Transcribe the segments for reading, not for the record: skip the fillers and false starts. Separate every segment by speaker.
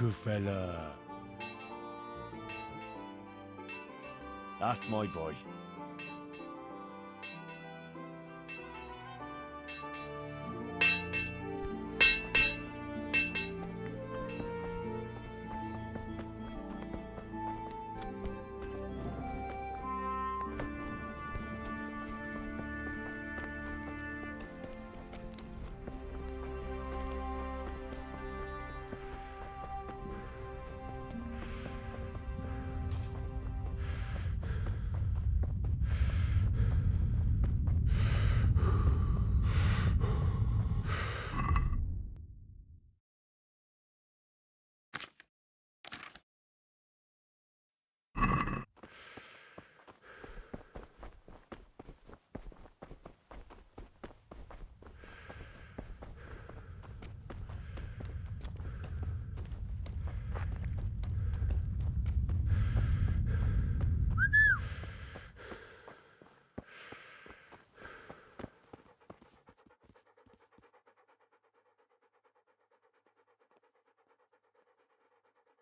Speaker 1: good fella. That's my boy.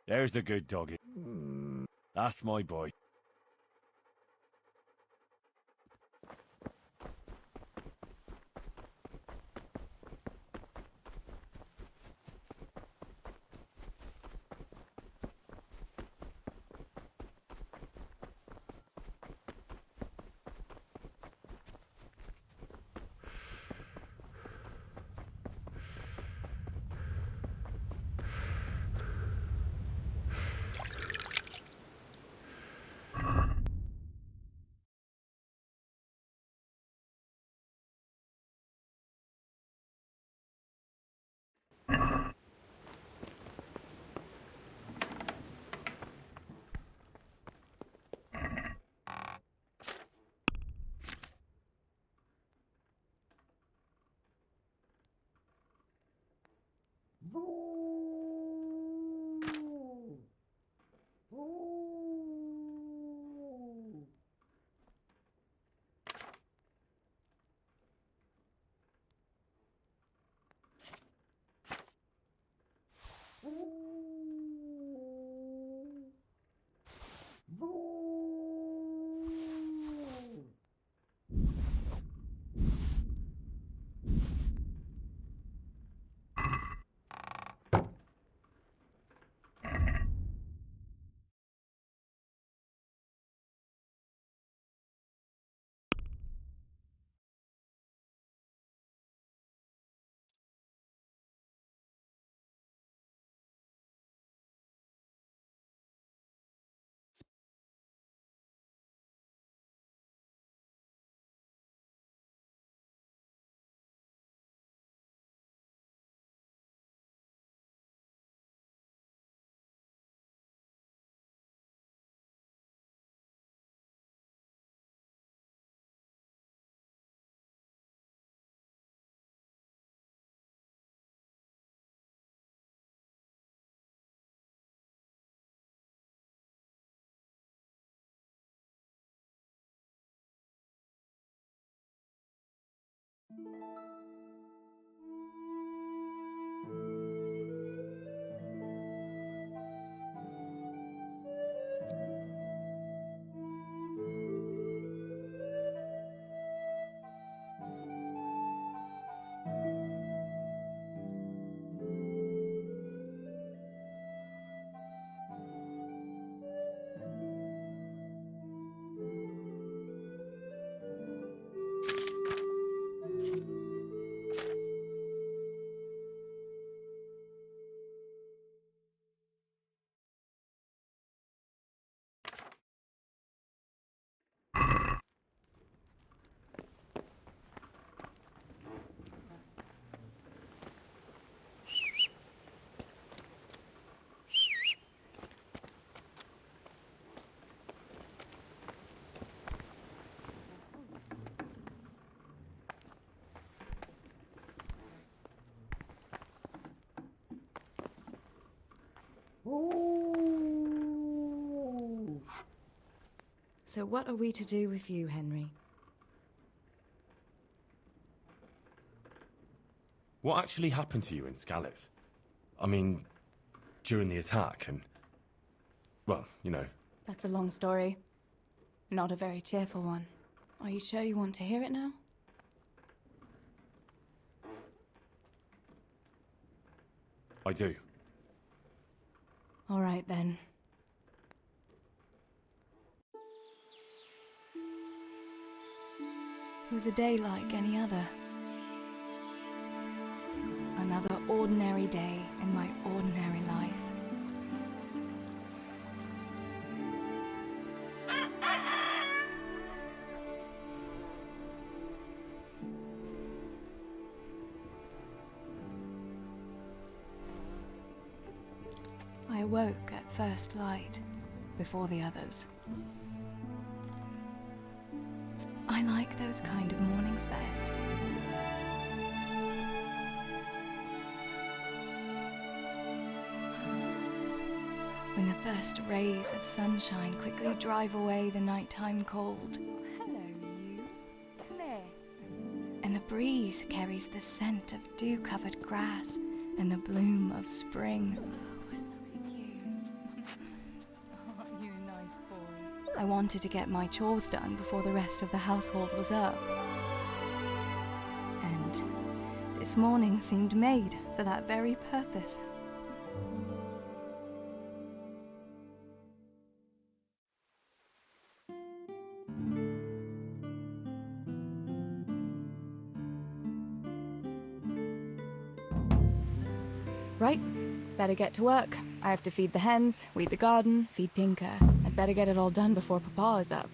Speaker 1: There's the good doggy. That's my boy.
Speaker 2: So what are we to do with you, Henry?
Speaker 3: What actually happened to you in Scallis? I mean,
Speaker 1: during the attack and... well, you know.
Speaker 3: That's a long story. Not a very cheerful one.
Speaker 2: Are you sure you want to hear it now?
Speaker 1: I do.
Speaker 2: All right, then.
Speaker 3: It was a day like any other. Another ordinary day in my ordinary life. I awoke at first light, before the others. I like those kind of mornings best. When the first rays of sunshine quickly drive away the nighttime cold.
Speaker 2: Hello, you. Come here.
Speaker 3: And the breeze carries the scent of dew-covered grass and the bloom of spring.
Speaker 2: Aren't you a nice boy?
Speaker 3: I wanted to get my chores done before the rest of the household was up. And this morning seemed made for that very purpose.
Speaker 2: Right, better get to work. I have to feed the hens, weed the garden, feed Tinker. I'd better get it all done before Papa is up.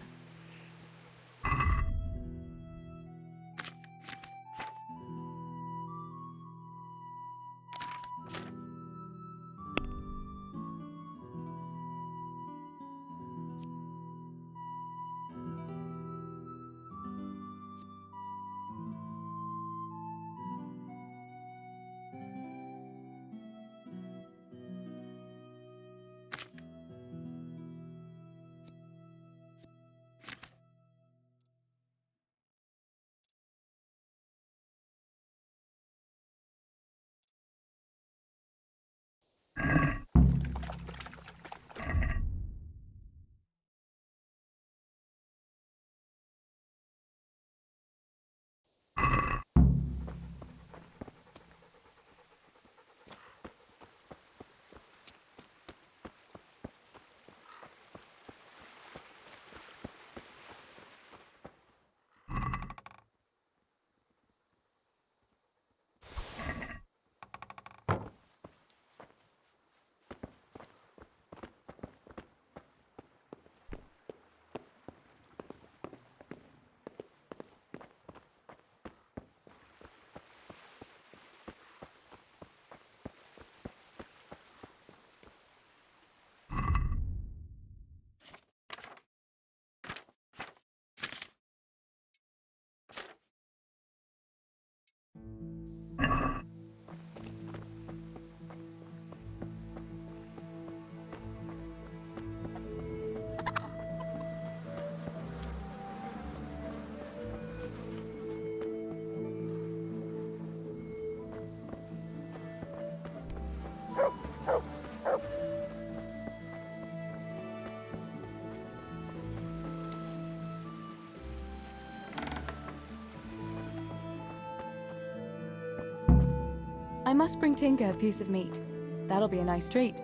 Speaker 2: I must bring Tinker a piece of meat. That'll be a nice treat.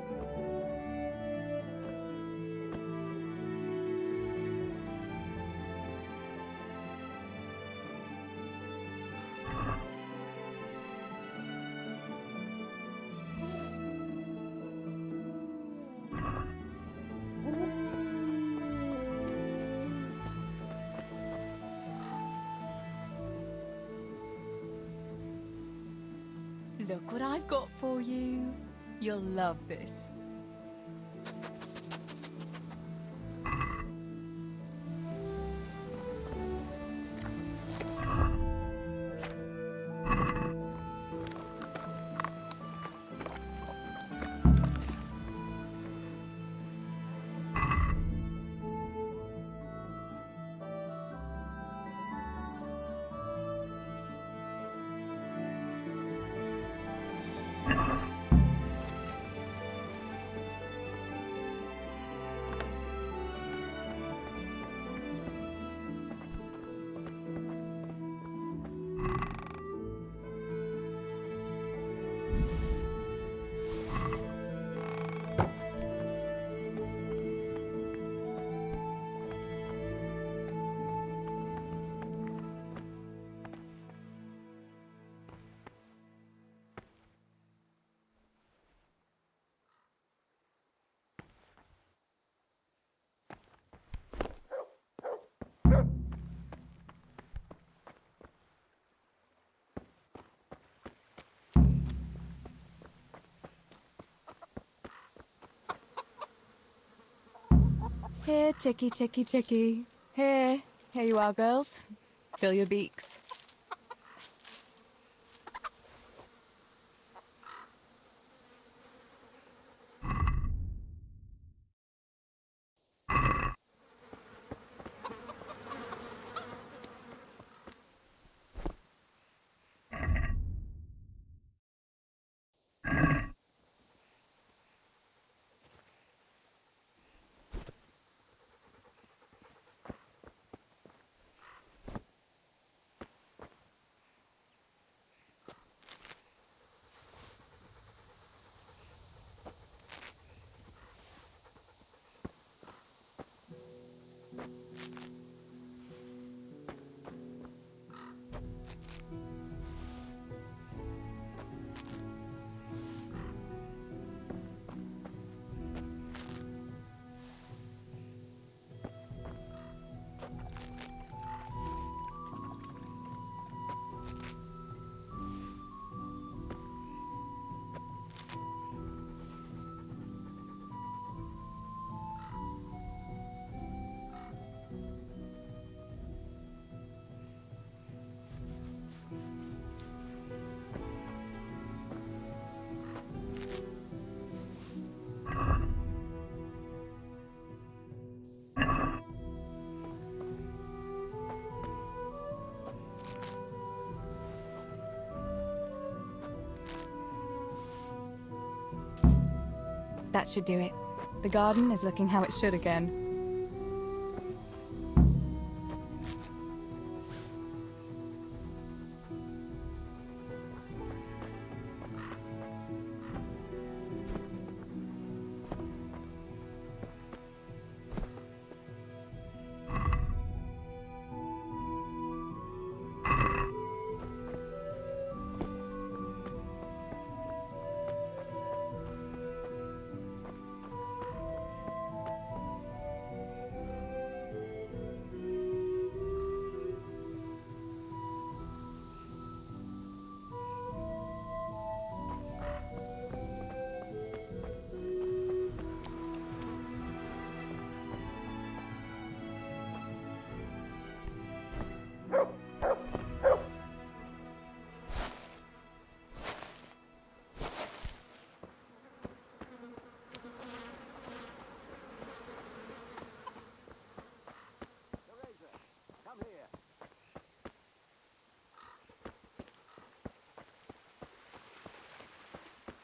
Speaker 3: Look what I've got for you. You'll love this.
Speaker 2: Here, chickie, chickie, chickie. Here. Here you are, girls. Fill your beaks. That should do it. The garden is looking how it should again.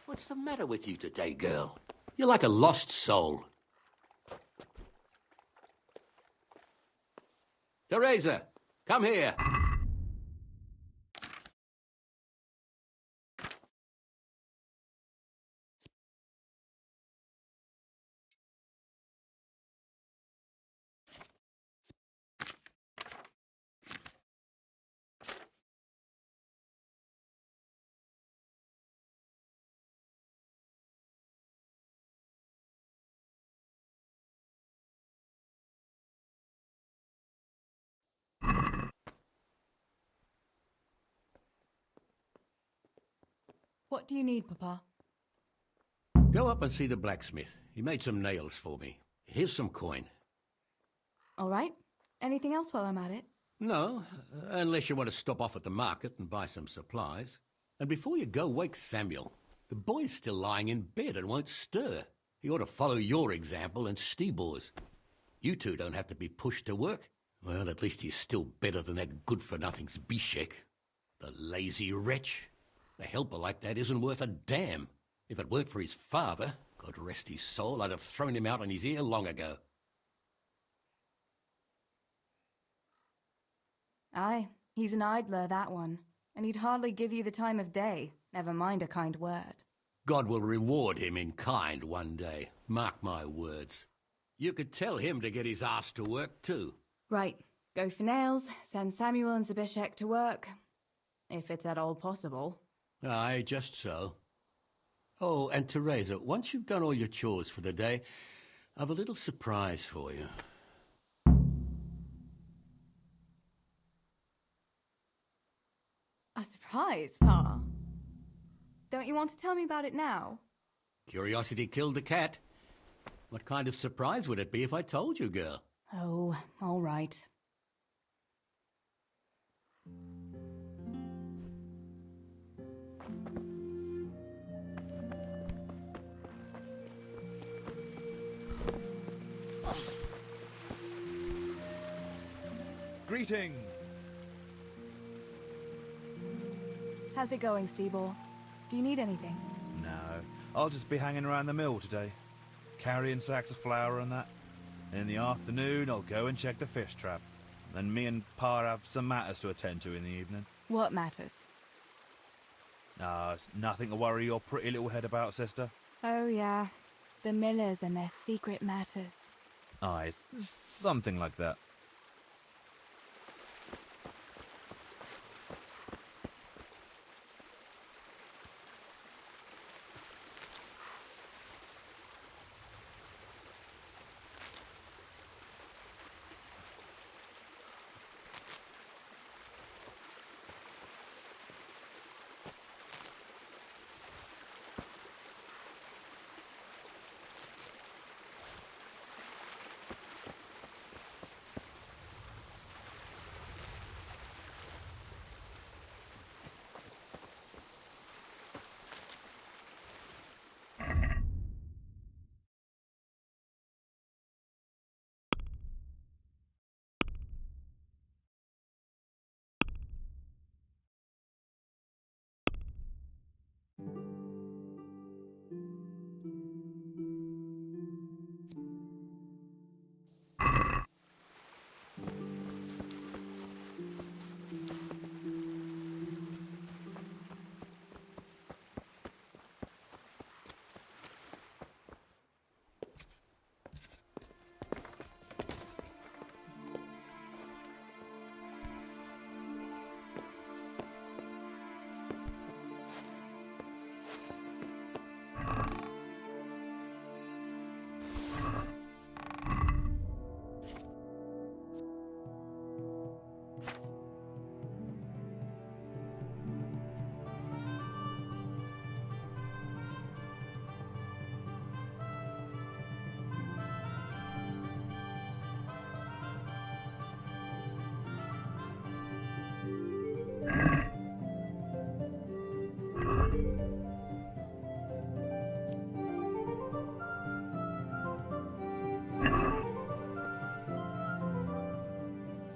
Speaker 4: What's the matter with you today, girl? You're like a lost soul. Teresa, come here.
Speaker 2: What do you need, Papa?
Speaker 4: Go up and see the blacksmith. He made some nails for me. Here's some coin.
Speaker 2: All right. Anything else while I'm at it?
Speaker 4: No, unless you want to stop off at the market and buy some supplies. And before you go, wake Samuel. The boy's still lying in bed and won't stir. He ought to follow your example and Stebor's. You two don't have to be pushed to work. Well, at least he's still better than that good-for-nothing's Bishek. The lazy wretch. A helper like that isn't worth a damn. If it weren't for his father, God rest his soul, I'd have thrown him out on his ear long ago.
Speaker 2: Aye, he's an idler, that one. And he'd hardly give you the time of day, never mind a kind word.
Speaker 4: God will reward him in kind one day. Mark my words. You could tell him to get his ass to work, too.
Speaker 2: Right. Go for nails, send Samuel and Zabishek to work. If it's at all possible.
Speaker 4: Aye, just so. Oh, and Teresa, once you've done all your chores for the day, I've a little surprise for you.
Speaker 2: A surprise, Pa? Don't you want to tell me about it now?
Speaker 4: Curiosity killed the cat. What kind of surprise would it be if I told you, girl?
Speaker 3: Oh, all right.
Speaker 5: Greetings!
Speaker 2: How's it going, Steebor? Do you need anything?
Speaker 5: No, I'll just be hanging around the mill today, carrying sacks of flour and that. And in the afternoon, I'll go and check the fish trap. Then me and Pa have some matters to attend to in the evening.
Speaker 2: What matters?
Speaker 5: It's nothing to worry your pretty little head about, sister.
Speaker 2: Oh, yeah. The Millers and their secret matters.
Speaker 5: Aye, something like that.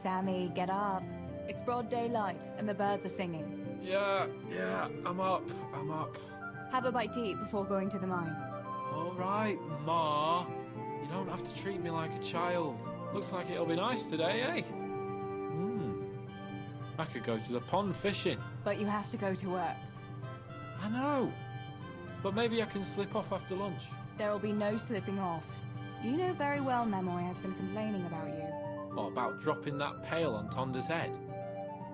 Speaker 2: Sammy, get up. It's broad daylight, and the birds are singing.
Speaker 6: Yeah, I'm up.
Speaker 2: Have a bite to eat before going to the mine.
Speaker 6: All right, Ma. You don't have to treat me like a child. Looks like it'll be nice today, eh? I could go to the pond fishing.
Speaker 2: But you have to go to work.
Speaker 6: I know. But maybe I can slip off after lunch.
Speaker 2: There will be no slipping off. You know very well Namoy has been complaining about you.
Speaker 6: What about dropping that pail on Tonda's head?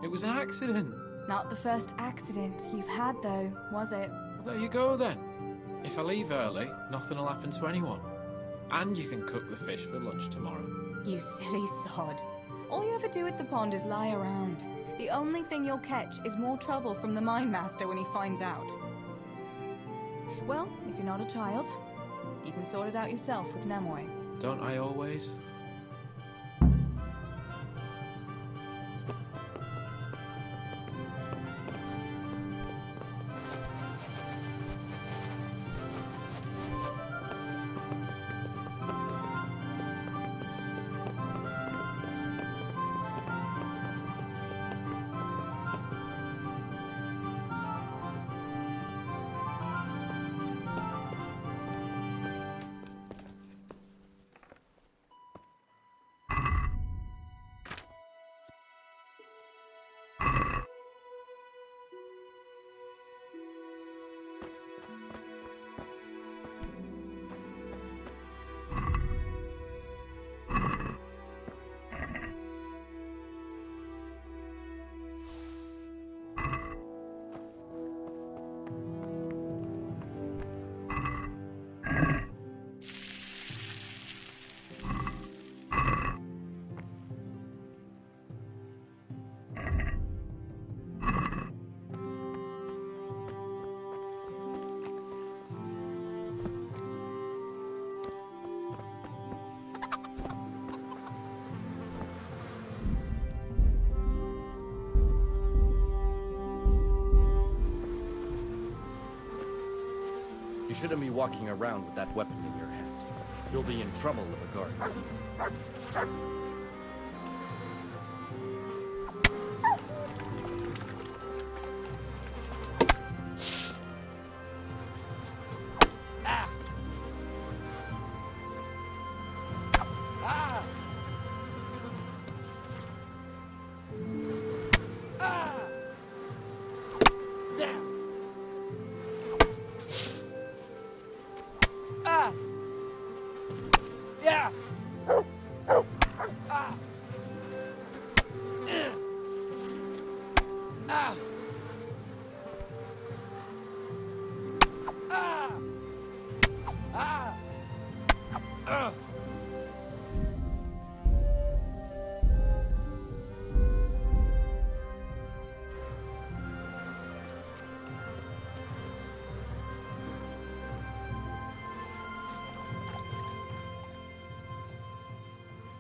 Speaker 6: It was an accident.
Speaker 2: Not the first accident you've had, though, was it?
Speaker 6: Well, there you go then. If I leave early, nothing will happen to anyone. And you can cook the fish for lunch tomorrow.
Speaker 2: You silly sod. All you ever do at the pond is lie around. The only thing you'll catch is more trouble from the mine master when he finds out. Well, if you're not a child, you can sort it out yourself with Namoy.
Speaker 6: Don't I always?
Speaker 1: You shouldn't be walking around with that weapon in your hand. You'll be in trouble if a guard sees you.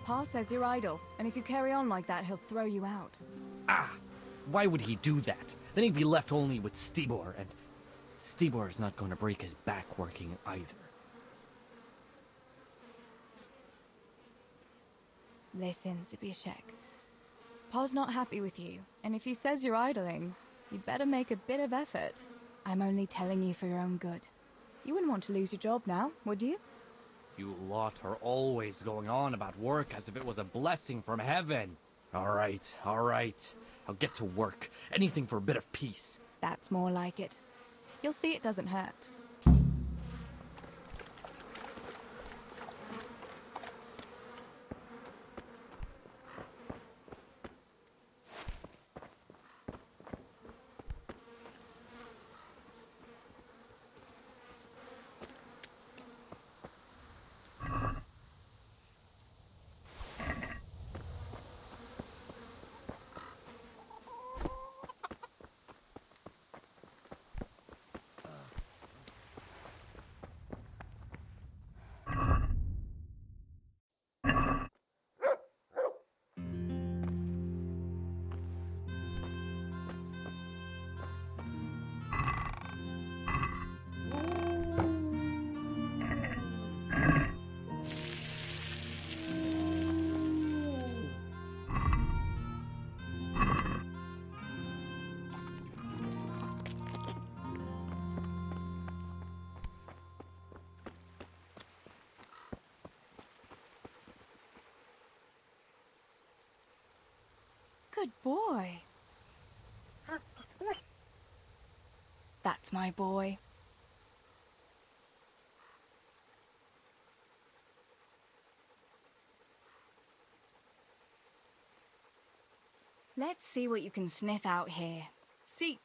Speaker 2: Pa says you're idle, and if you carry on like that, he'll throw you out.
Speaker 7: Why would he do that? Then he'd be left only with Stibor, and Stibor's not going to break his back working either.
Speaker 2: Listen, Zbyszek. Pa's not happy with you, and if he says you're idling, you'd better make a bit of effort. I'm only telling you for your own good. You wouldn't want to lose your job now, would you?
Speaker 7: You lot are always going on about work as if it was a blessing from heaven. All right. I'll get to work. Anything for a bit of peace.
Speaker 2: That's more like it. You'll see it doesn't hurt. Good boy. That's my boy. Let's see what you can sniff out here. Seek.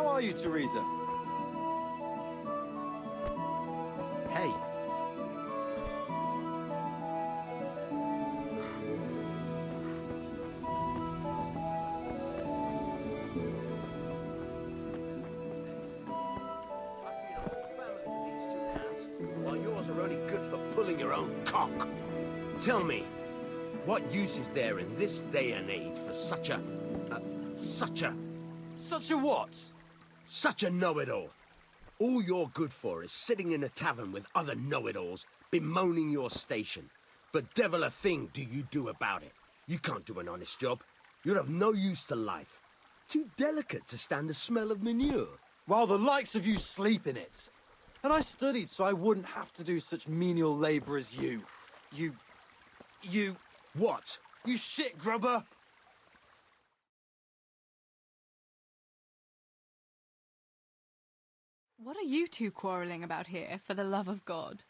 Speaker 8: How are you, Teresa?
Speaker 1: Hey,
Speaker 9: while yours are only good for pulling your own cock. Tell me, what use is there in this day and age for such a
Speaker 8: Such a what?
Speaker 9: such a know-it-all? All you're good for is sitting in a tavern with other know-it-alls, bemoaning your station. But devil a thing do you do about it. You can't do an honest job. You're of no use to life. Too delicate to stand the smell of manure.
Speaker 8: While the likes of you sleep in it. And I studied so I wouldn't have to do such menial labour as you. You...
Speaker 9: What?
Speaker 8: You shit grubber!
Speaker 2: What are you two quarrelling about here, for the love of God?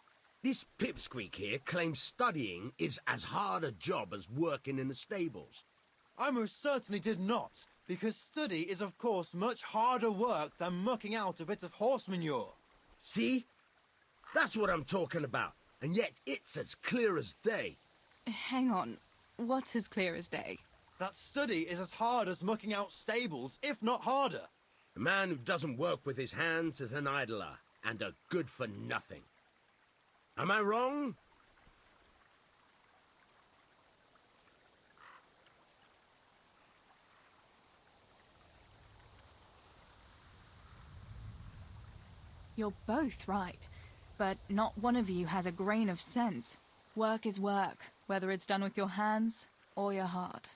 Speaker 9: This pipsqueak here claims studying is as hard a job as working in the stables.
Speaker 8: I most certainly did not, because study is of course much harder work than mucking out a bit of horse manure.
Speaker 9: See? That's what I'm talking about. And yet it's as clear as day.
Speaker 2: Hang on. What's as clear as day?
Speaker 8: That study is as hard as mucking out stables, if not harder.
Speaker 9: A man who doesn't work with his hands is an idler and a good for nothing. Am I wrong?
Speaker 2: You're both right, but not one of you has a grain of sense. Work is work, whether it's done with your hands or your heart.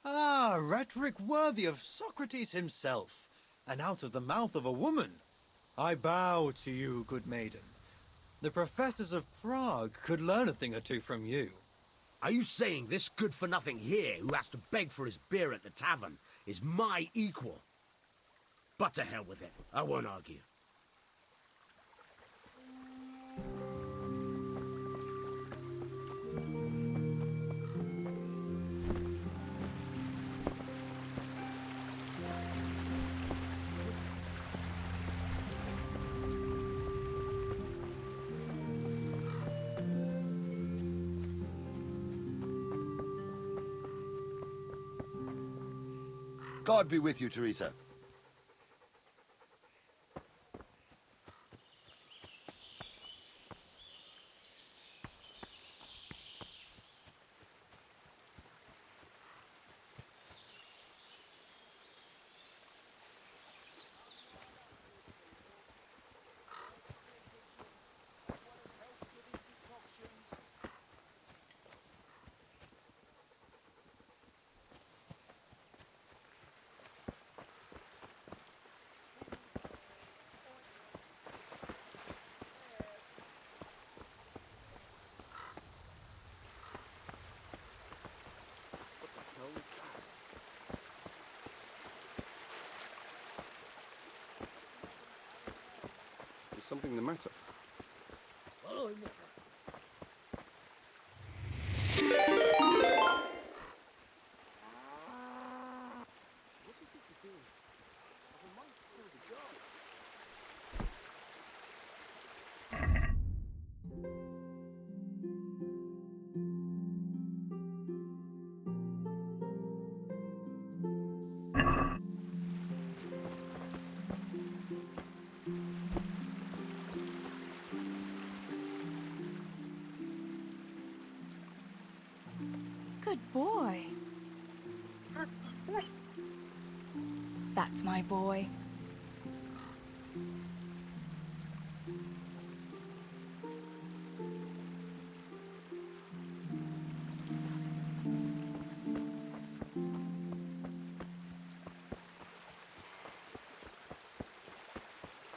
Speaker 8: Ah, rhetoric worthy of Socrates himself, and out of the mouth of a woman. I bow to you, good maiden. The professors of Prague could learn a thing or two from you.
Speaker 9: Are you saying this good-for-nothing here, who has to beg for his beer at the tavern, is my equal? But to hell with it. I won't argue.
Speaker 10: God be with you, Teresa. Is something the matter?
Speaker 2: Good boy. That's my boy.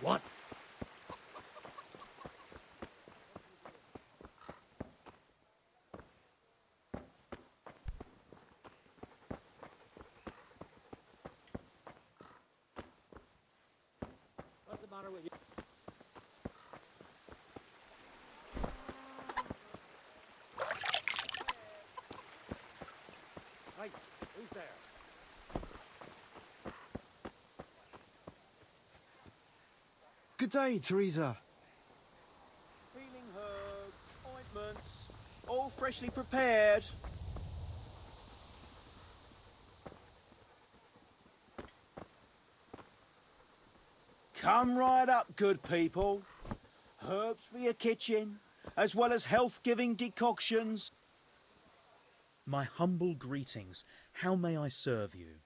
Speaker 9: What?
Speaker 7: What's the matter with you? Hey, who's there?
Speaker 11: Good day, Teresa.
Speaker 12: Healing herbs, ointments, all freshly prepared. Come right up, good people. Herbs for your kitchen, as well as health-giving decoctions. My humble greetings. How may I serve you?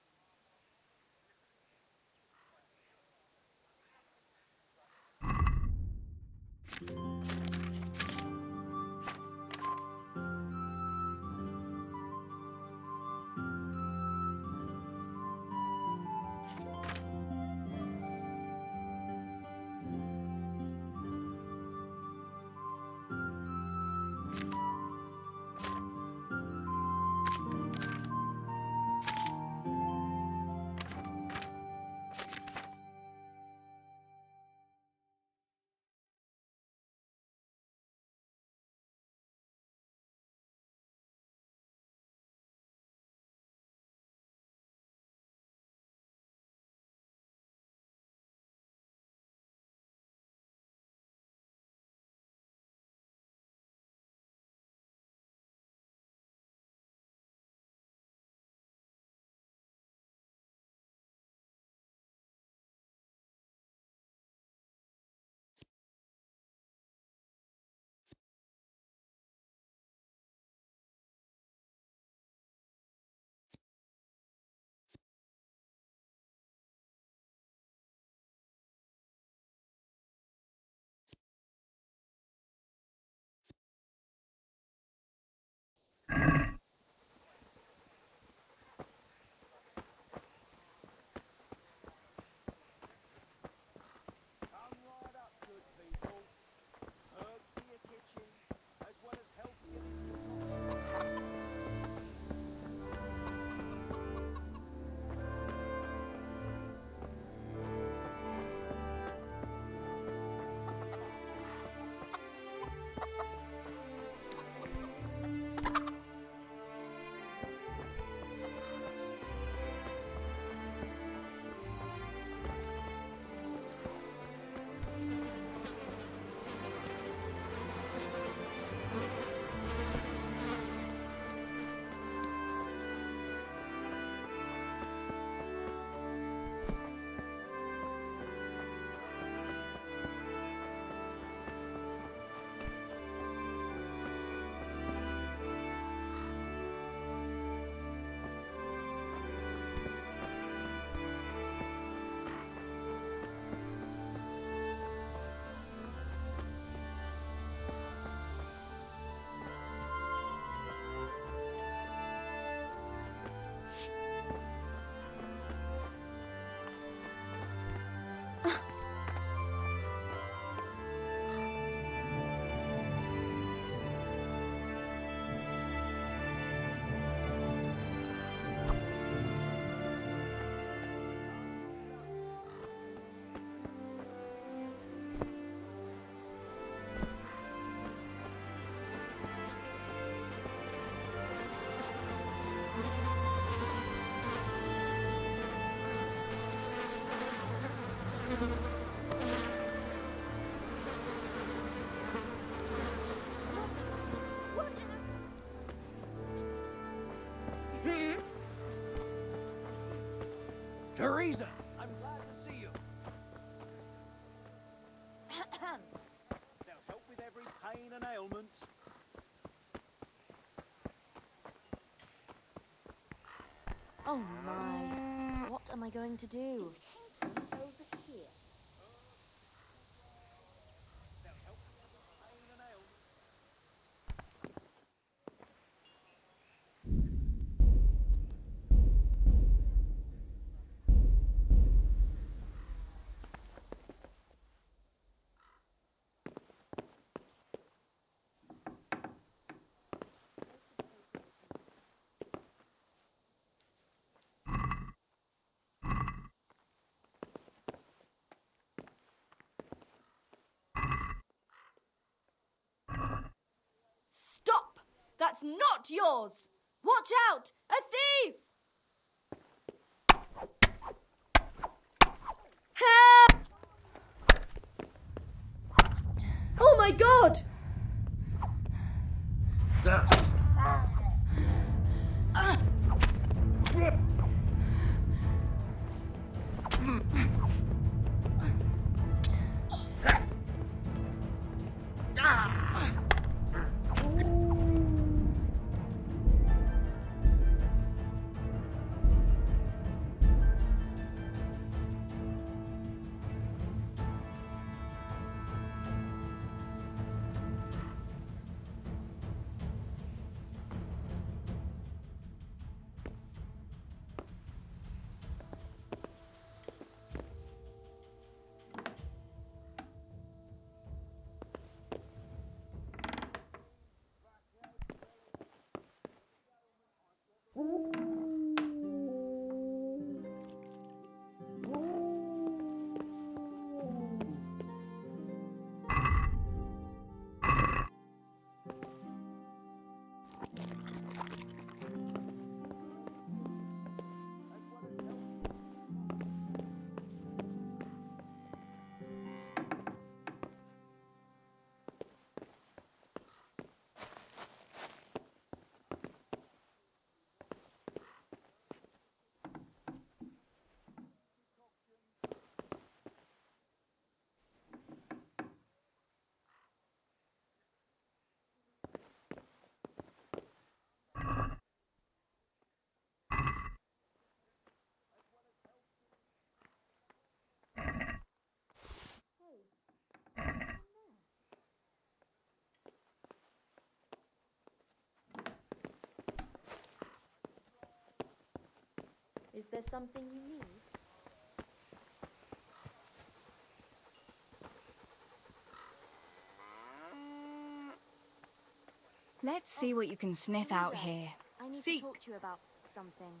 Speaker 12: Teresa, I'm glad to see you. They'll help with every pain and ailment.
Speaker 13: Oh my, what am I going to do? Over here.
Speaker 2: Stop! That's not yours! Watch out! A thief! Help!
Speaker 13: my god! Is there something you need?
Speaker 3: Let's see what you can sniff out here.
Speaker 13: I need to talk to you about something.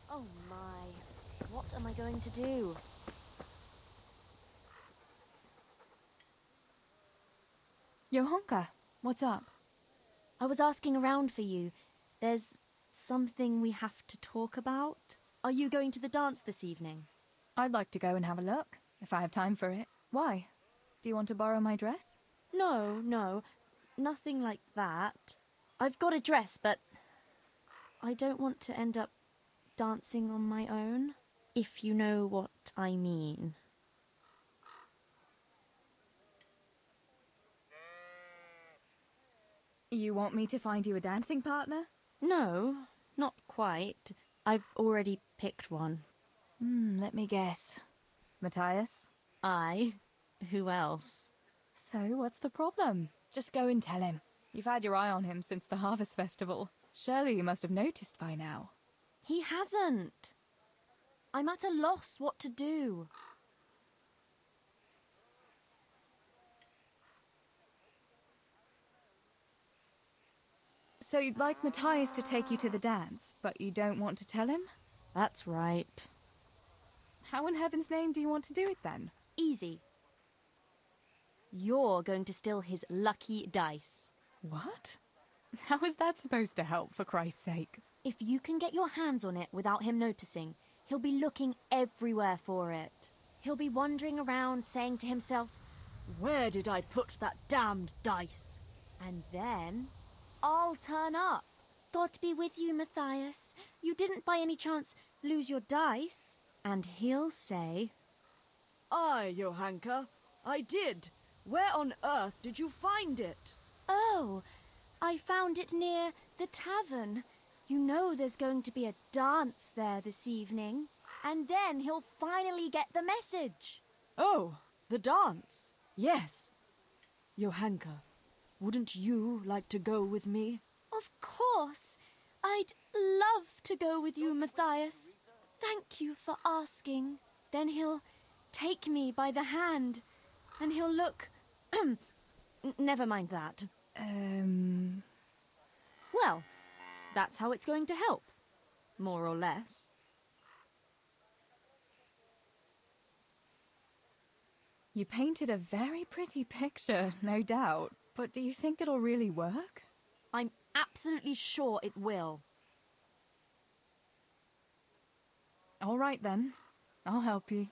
Speaker 13: Oh my, what am I going to do?
Speaker 3: Johanka, what's up?
Speaker 13: I was asking around for you. There's something we have to talk about. Are you going to the dance this evening?
Speaker 2: I'd like to go and have a look, if I have time for it. Why? Do you want to borrow my dress?
Speaker 13: No, nothing like that. I've got a dress, but I don't want to end up dancing on my own, if you know what I mean.
Speaker 2: You want me to find you a dancing partner?
Speaker 13: No, not quite. I've already picked one.
Speaker 2: Let me guess. Matthias?
Speaker 13: I? Who else?
Speaker 2: So, what's the problem? Just go and tell him. You've had your eye on him since the Harvest Festival. Surely you must have noticed by now.
Speaker 13: He hasn't. I'm at a loss what to do.
Speaker 2: So you'd like Matthias to take you to the dance, but you don't want to tell him?
Speaker 13: That's right.
Speaker 2: How in heaven's name do you want to do it then?
Speaker 13: Easy. You're going to steal his lucky dice.
Speaker 2: What? How is that supposed to help, for Christ's sake?
Speaker 13: If you can get your hands on it without him noticing, he'll be looking everywhere for it. He'll be wandering around saying to himself, "Where did I put that damned dice?" And then I'll turn up. God be with you, Matthias. You didn't by any chance lose your dice? And he'll say,
Speaker 11: "Aye, Johanka, I did. Where on earth did you find it?"
Speaker 13: "Oh, I found it near the tavern. You know there's going to be a dance there this evening." And then he'll finally get the message.
Speaker 11: "Oh, the dance. Yes. Johanka, wouldn't you like to go with me?"
Speaker 13: Of course. I'd love to go with you, Matthias. Thank you for asking. Then he'll take me by the hand, and he'll look... Never mind that. Well, that's how it's going to help. More or less.
Speaker 2: You painted a very pretty picture, no doubt. But do you think it'll really work?
Speaker 13: I'm absolutely sure it will.
Speaker 2: All right then. I'll help you.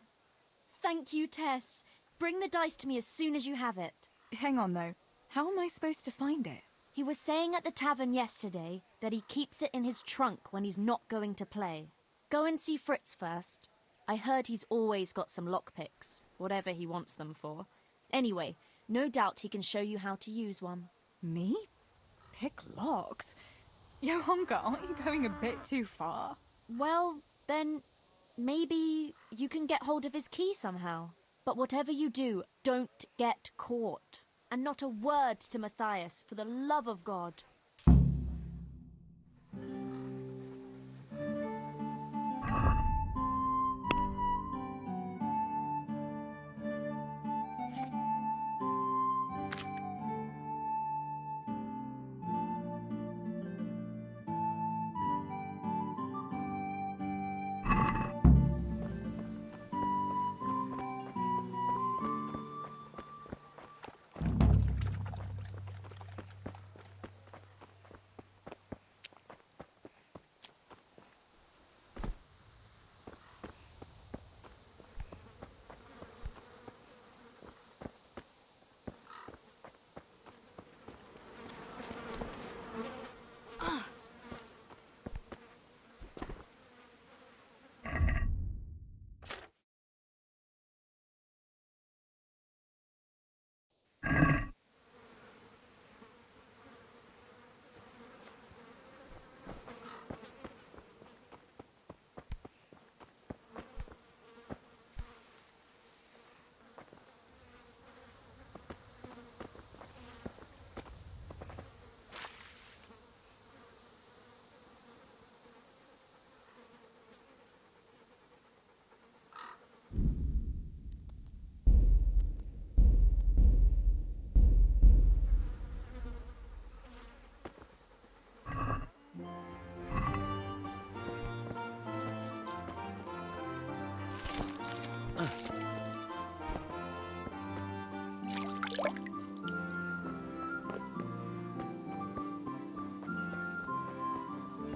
Speaker 13: Thank you, Tess. Bring the dice to me as soon as you have it.
Speaker 2: Hang on, though. How am I supposed to find it?
Speaker 13: He was saying at the tavern yesterday that he keeps it in his trunk when he's not going to play. Go and see Fritz first. I heard he's always got some lockpicks, whatever he wants them for. Anyway, no doubt he can show you how to use one.
Speaker 2: Me? Pick locks? Johanka, aren't you going a bit too far?
Speaker 13: Well, then maybe you can get hold of his key somehow. But whatever you do, don't get caught. And not a word to Matthias, for the love of God.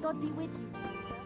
Speaker 13: God be with you, Teresa.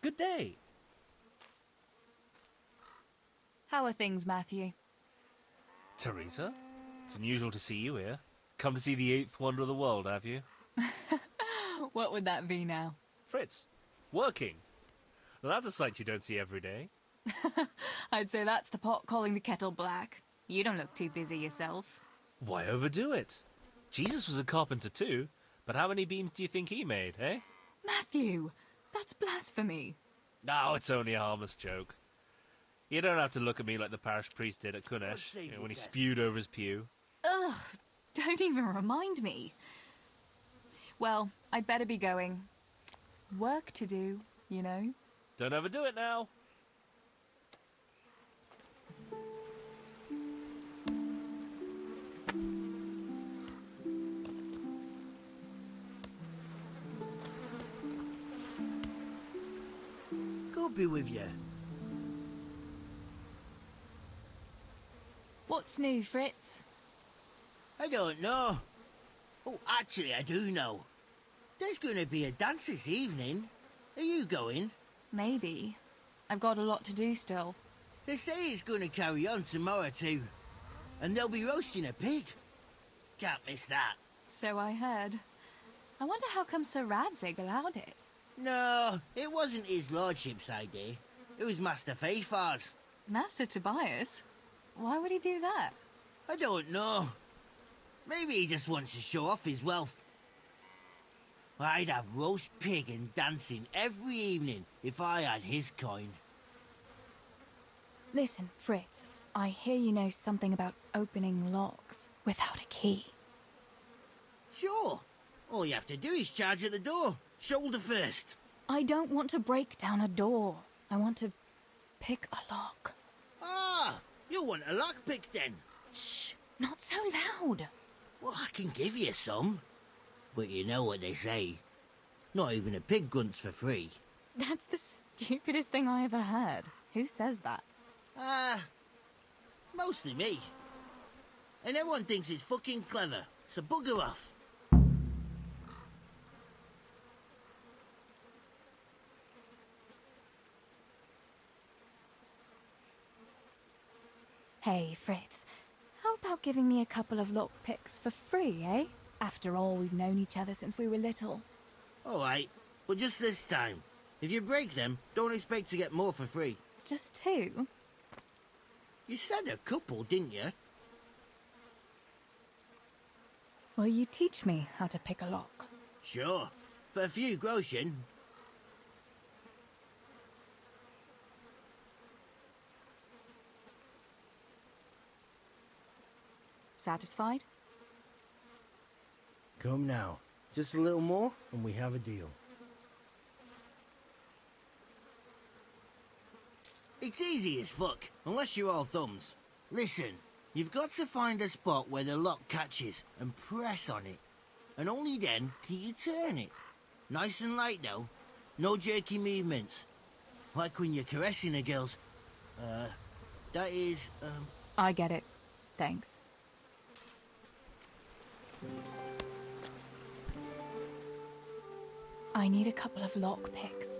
Speaker 12: Good day.
Speaker 3: How are things, Matthew?
Speaker 14: Teresa, it's unusual to see you here. Come to see the 8th wonder of the world, have you?
Speaker 2: What would that be now?
Speaker 14: Fritz, working. Well, that's a sight you don't see every day.
Speaker 2: I'd say that's the pot calling the kettle black. You don't look too busy yourself.
Speaker 14: Why overdo it? Jesus was a carpenter too, but how many beams do you think he made, eh?
Speaker 2: Matthew, that's blasphemy.
Speaker 14: No, it's only a harmless joke. You don't have to look at me like the parish priest did at Kunesh, when he spewed over his pew.
Speaker 2: Ugh, don't even remind me. Well, I'd better be going. Work to do, you know.
Speaker 14: Don't overdo it now.
Speaker 15: God be with you.
Speaker 2: What's new, Fritz?
Speaker 15: I don't know. Oh, actually, I do know. There's going to be a dance this evening. Are you going?
Speaker 2: Maybe. I've got a lot to do still.
Speaker 15: They say it's going to carry on tomorrow too. And they'll be roasting a pig. Can't miss that.
Speaker 2: So I heard. I wonder how come Sir Radzig allowed it.
Speaker 15: No, it wasn't his lordship's idea. It was Master Faithfar's.
Speaker 2: Master Tobias? Why would he do that?
Speaker 15: I don't know. Maybe he just wants to show off his wealth. I'd have roast pig and dancing every evening if I had his coin.
Speaker 13: Listen, Fritz, I hear you know something about opening locks without a key.
Speaker 15: Sure. All you have to do is charge at the door. Shoulder first.
Speaker 13: I don't want to break down a door. I want to pick a lock.
Speaker 15: Ah, you want a lockpick then?
Speaker 13: Shh, not so loud.
Speaker 15: Well, I can give you some. But you know what they say. Not even a pig grunts for free.
Speaker 2: That's the stupidest thing I ever heard. Who says that?
Speaker 15: Mostly me. And everyone thinks it's fucking clever, so bugger off.
Speaker 13: Hey, Fritz, how about giving me a couple of lockpicks for free, eh? After all, we've known each other since we were little.
Speaker 15: All right, but just this time. If you break them, don't expect to get more for free.
Speaker 2: Just two?
Speaker 15: You said a couple, didn't you?
Speaker 2: Will you teach me how to pick a lock?
Speaker 15: Sure. For a few groschen.
Speaker 2: Satisfied?
Speaker 15: Come now. Just a little more, and we have a deal. It's easy as fuck, unless you're all thumbs. Listen, you've got to find a spot where the lock catches and press on it. And only then can you turn it. Nice and light though. No jerky movements. Like when you're caressing a girl's... that is,
Speaker 2: I get it. Thanks.
Speaker 3: I need a couple of lockpicks.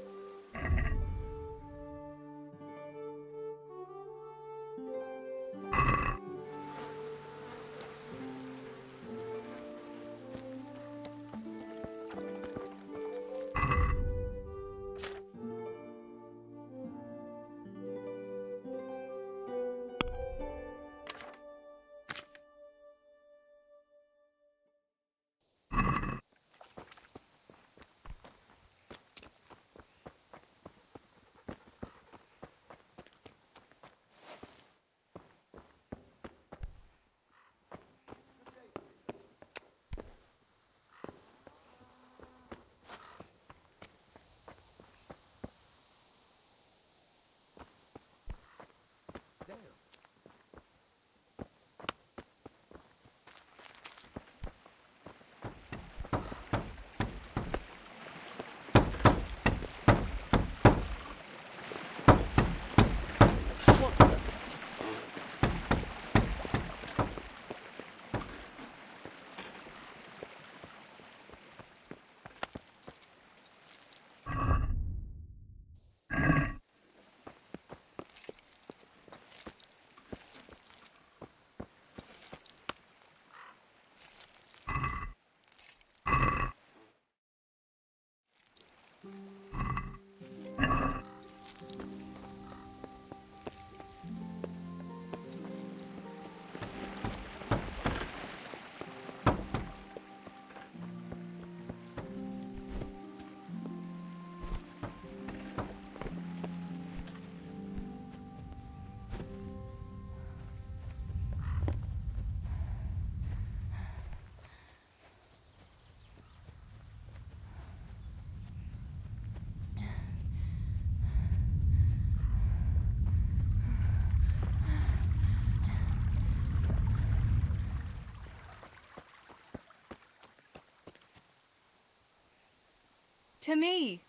Speaker 2: To me.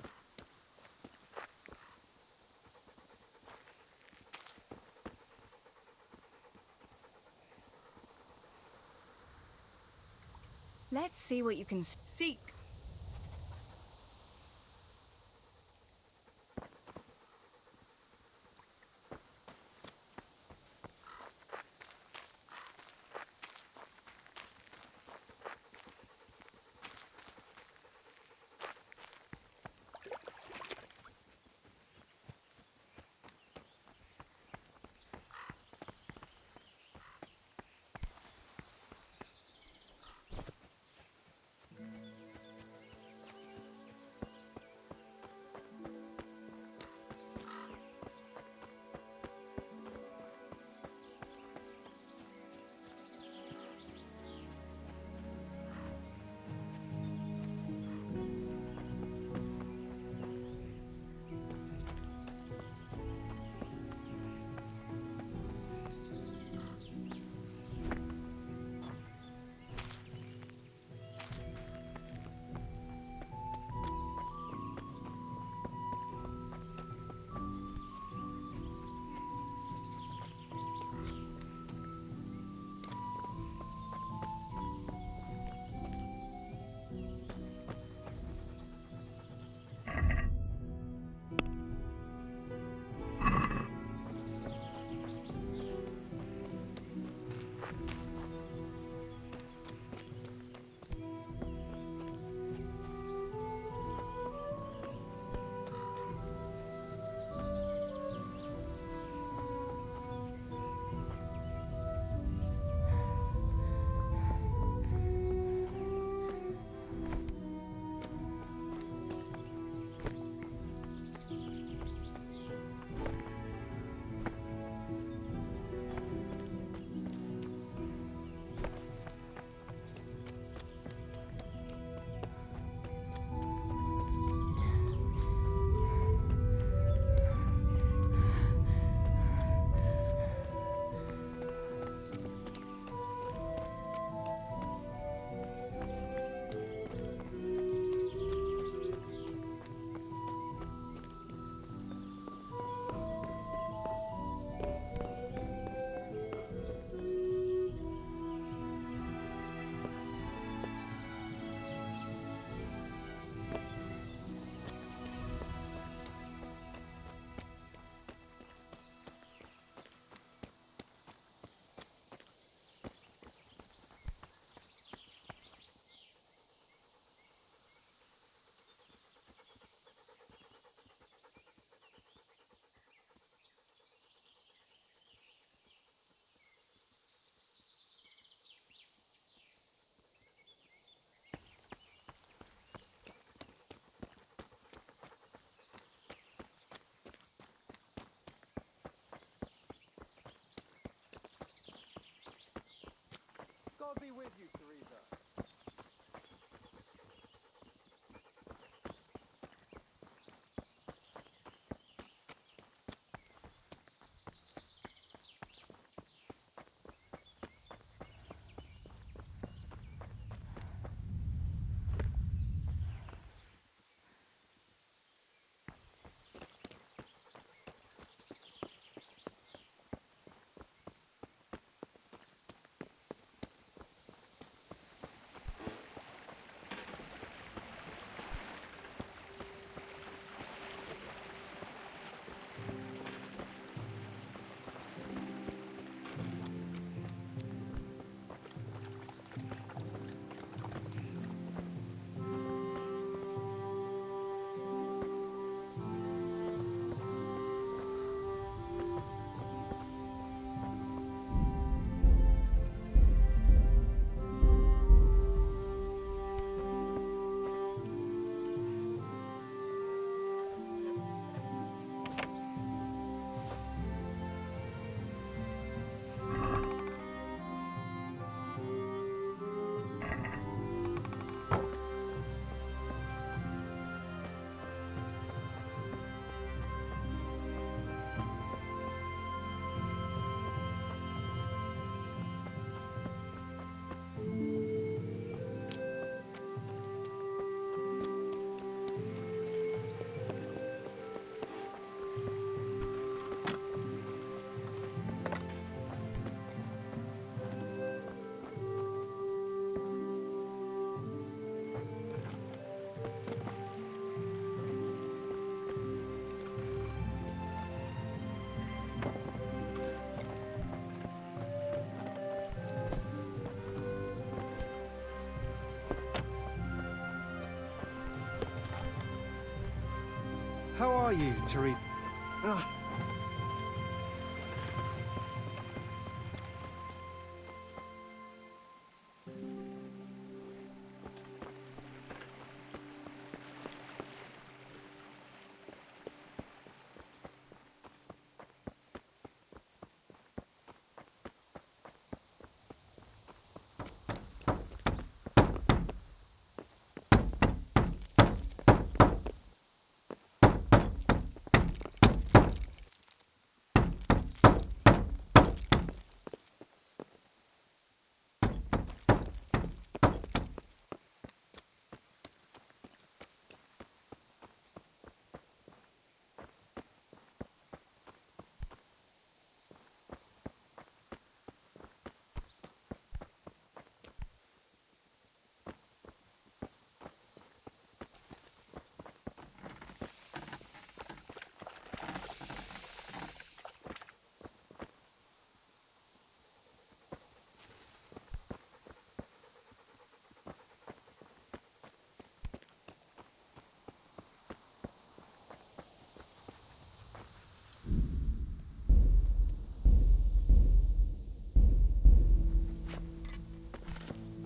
Speaker 2: Let's see what you can seek.
Speaker 16: God be with you, Teresa. How are you, Teresa?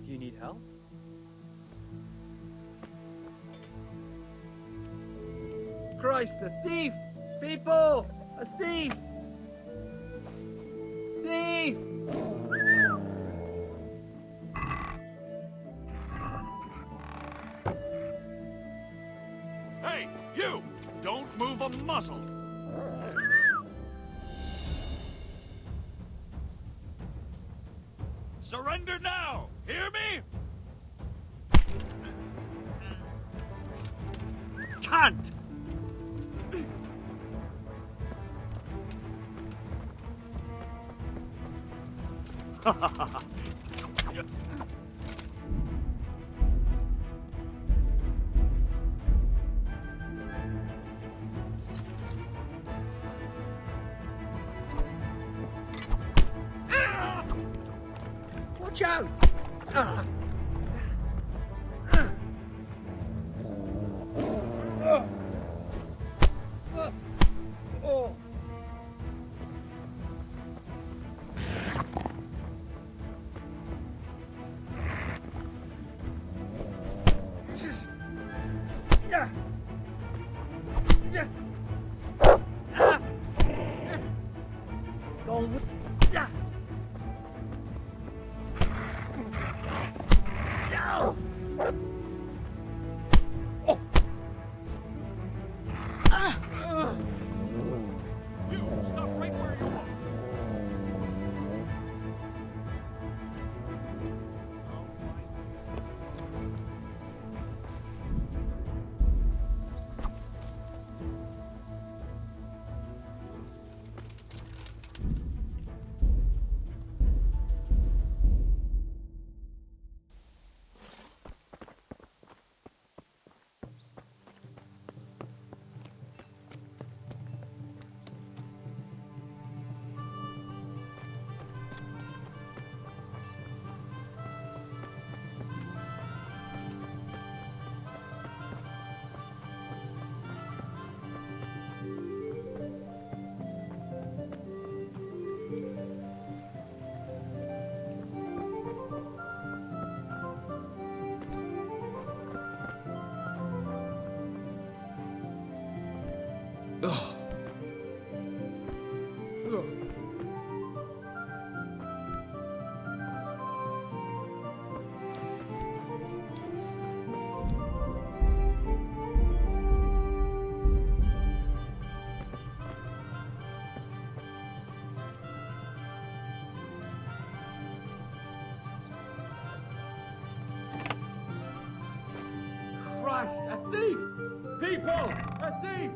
Speaker 16: Do you need help?
Speaker 17: Christ, a thief! People! A thief! Thief!
Speaker 18: Hey, you! Don't move a muscle! Surrender now! Hear me?
Speaker 12: Cunt!
Speaker 17: Watch out! Oh. Yeah. Yeah. Go on. Yeah. No. Oh.
Speaker 18: You, stop right where you are!
Speaker 17: Ugh. Ugh. Christ, a thief! People! A thief!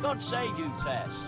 Speaker 12: God save you, Tess.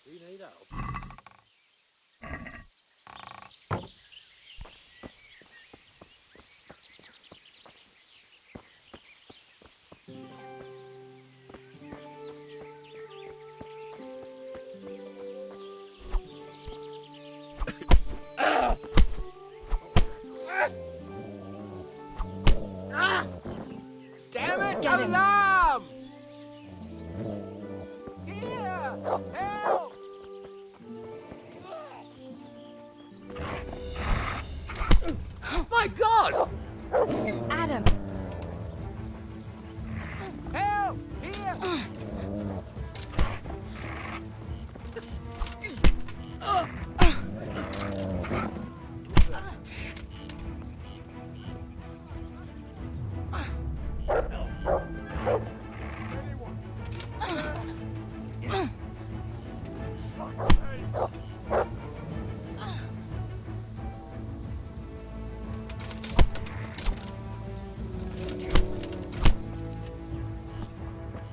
Speaker 7: Do you need help?
Speaker 9: Damn it!
Speaker 2: Get him.
Speaker 9: Alarm! Here! Help! My God!
Speaker 2: Adam!
Speaker 9: Help! Here!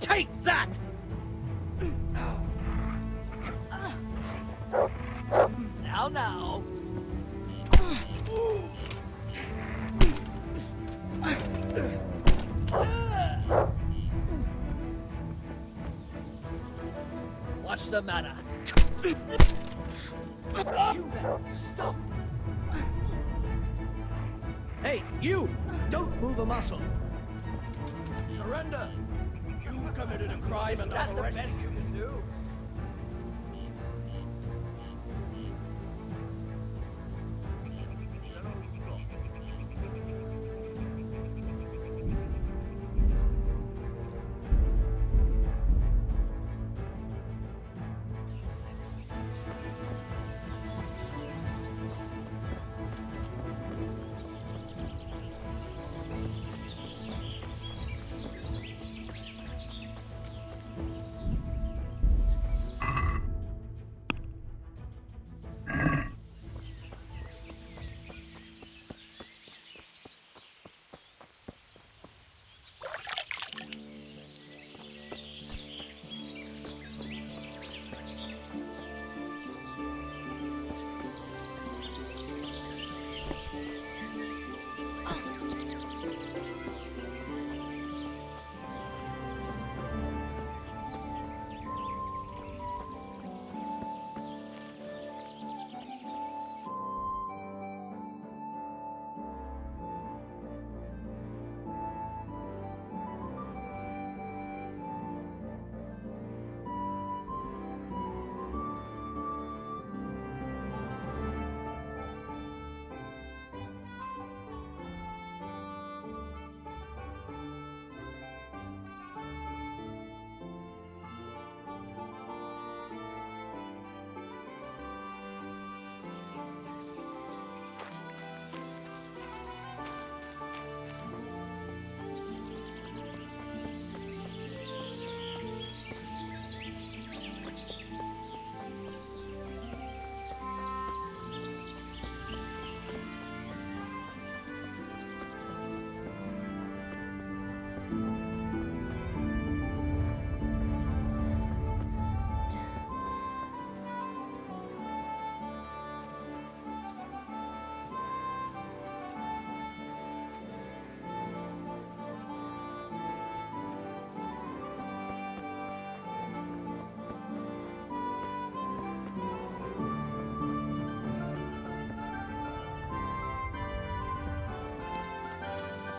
Speaker 7: Take that! Now. What's the matter? You there, stop! Hey, you! Don't move a muscle! Surrender! You committed a crime and I'm arresting you. Is that the best you can do?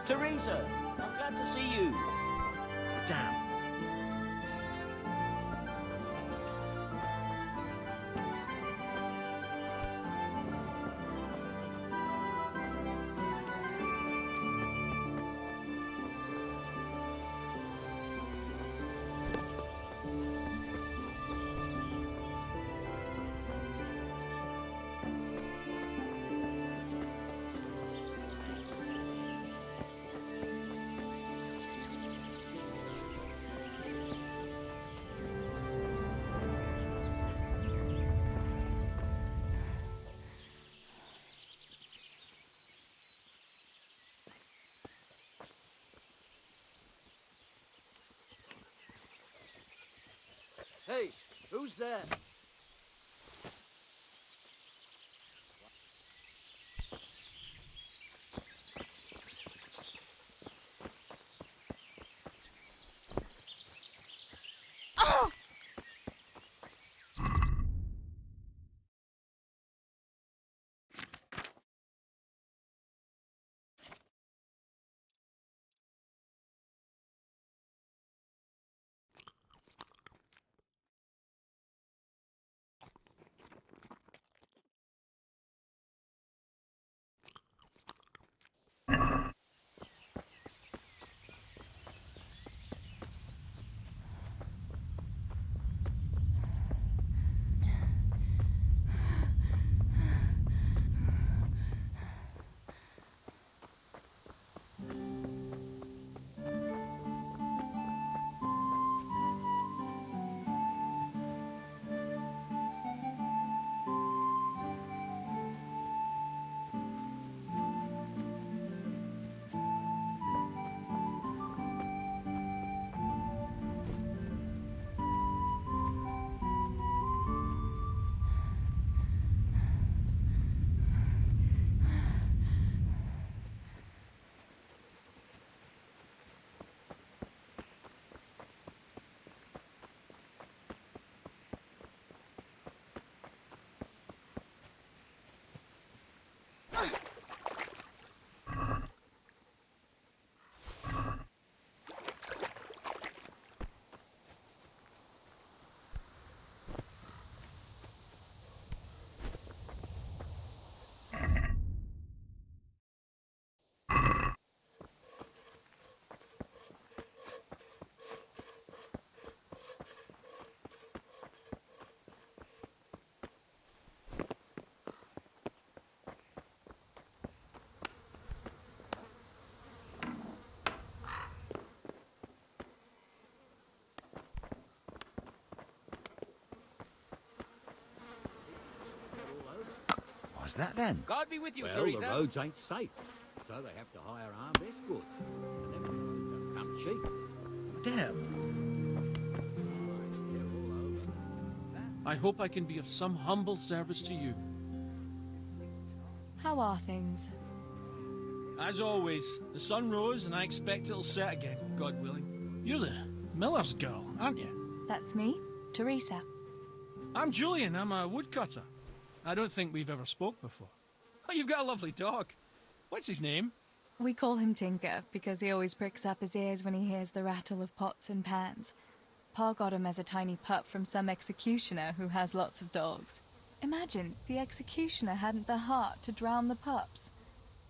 Speaker 12: Teresa, I'm glad to see you. Damn.
Speaker 7: Hey, who's there?
Speaker 3: Oh!
Speaker 5: What's that then?
Speaker 7: God be with you,
Speaker 4: Well,
Speaker 7: Teresa.
Speaker 4: the roads ain't safe, so they have to hire armed escorts. And them don't come cheap.
Speaker 5: Damn.
Speaker 6: I hope I can be of some humble service to you.
Speaker 3: How are things?
Speaker 6: As always, the sun rose and I expect it'll set again, God willing. You're the miller's girl, aren't you?
Speaker 3: That's me, Teresa.
Speaker 6: I'm Julian, I'm a woodcutter. I don't think we've ever spoke before. Oh, you've got a lovely dog. What's his name?
Speaker 3: We call him Tinker because he always pricks up his ears when he hears the rattle of pots and pans. Pa got him as a tiny pup from some executioner who has lots of dogs. Imagine, the executioner hadn't the heart to drown the pups.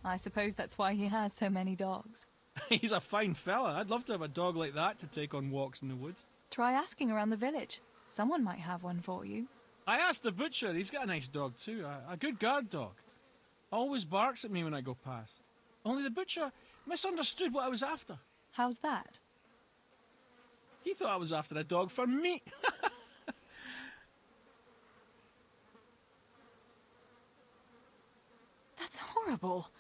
Speaker 3: I suppose that's why he has so many dogs.
Speaker 6: He's a fine fella. I'd love to have a dog like that to take on walks in the woods.
Speaker 3: Try asking around the village. Someone might have one for you.
Speaker 6: I asked the butcher, he's got a nice dog too, a good guard dog. Always barks at me when I go past. Only the butcher misunderstood what I was after.
Speaker 3: How's that?
Speaker 6: He thought I was after a dog for meat.
Speaker 3: That's horrible.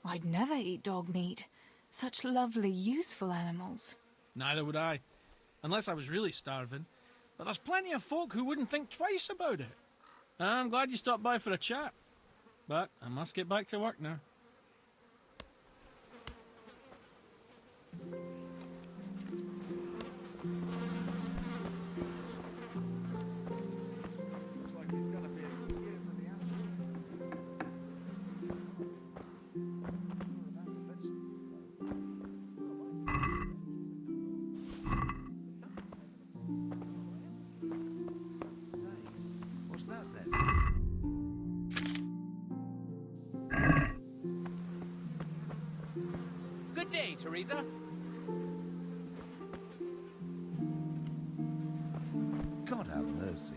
Speaker 3: I'd never eat dog meat. Such lovely, useful animals.
Speaker 6: Neither would I, unless I was really starving. But there's plenty of folk who wouldn't think twice about it. I'm glad you stopped by for a chat. But I must get back to work now.
Speaker 5: Looks like it's gonna be a good year for the animals. More about the vegetables, though. What's that then?
Speaker 7: Good day, Teresa.
Speaker 5: God have mercy.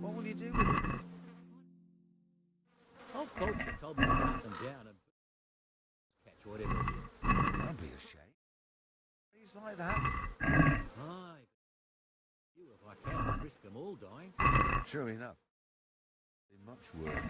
Speaker 5: What will you do with it?
Speaker 4: Old culture told me to cut them down and catch whatever it is.
Speaker 5: I'd be ashamed. Trees like that.
Speaker 4: Aye. You, if I can, risk them all dying.
Speaker 5: True enough. Be much worse.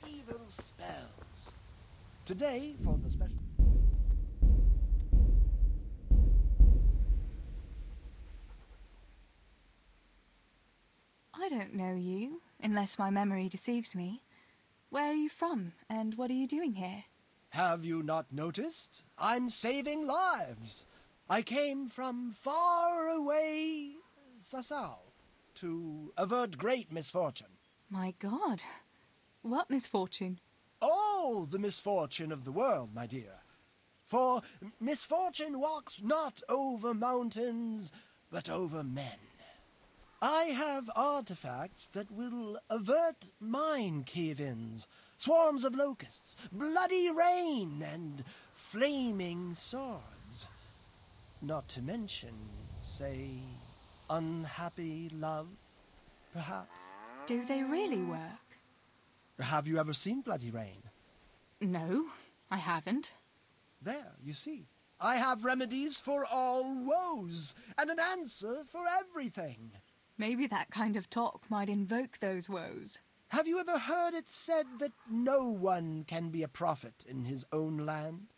Speaker 19: Evil spells. Today, for the special...
Speaker 3: I don't know you, unless my memory deceives me. Where are you from, and what are you doing here?
Speaker 19: Have you not noticed? I'm saving lives. I came from far away Sasau to avert great misfortune.
Speaker 3: My God. What misfortune?
Speaker 19: Oh, the misfortune of the world, my dear. For misfortune walks not over mountains, but over men. I have artifacts that will avert mine cave-ins, swarms of locusts, bloody rain, and flaming swords. Not to mention, say, unhappy love, perhaps.
Speaker 3: Do they really work?
Speaker 19: Have you ever seen bloody rain?
Speaker 3: No, I haven't.
Speaker 19: There, you see. I have remedies for all woes, and an answer for everything.
Speaker 3: Maybe that kind of talk might invoke those woes.
Speaker 19: Have you ever heard it said that no one can be a prophet in his own land?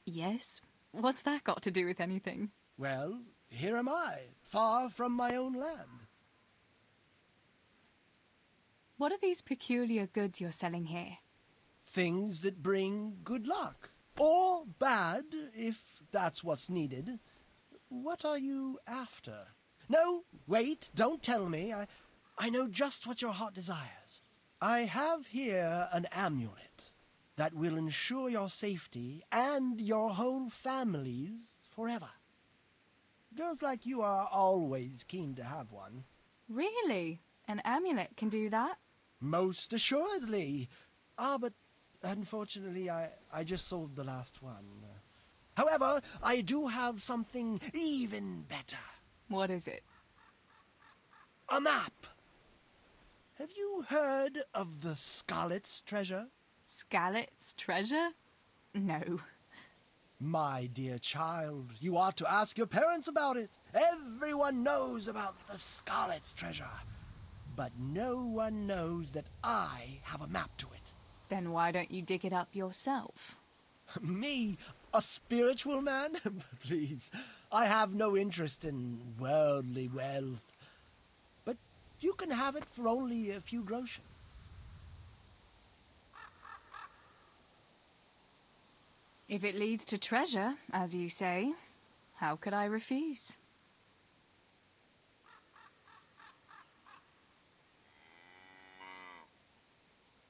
Speaker 3: Yes? What's that got to do with anything?
Speaker 19: Well, here am I, far from my own land.
Speaker 3: What are these peculiar goods you're selling here?
Speaker 19: Things that bring good luck. Or bad, if that's what's needed. What are you after? No, wait, don't tell me. I know just what your heart desires. I have here an amulet that will ensure your safety and your whole family's forever. Girls like you are always keen to have one.
Speaker 3: Really? An amulet can do that?
Speaker 19: Most assuredly. But unfortunately I just sold the last one. However, I do have something even better.
Speaker 3: What is it?
Speaker 19: A map. Have you heard of the Scarlet's treasure?
Speaker 3: Scarlet's treasure? No.
Speaker 19: My dear child, you ought to ask your parents about it. Everyone knows about the Scarlet's treasure. But no one knows that I have a map to it.
Speaker 3: Then why don't you dig it up yourself?
Speaker 19: Me? A spiritual man? Please, I have no interest in worldly wealth. But you can have it for only a few groschen.
Speaker 3: If it leads to treasure, as you say, how could I refuse?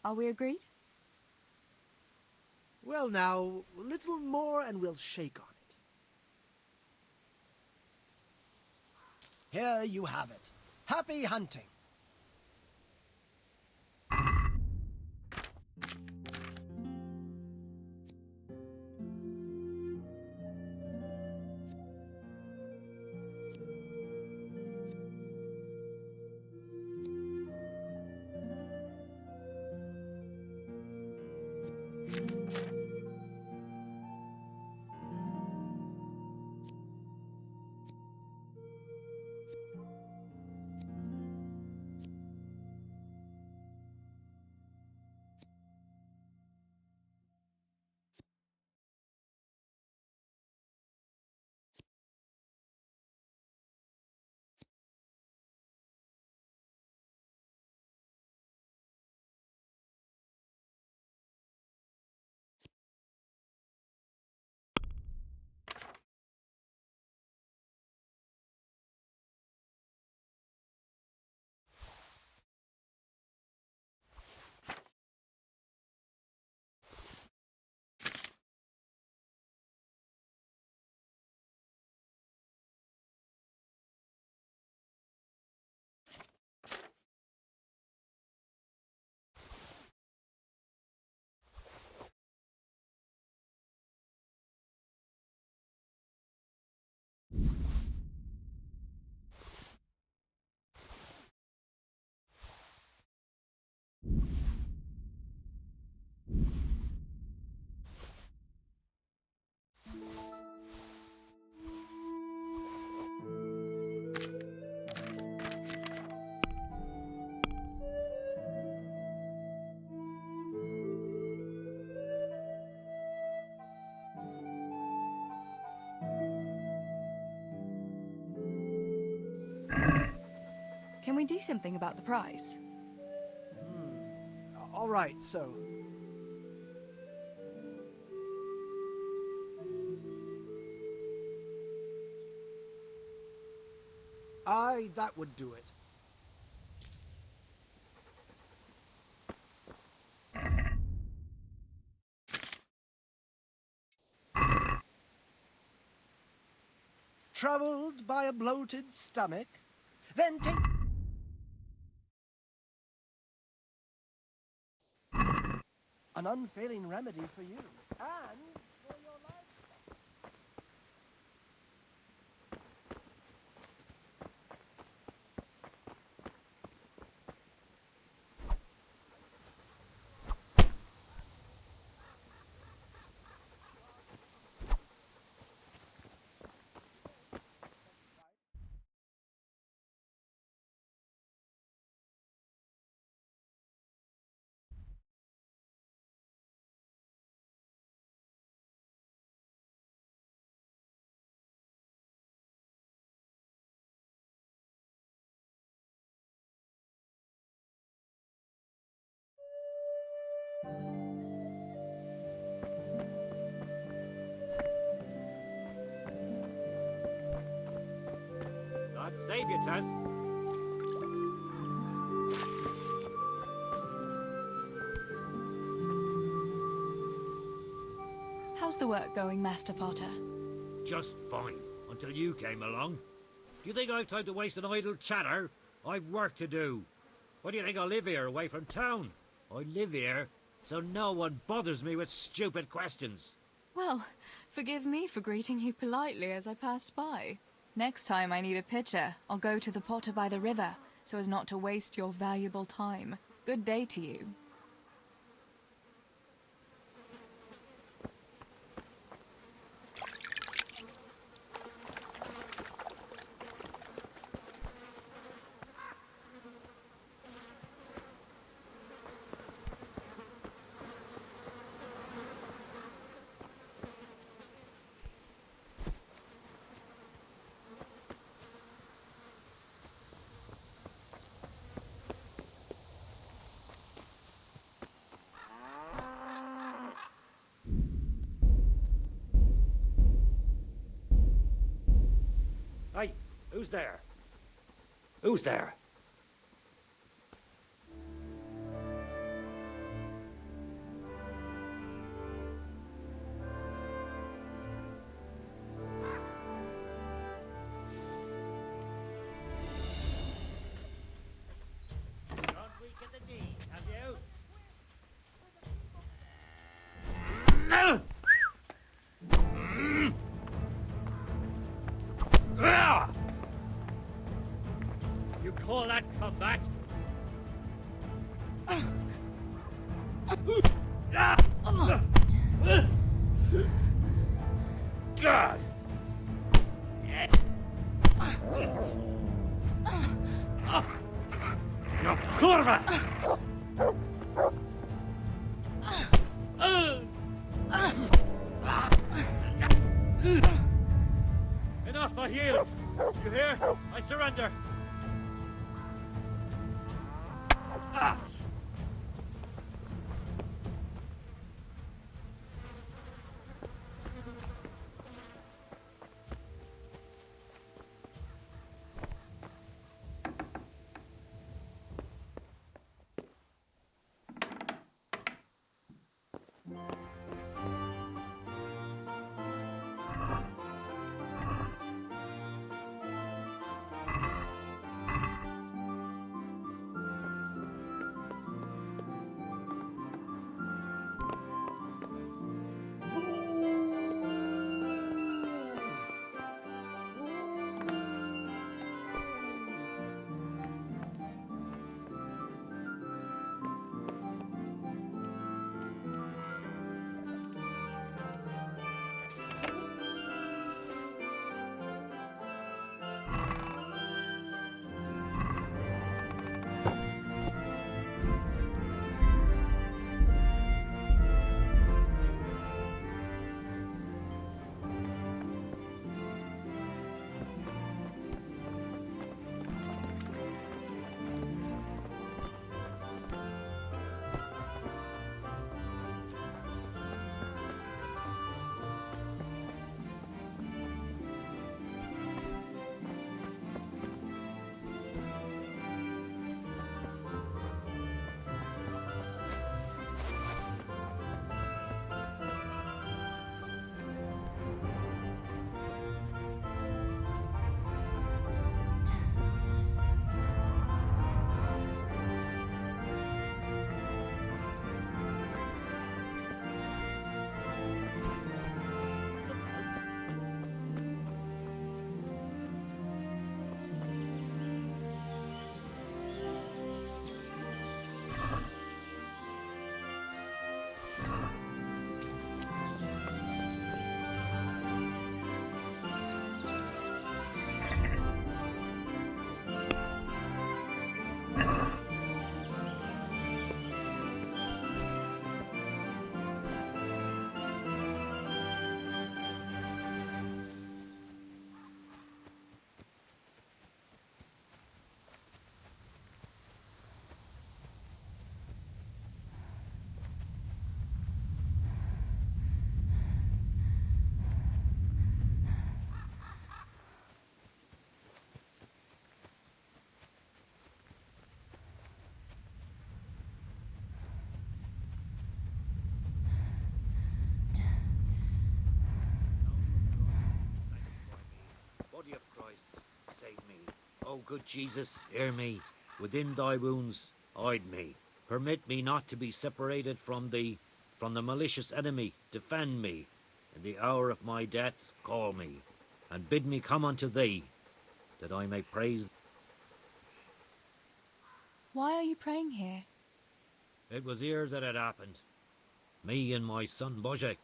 Speaker 3: Are we agreed?
Speaker 19: Well now, a little more and we'll shake on it. Here you have it. Happy hunting.
Speaker 3: Can we do something about the price?
Speaker 19: All right, so... Aye, that would do it. Troubled by a bloated stomach? Then take... an unfailing remedy for you, and for your life.
Speaker 20: God save you, Tess.
Speaker 3: How's the work going, Master Potter?
Speaker 20: Just fine, until you came along. Do you think I've time to waste on idle chatter? I've work to do. Why do you think I live here, away from town? I live here, so no one bothers me with stupid questions.
Speaker 3: Well, forgive me for greeting you politely as I passed by. Next time I need a pitcher, I'll go to the Potter by the river, so as not to waste your valuable time. Good day to you.
Speaker 20: Hey, who's there? Who's there? Gone weak at the knee, have you? No! You call that combat? God! No, kurwa! Enough, I yield. You hear? I surrender. Ah! save me. Oh, good Jesus, hear me. Within thy wounds, hide me. Permit me not to be separated from thee, from the malicious enemy. Defend me. In the hour of my death, call me, and bid me come unto thee, that I may praise.
Speaker 3: Why are you praying here?
Speaker 20: It was here that it happened. Me and my son Bozek.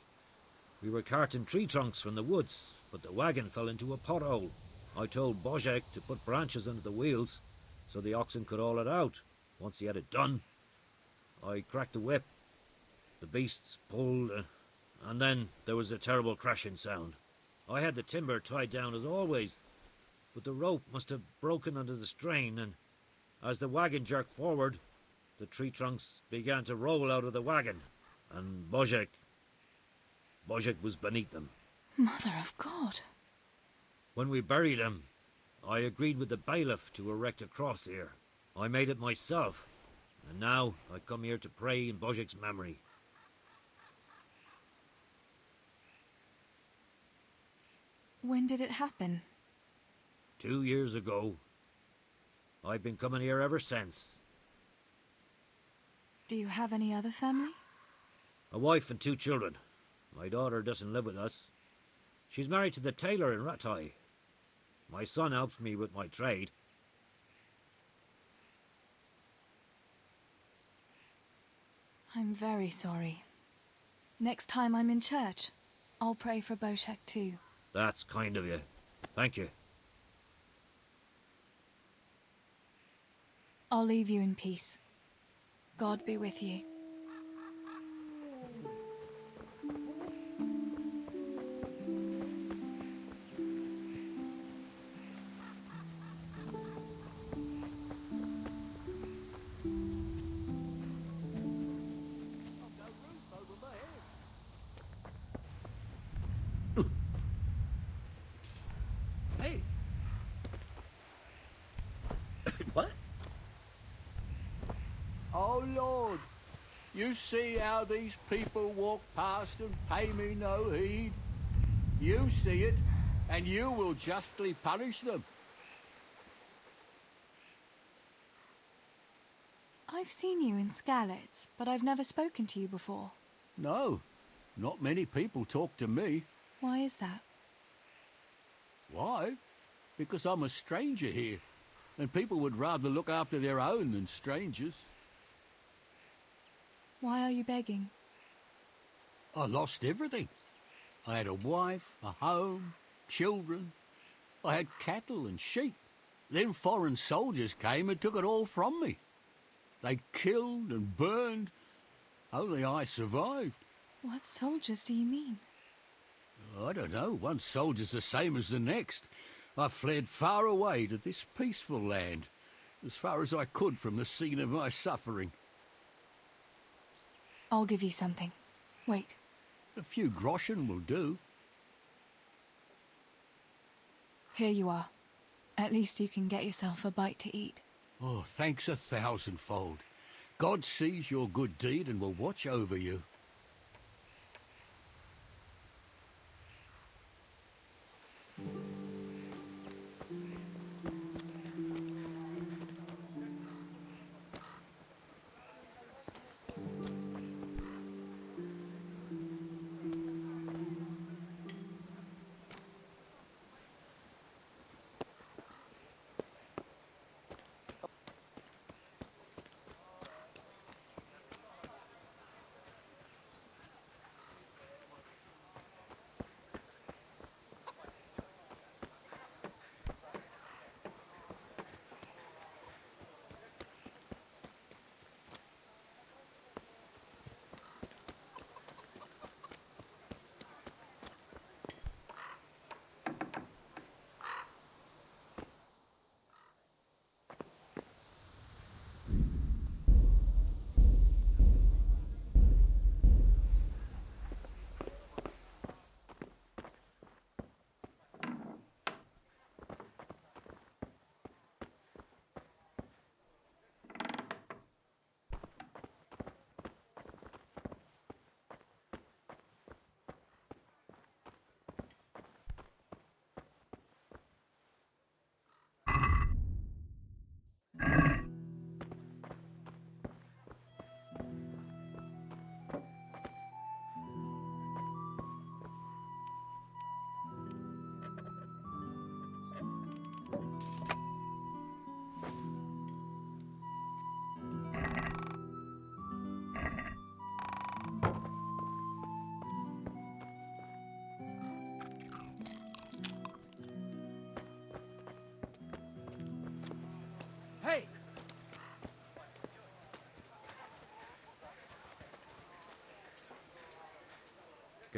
Speaker 20: We were carting tree trunks from the woods, but the wagon fell into a pothole. I told Bozek to put branches under the wheels so the oxen could haul it out. Once he had it done, I cracked the whip. The beasts pulled, and then there was a terrible crashing sound. I had the timber tied down as always, but the rope must have broken under the strain, and as the wagon jerked forward, the tree trunks began to roll out of the wagon, and Bozek was beneath them.
Speaker 3: Mother of God.
Speaker 20: When we buried him, I agreed with the bailiff to erect a cross here. I made it myself, and now I come here to pray in Bozek's memory.
Speaker 3: When did it happen?
Speaker 20: 2 years ago. I've been coming here ever since.
Speaker 3: Do you have any other family?
Speaker 20: A wife and 2 children. My daughter doesn't live with us. She's married to the tailor in Ratai. My son helps me with my trade.
Speaker 3: I'm very sorry. Next time I'm in church, I'll pray for Boshek too.
Speaker 20: That's kind of you. Thank you.
Speaker 3: I'll leave you in peace. God be with you.
Speaker 4: Hey. What?
Speaker 19: Oh, Lord, you see how these people walk past and pay me no heed? You see it, and you will justly punish them.
Speaker 3: I've seen you in Skalitz, but I've never spoken to you before.
Speaker 19: No, not many people talk to me.
Speaker 3: Why is that?
Speaker 19: Why? Because I'm a stranger here, and people would rather look after their own than strangers.
Speaker 3: Why are you begging?
Speaker 19: I lost everything. I had a wife, a home, children. I had cattle and sheep. Then foreign soldiers came and took it all from me. They killed and burned. Only I survived.
Speaker 3: What soldiers do you mean?
Speaker 19: I don't know. One soldier's the same as the next. I fled far away to this peaceful land, as far as I could from the scene of my suffering.
Speaker 3: I'll give you something. Wait.
Speaker 19: A few groschen will do.
Speaker 3: Here you are. At least you can get yourself a bite to eat.
Speaker 19: Oh, thanks 1,000-fold. God sees your good deed and will watch over you.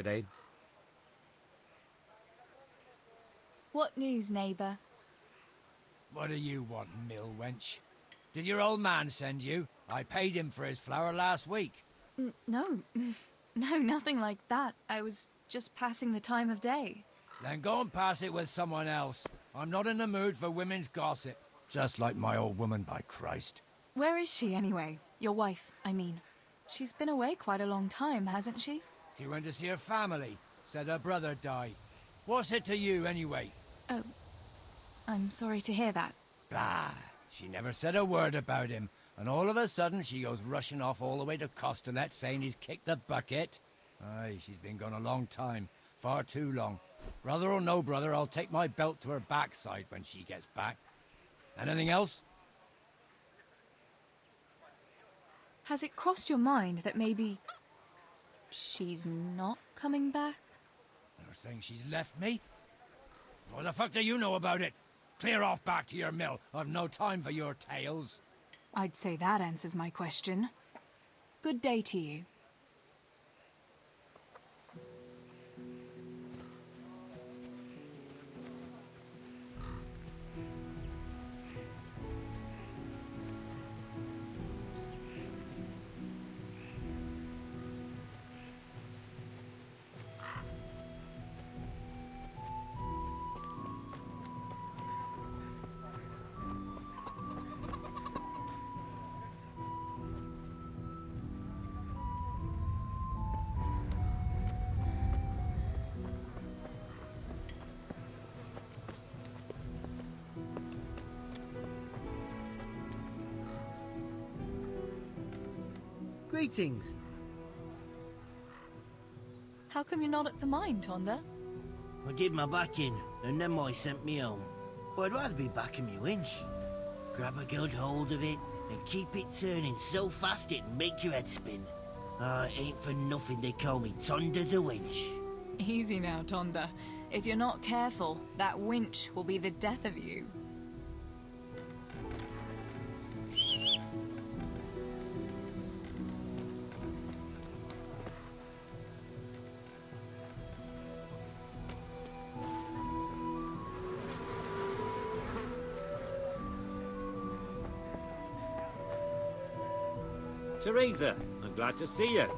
Speaker 20: G'day.
Speaker 3: What news, neighbour?
Speaker 21: What do you want, mill wench? Did your old man send you? I paid him for his flour last week.
Speaker 3: No. No, nothing like that. I was just passing the time of day.
Speaker 21: Then go and pass it with someone else. I'm not in the mood for women's gossip. Just like my old woman, by Christ.
Speaker 3: Where is she, anyway? Your wife, I mean. She's been away quite a long time, hasn't she?
Speaker 21: She went to see her family. Said her brother died. What's it to you, anyway?
Speaker 3: Oh, I'm sorry to hear that.
Speaker 21: Bah! She never said a word about him. And all of a sudden, she goes rushing off all the way to Costalet, saying he's kicked the bucket. Aye, she's been gone a long time. Far too long. Brother or no brother, I'll take my belt to her backside when she gets back. Anything else?
Speaker 3: Has it crossed your mind that maybe she's not coming back?
Speaker 21: You're saying she's left me? What the fuck do you know about it? Clear off back to your mill. I've no time for your tales.
Speaker 3: I'd say that answers my question. Good day to you.
Speaker 15: Greetings.
Speaker 3: How come you're not at the mine, Tonda?
Speaker 15: I did my backing, and then I sent me home. But I'd rather be back in my winch. Grab a good hold of it, and keep it turning so fast it'd make your head spin. It ain't for nothing they call me Tonda the Winch.
Speaker 3: Easy now, Tonda. If you're not careful, that winch will be the death of you.
Speaker 20: Teresa, I'm glad to see you.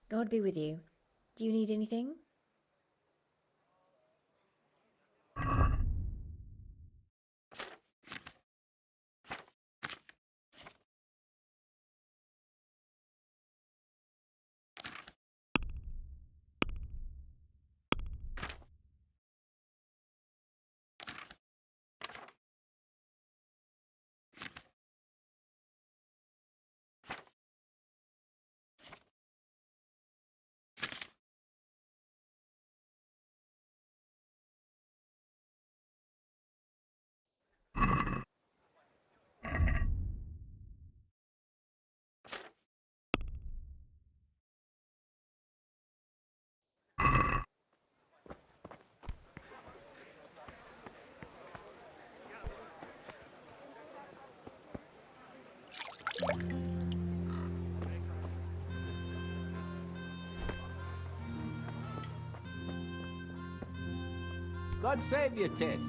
Speaker 22: God be with you. Do you need anything?
Speaker 4: God save you, Tess.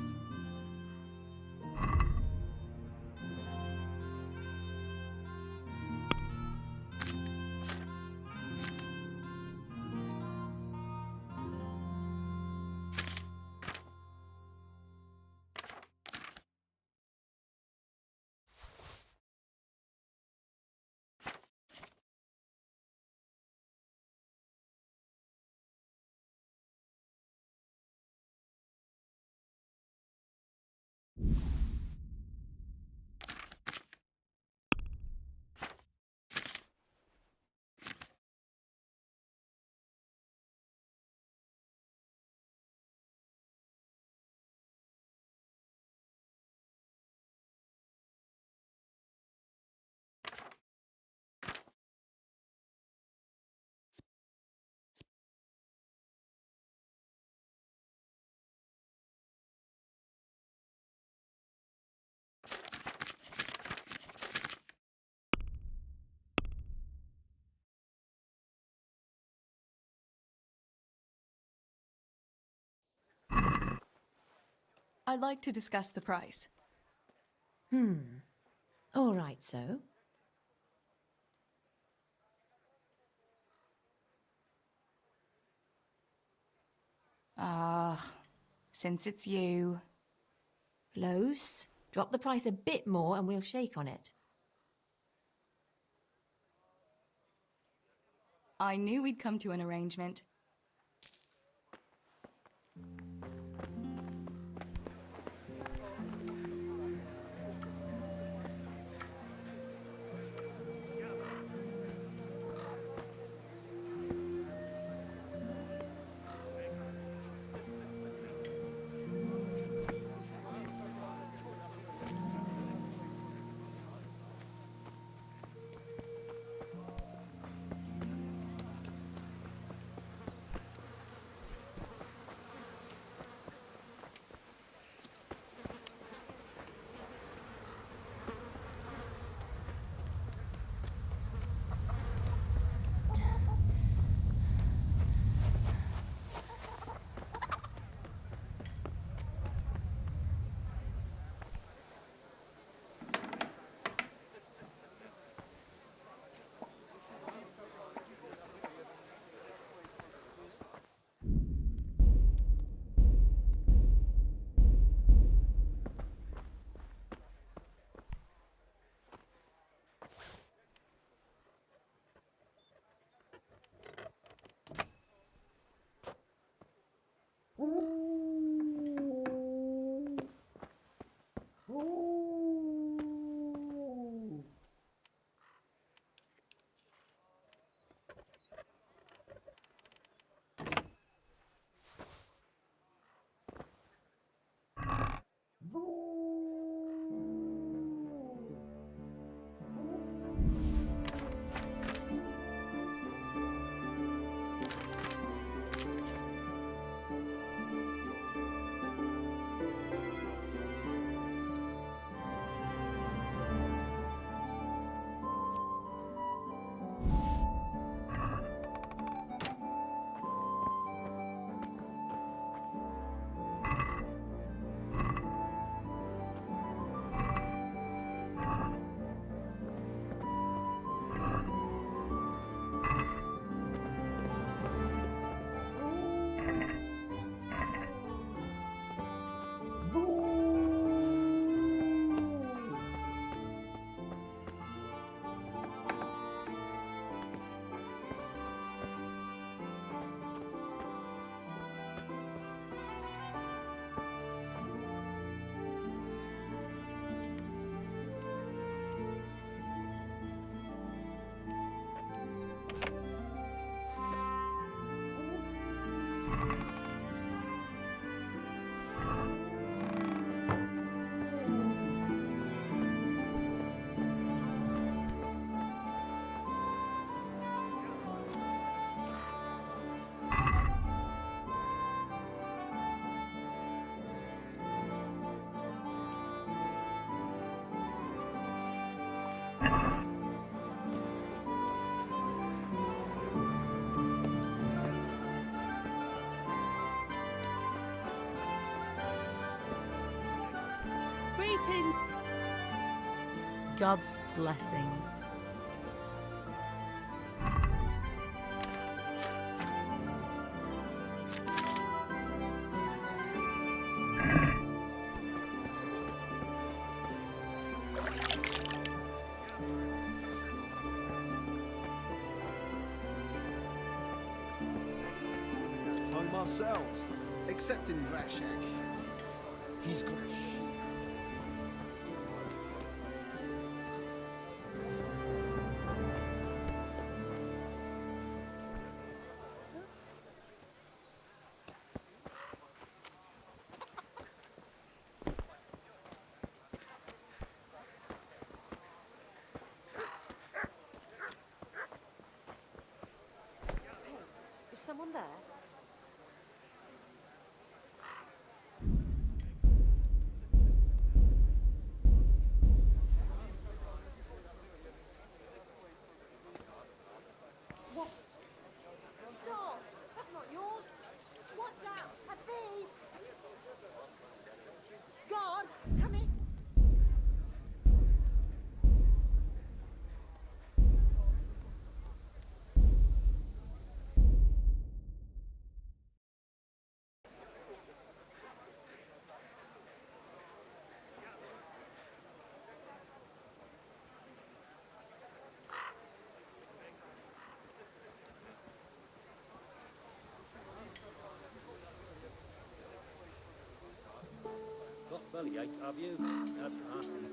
Speaker 2: I'd like to discuss the price.
Speaker 22: All right, so.
Speaker 3: Since it's you.
Speaker 22: Close. Drop the price a bit more and we'll shake on it.
Speaker 2: I knew we'd come to an arrangement.
Speaker 11: God's blessings.
Speaker 1: Home ourselves, except in Rashak. He's got a
Speaker 11: Is someone there?
Speaker 13: What? Stop! That's not yours! Watch out! A thief! God! Come in!
Speaker 20: Got bellyache, have you? That's nasty.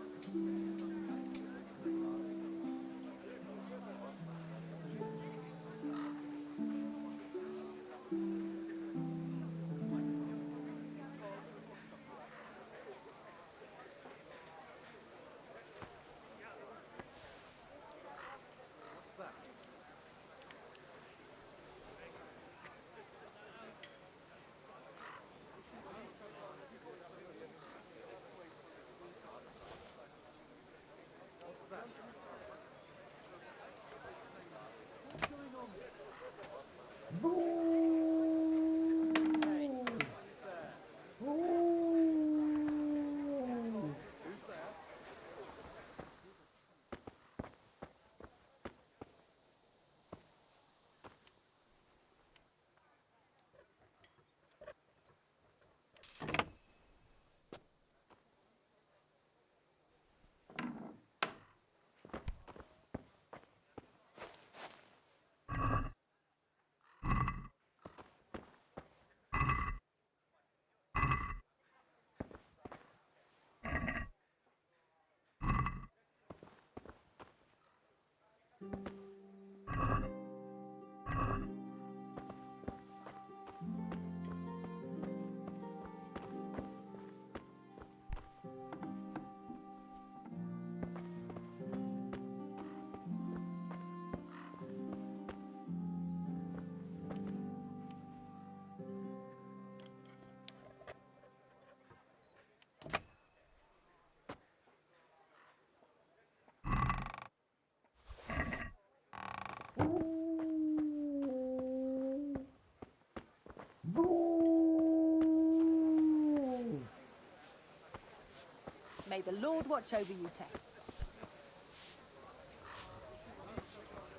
Speaker 11: May the Lord watch over you, Tess.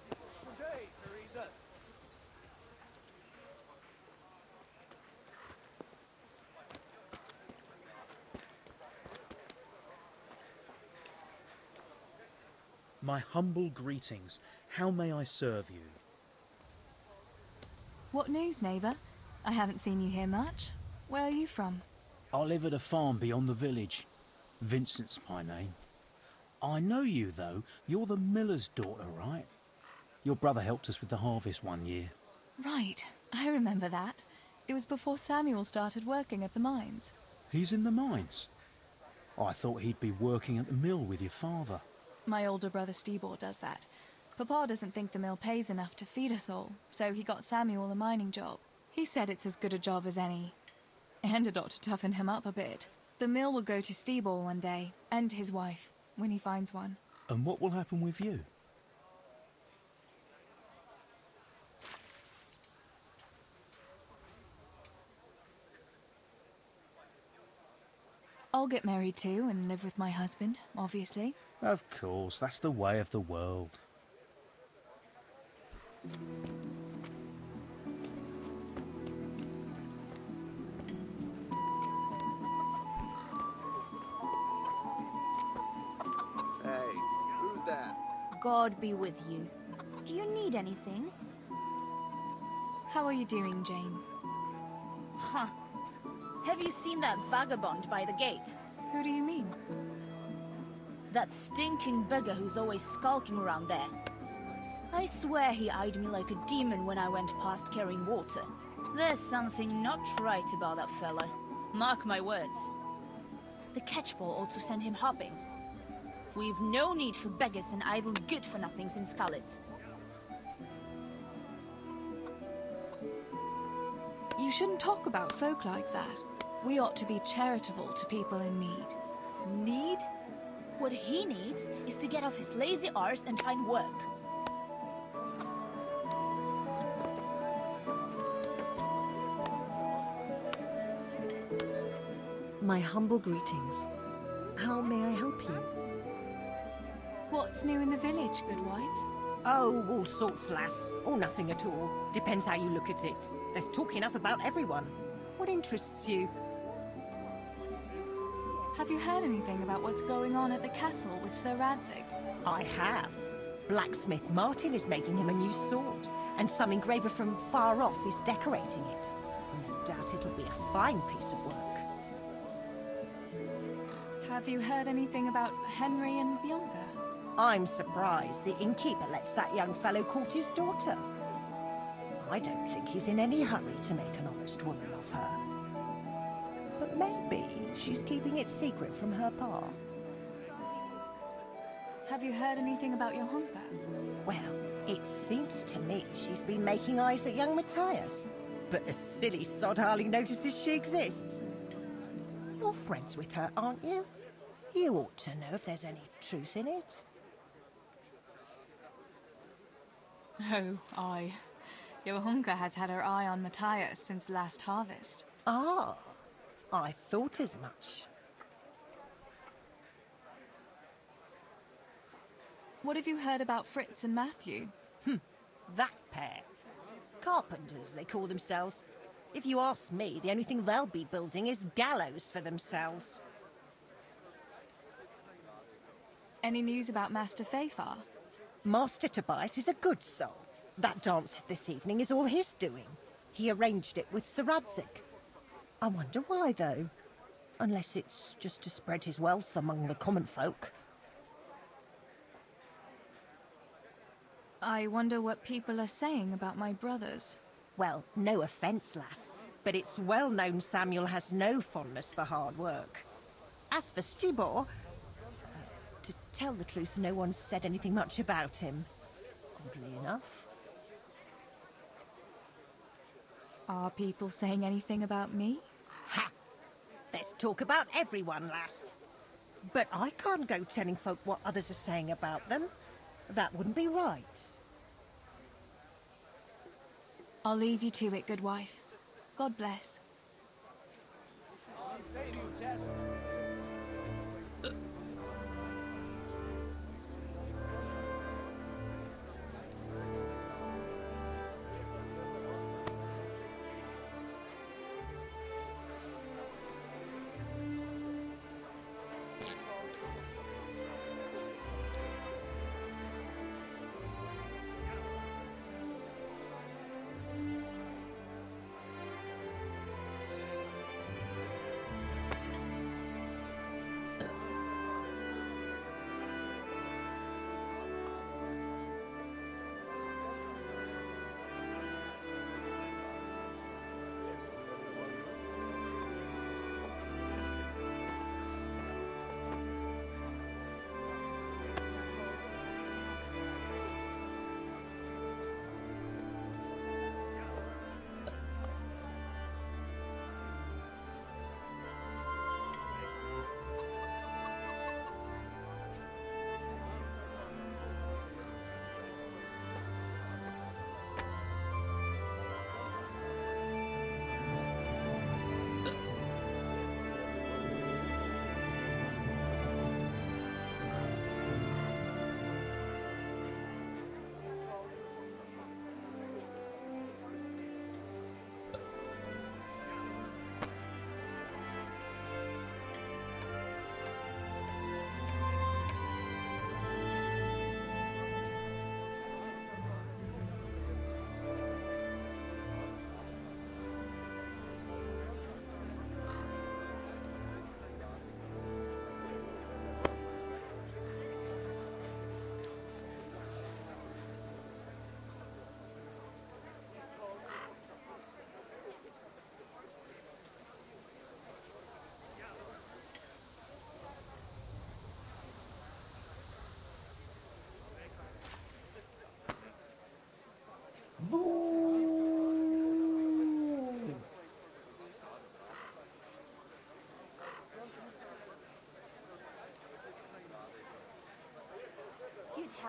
Speaker 12: Good day, Teresa. My humble greetings. How may I serve you?
Speaker 3: What news, neighbour? I haven't seen you here much. Where are you from?
Speaker 12: I live at a farm beyond the village. Vincent's my name. I know you, though. You're the miller's daughter, right? Your brother helped us with the harvest one year.
Speaker 3: Right, I remember that. It was before Samuel started working at the mines.
Speaker 12: He's in the mines? I thought he'd be working at the mill with your father.
Speaker 3: My older brother Stebor does that. Papa doesn't think the mill pays enough to feed us all, so he got Samuel a mining job. He said it's as good a job as any. And it ought to toughen him up a bit. The mill will go to Stebor one day, and his wife, when he finds one.
Speaker 12: And what will happen with you?
Speaker 3: I'll get married too and live with my husband, obviously.
Speaker 12: Of course, that's the way of the world.
Speaker 1: Hey, who's that?
Speaker 8: God be with you. Do you need anything?
Speaker 3: How are you doing, Jane?
Speaker 8: Huh. Have you seen that vagabond by the gate?
Speaker 3: Who do you mean?
Speaker 8: That stinking beggar who's always skulking around there. I swear he eyed me like a demon when I went past carrying water. There's something not right about that fella. Mark my words. The catchball ought to send him hopping. We've no need for beggars and idle good-for-nothings in Scarlet.
Speaker 3: You shouldn't talk about folk like that. We ought to be charitable to people in need.
Speaker 8: Need? What he needs is to get off his lazy arse and find work.
Speaker 10: My humble greetings. How may I help you?
Speaker 3: What's new in the village, good wife?
Speaker 23: Oh, all sorts, lass. Or nothing at all. Depends how you look at it. There's talk enough about everyone. What interests you?
Speaker 3: Have you heard anything about what's going on at the castle with Sir Radzig?
Speaker 23: I have. Blacksmith Martin is making him a new sword, and some engraver from far off is decorating it. No doubt it'll be a fine piece of work.
Speaker 3: Have you heard anything about Henry and Bianca?
Speaker 23: I'm surprised the innkeeper lets that young fellow court his daughter. I don't think he's in any hurry to make an honest woman of her. But maybe she's keeping it secret from her pa.
Speaker 3: Have you heard anything about your hunker?
Speaker 23: Well, it seems to me she's been making eyes at young Matthias. But the silly sod hardly notices she exists. You're friends with her, aren't you? You ought to know if there's any truth in it.
Speaker 3: Oh, aye. Your hunker has had her eye on Matthias since last harvest.
Speaker 23: Ah, I thought as much.
Speaker 3: What have you heard about Fritz and Matthew?
Speaker 23: That pair. Carpenters, they call themselves. If you ask me, the only thing they'll be building is gallows for themselves.
Speaker 3: Any news about Master Fafar?
Speaker 23: Master Tobias is a good soul. That dance this evening is all his doing. He arranged it with Sir Radzig. I wonder why, though. Unless it's just to spread his wealth among the common folk.
Speaker 3: I wonder what people are saying about my brothers.
Speaker 23: Well, no offence, lass, but it's well known Samuel has no fondness for hard work. As for Stubor, to tell the truth, no one's said anything much about him. Oddly enough.
Speaker 3: Are people saying anything about me?
Speaker 23: Ha! Let's talk about everyone, lass. But I can't go telling folk what others are saying about them. That wouldn't be right.
Speaker 3: I'll leave you to it, good wife. God bless.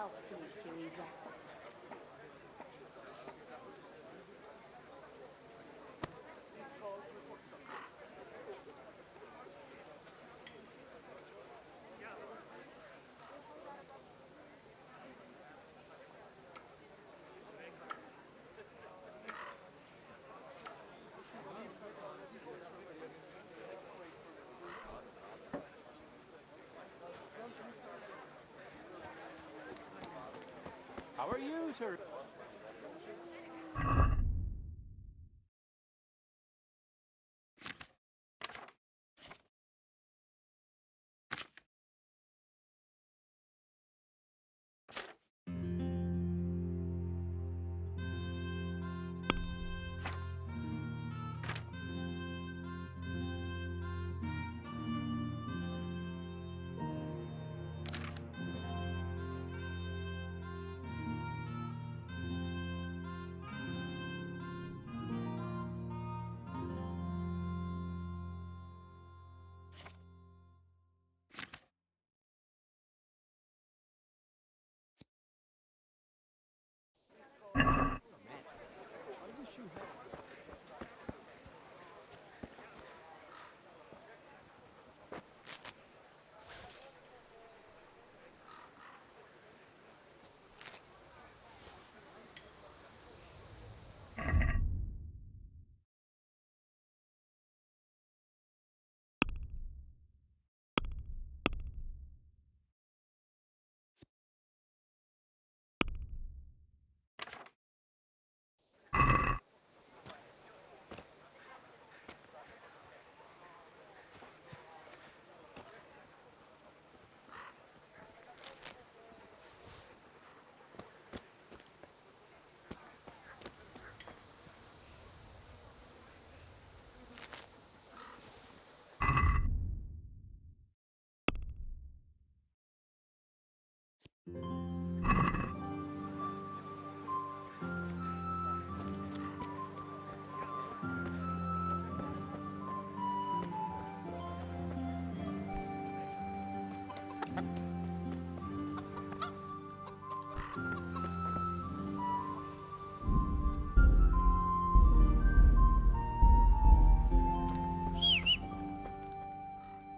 Speaker 8: Health to you, Teresa.
Speaker 14: How are you, Ter?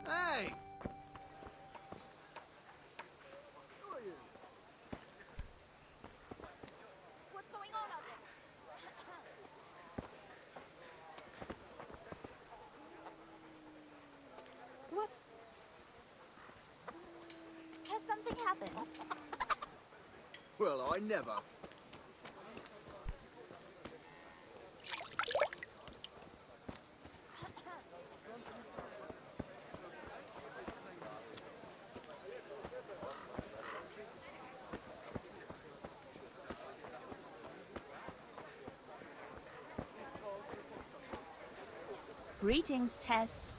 Speaker 1: Hey!
Speaker 8: What's going on out there? What?
Speaker 13: Has something happened?
Speaker 1: Well, I never.
Speaker 8: Greetings, Tess.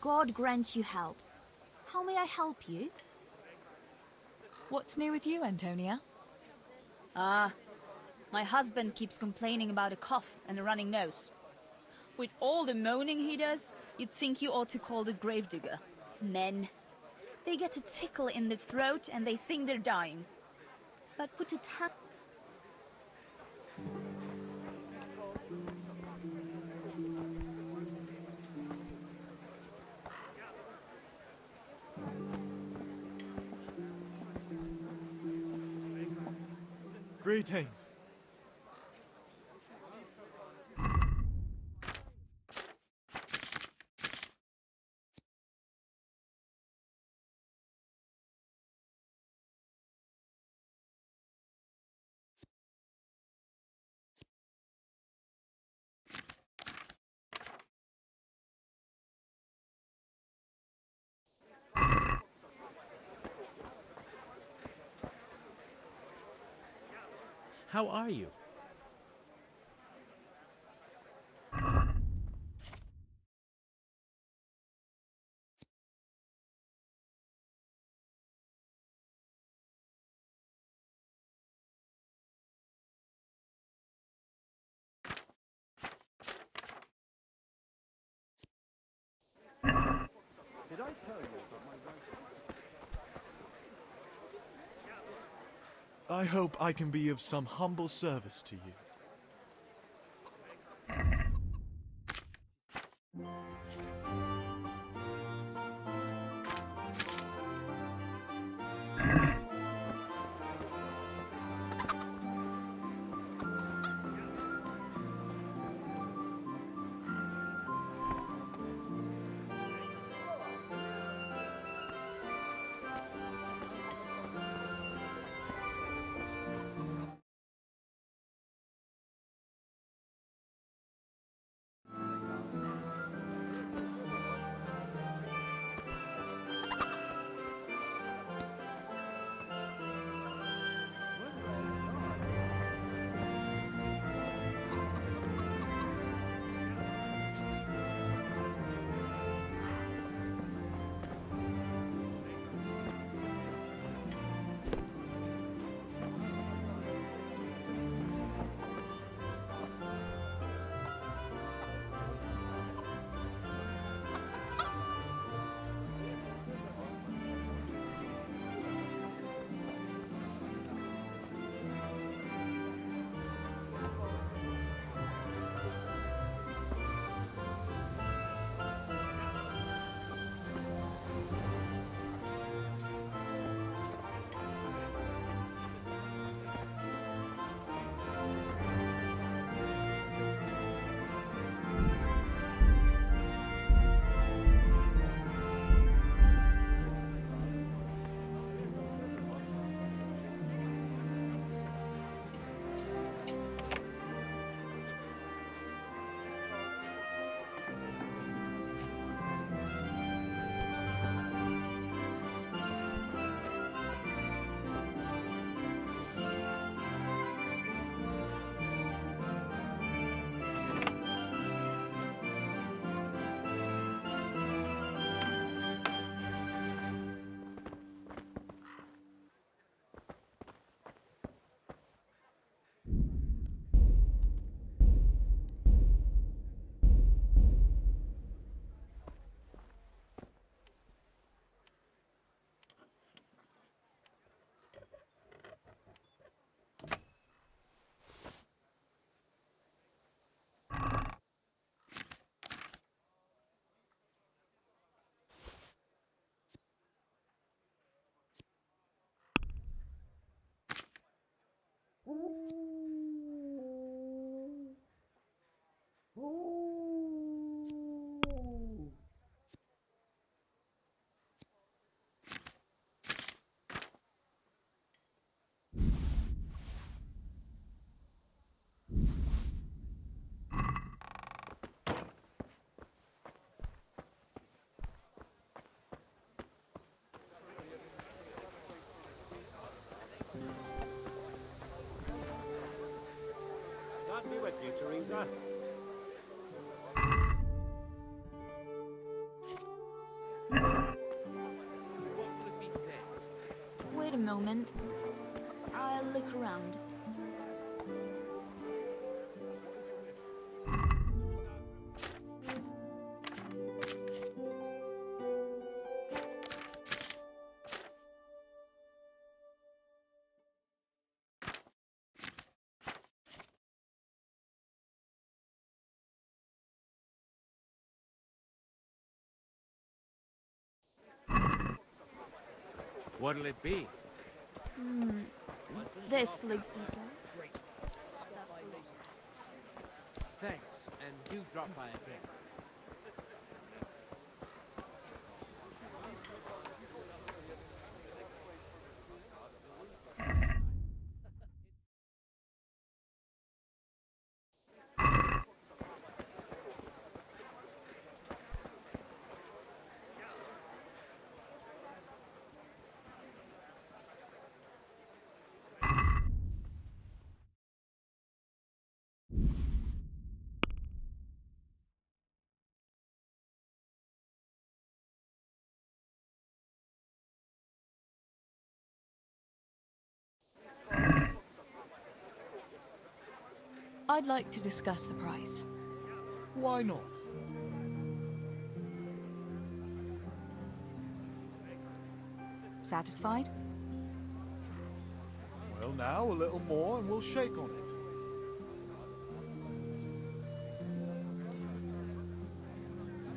Speaker 8: God grant you health. How may I help you?
Speaker 3: What's new with you, Antonia?
Speaker 8: My husband keeps complaining about a cough and a running nose. With all the moaning he does, you'd think you ought to call the gravedigger. Men. They get a tickle in the throat and they think they're dying. But put a tap.
Speaker 14: Greetings.
Speaker 7: How are you?
Speaker 14: Did I tell you about my wife? I hope I can be of some humble service to you.
Speaker 20: God be with you, Teresa.
Speaker 8: Wait a moment. I'll look around.
Speaker 7: What'll it be?
Speaker 8: This looks decent.
Speaker 7: Thanks, and do drop by again.
Speaker 3: I'd like to discuss the price.
Speaker 14: Why not?
Speaker 3: Satisfied?
Speaker 14: Well, Well, now a little more and we'll shake on it.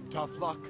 Speaker 14: Tough luck.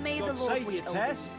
Speaker 8: May
Speaker 12: God
Speaker 8: the Lord
Speaker 12: save
Speaker 8: watch
Speaker 12: you,
Speaker 8: over
Speaker 12: Tess.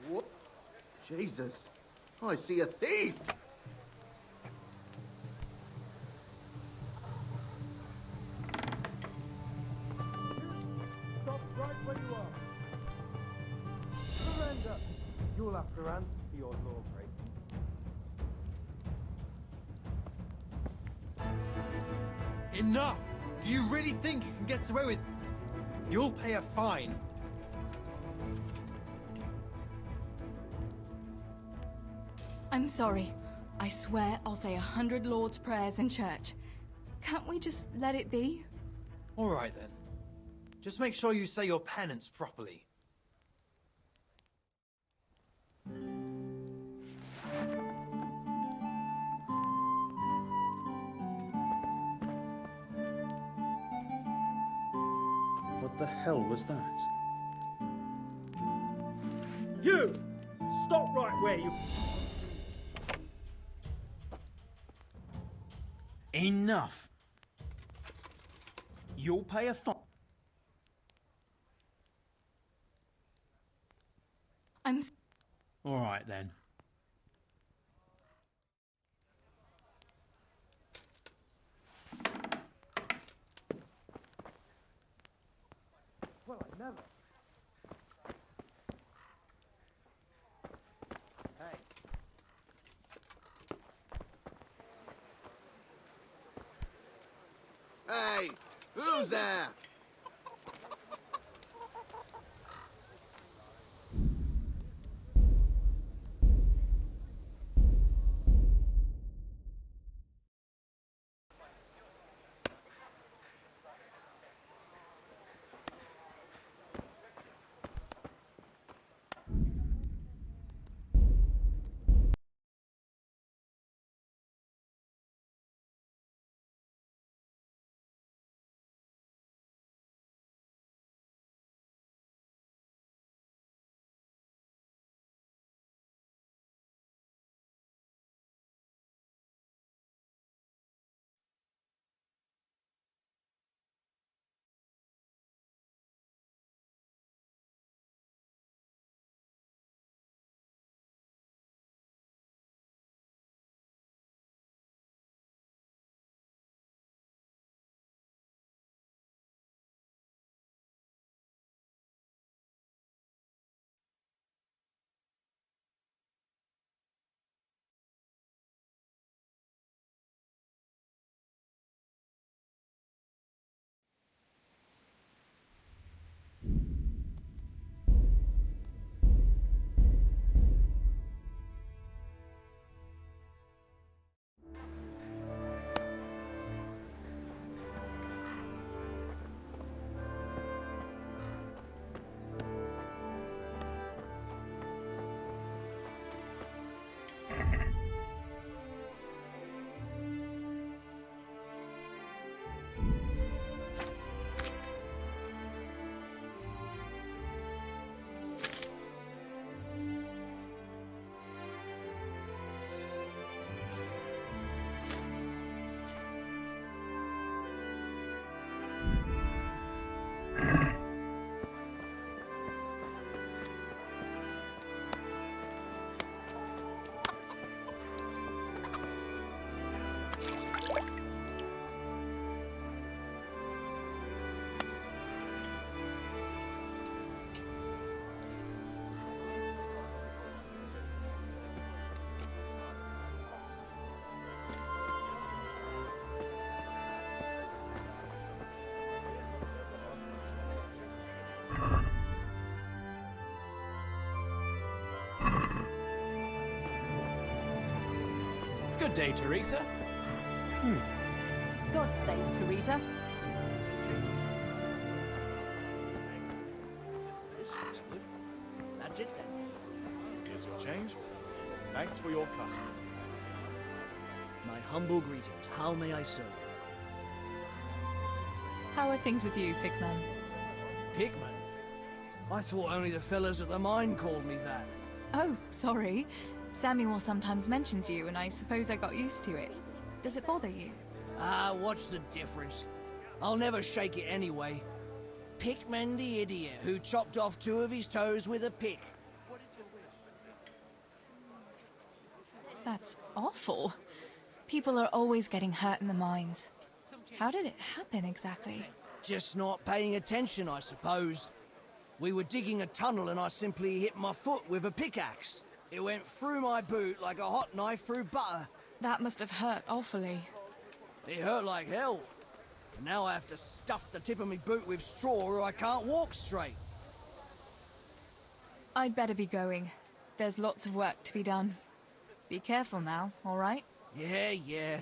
Speaker 1: What? Jesus. I see a thief!
Speaker 16: Stop right where you are. Surrender. You'll have to answer for your law breaking.
Speaker 17: Enough! Do you really think you can get away with... You'll pay a fine.
Speaker 2: I'm sorry. I swear I'll say 100 Lord's prayers in church. Can't we just let it be?
Speaker 17: All right, then. Just make sure you say your penance properly.
Speaker 12: What the hell was that? You! Stop right where you... Enough! You'll pay a fine. All right, then.
Speaker 16: Well, I never. Hey.
Speaker 1: Hey, who's there?
Speaker 6: Good day, Teresa.
Speaker 8: God save Teresa.
Speaker 14: This looks good. That's it then. Here's your change. Thanks for your custom.
Speaker 12: My humble greetings. How may I serve you?
Speaker 3: How are things with you, Pigman?
Speaker 9: Pigman? I thought only the fellas at the mine called me that.
Speaker 3: Oh, sorry. Samuel sometimes mentions you, and I suppose I got used to it. Does it bother you?
Speaker 9: Ah, what's the difference? I'll never shake it anyway. Pickman the idiot who chopped off 2 of his toes with a pick.
Speaker 3: That's awful. People are always getting hurt in the mines. How did it happen exactly?
Speaker 9: Just not paying attention, I suppose. We were digging a tunnel and I simply hit my foot with a pickaxe. It went through my boot like a hot knife through butter.
Speaker 3: That must have hurt awfully.
Speaker 9: It hurt like hell. And now I have to stuff the tip of my boot with straw or I can't walk straight.
Speaker 3: I'd better be going. There's lots of work to be done. Be careful now, all right?
Speaker 9: Yeah.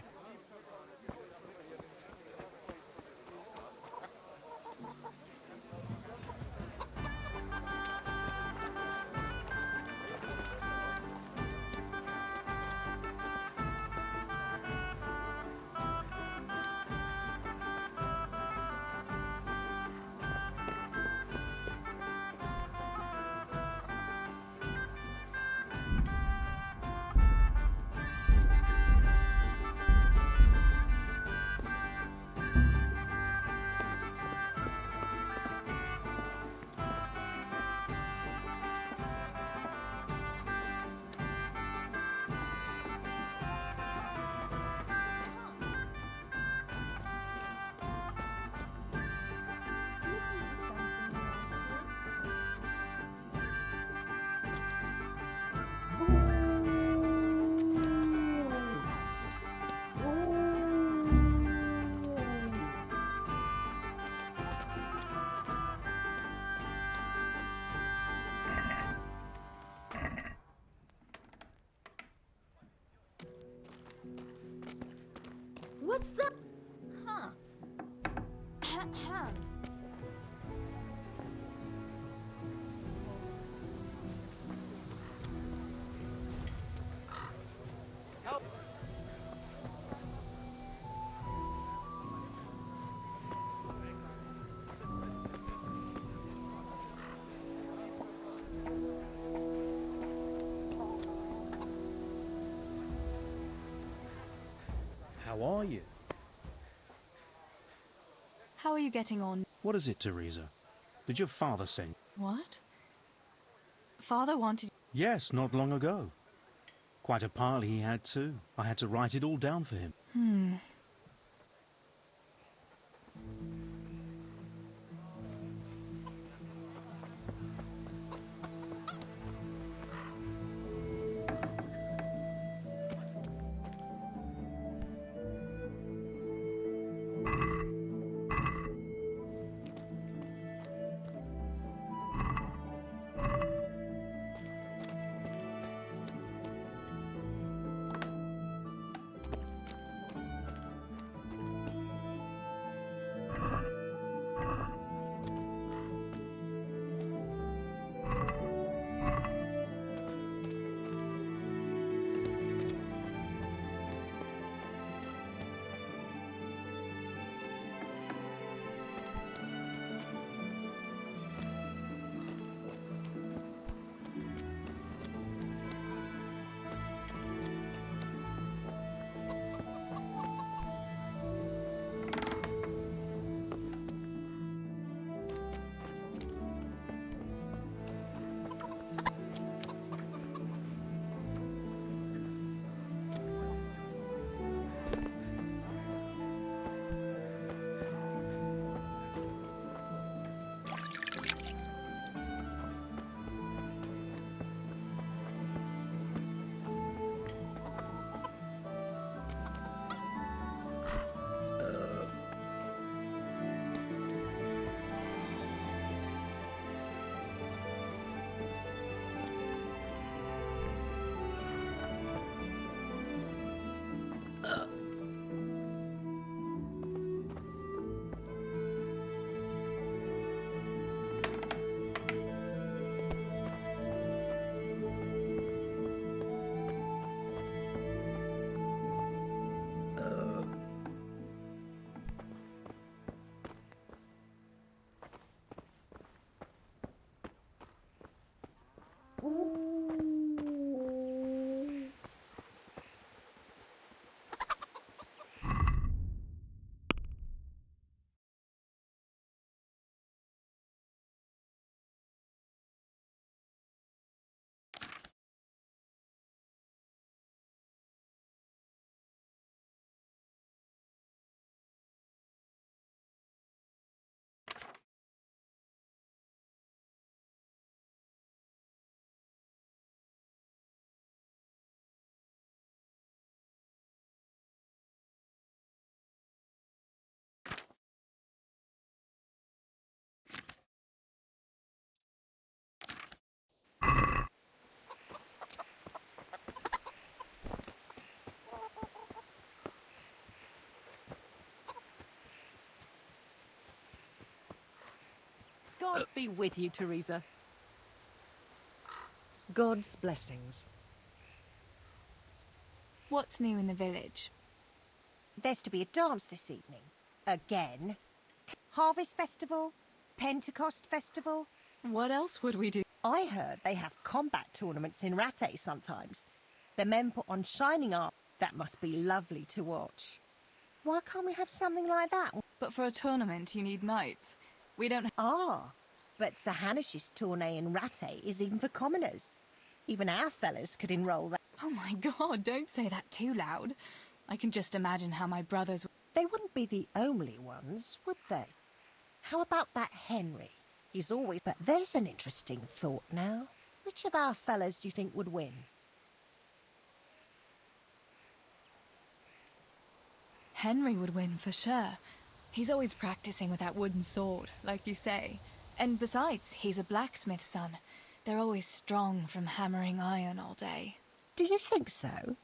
Speaker 8: What's that? Huh.
Speaker 12: How are you?
Speaker 3: How are you getting on?
Speaker 12: What is it, Teresa? Did your father send?
Speaker 3: What? Father wanted...
Speaker 12: Yes, not long ago. Quite a pile he had too. I had to write it all down for him.
Speaker 23: God be with you, Teresa.
Speaker 10: God's blessings.
Speaker 3: What's new in the village?
Speaker 23: There's to be a dance this evening. Again. Harvest Festival, Pentecost Festival.
Speaker 3: What else would we do?
Speaker 23: I heard they have combat tournaments in Rattay sometimes. The men put on shining armor. That must be lovely to watch. Why can't we have something like that?
Speaker 3: But for a tournament, you need knights. We don't...
Speaker 23: Ah, but Sir Hanish's tourney in Rattay is even for commoners. Even our fellas could enroll that.
Speaker 3: Oh my god, don't say that too loud. I can just imagine how my brothers...
Speaker 23: They wouldn't be the only ones, would they? How about that Henry? He's always... But there's an interesting thought now. Which of our fellas do you think would win?
Speaker 3: Henry would win for sure. He's always practicing with that wooden sword, like you say. And besides, he's a blacksmith's son. They're always strong from hammering iron all day.
Speaker 23: Do you think so?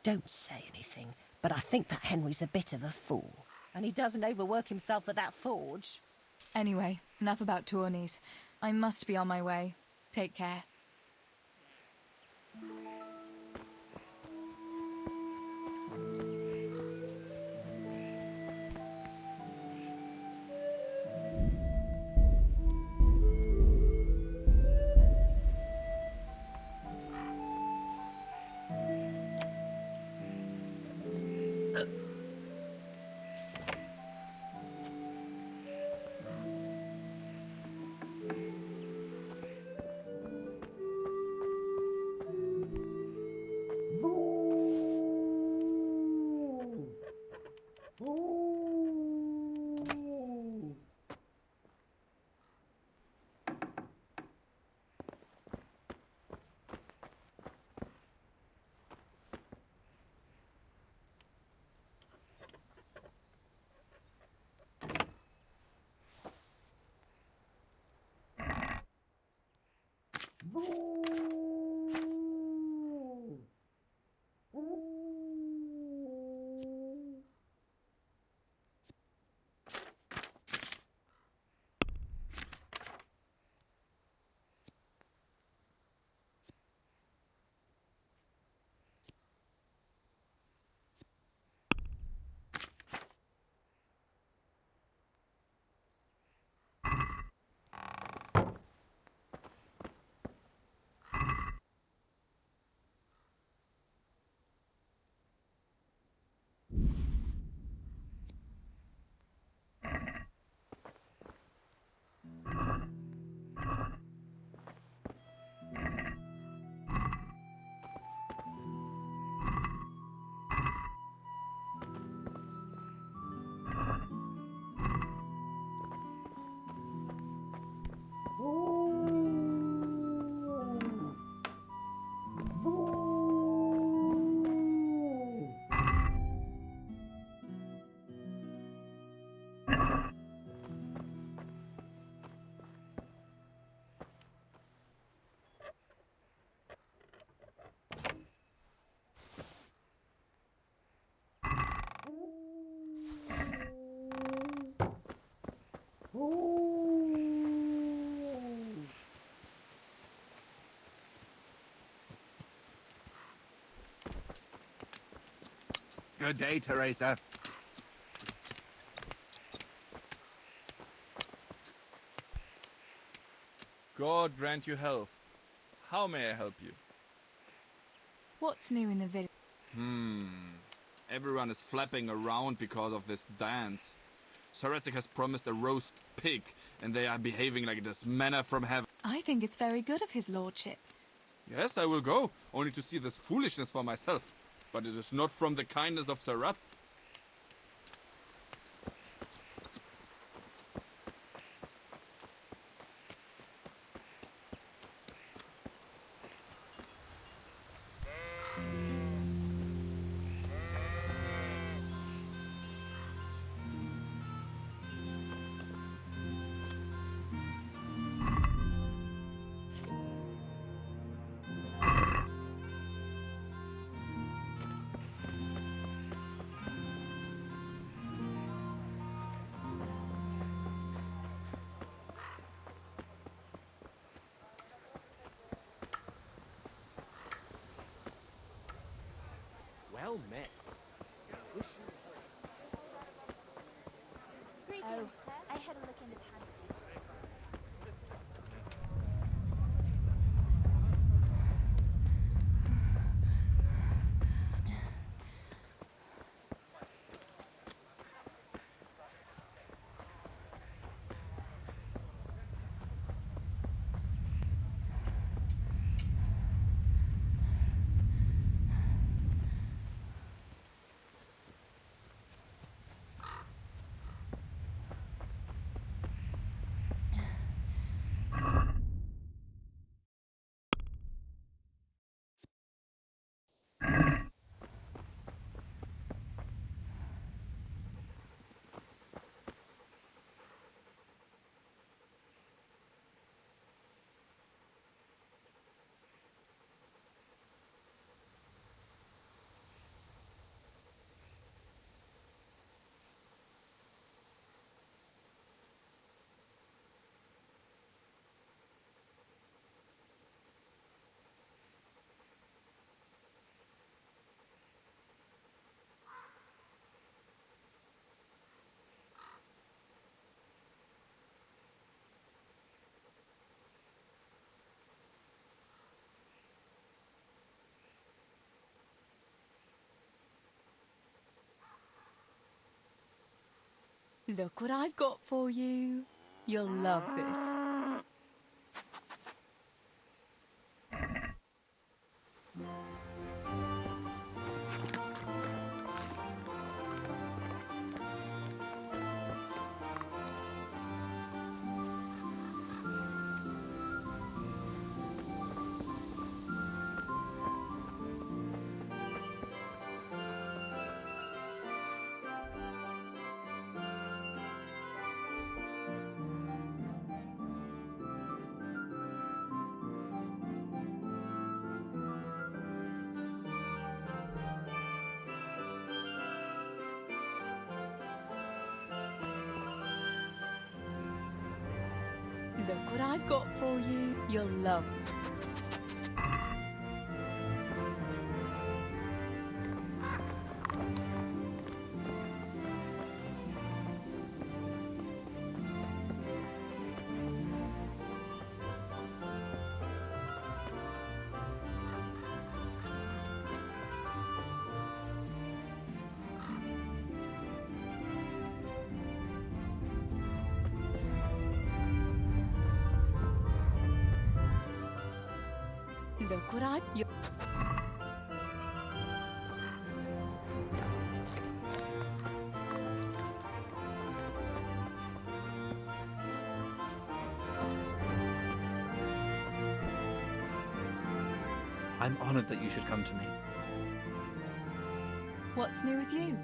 Speaker 23: Don't say anything, but I think that Henry's a bit of a fool. And he doesn't overwork himself at that forge.
Speaker 3: Anyway, enough about tourneys. I must be on my way. Take care.
Speaker 1: Good day, Teresa.
Speaker 5: God grant you health. How may I help you?
Speaker 3: What's new in the village?
Speaker 5: Everyone is flapping around because of this dance. Saresic has promised a roast pig, and they are behaving like it is manna from heaven.
Speaker 3: I think it's very good of his lordship.
Speaker 5: Yes, I will go, only to see this foolishness for myself. But it is not from the kindness of Sarat.
Speaker 7: Well met.
Speaker 8: Oh, I had a look in the pantry.
Speaker 3: Look what I've got for you. You'll love this. Look what I've got for you. You'll love it. Look what I...
Speaker 6: I'm honored that you should come to me.
Speaker 3: What's new with you?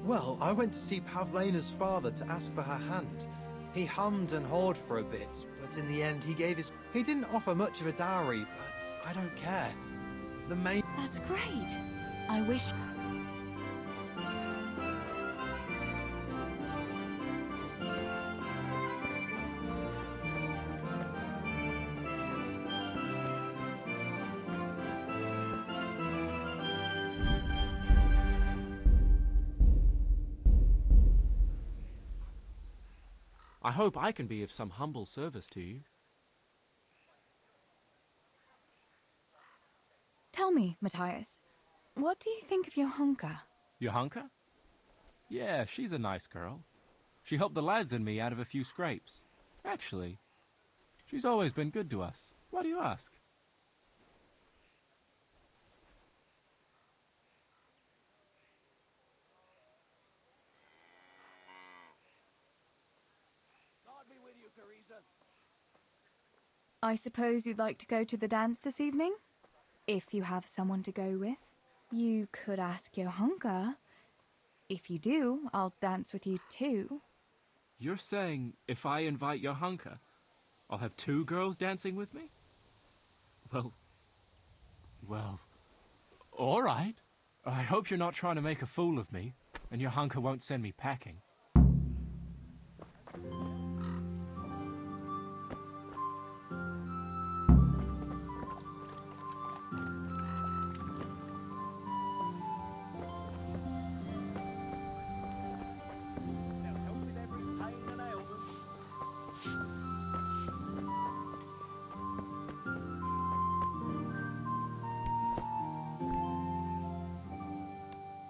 Speaker 17: Well, I went to see Pavlena's father to ask for her hand. He hummed and hawed for a bit, but in the end he gave his... He didn't offer much of a dowry, but I don't care. The main...
Speaker 3: That's great. I wish...
Speaker 18: I hope I can be of some humble service to you.
Speaker 3: Tell me, Matthias, what do you think of your hunker?
Speaker 18: Your hunker? Yeah, she's a nice girl. She helped the lads and me out of a few scrapes. Actually, she's always been good to us. Why do you ask?
Speaker 9: God be with you, Teresa.
Speaker 3: I suppose you'd like to go to the dance this evening? If you have someone to go with. You could ask your hunker. If you do, I'll dance with you too.
Speaker 18: You're saying if I invite your hunker, I'll have 2 girls dancing with me? Well, all right. I hope you're not trying to make a fool of me, and your hunker won't send me packing.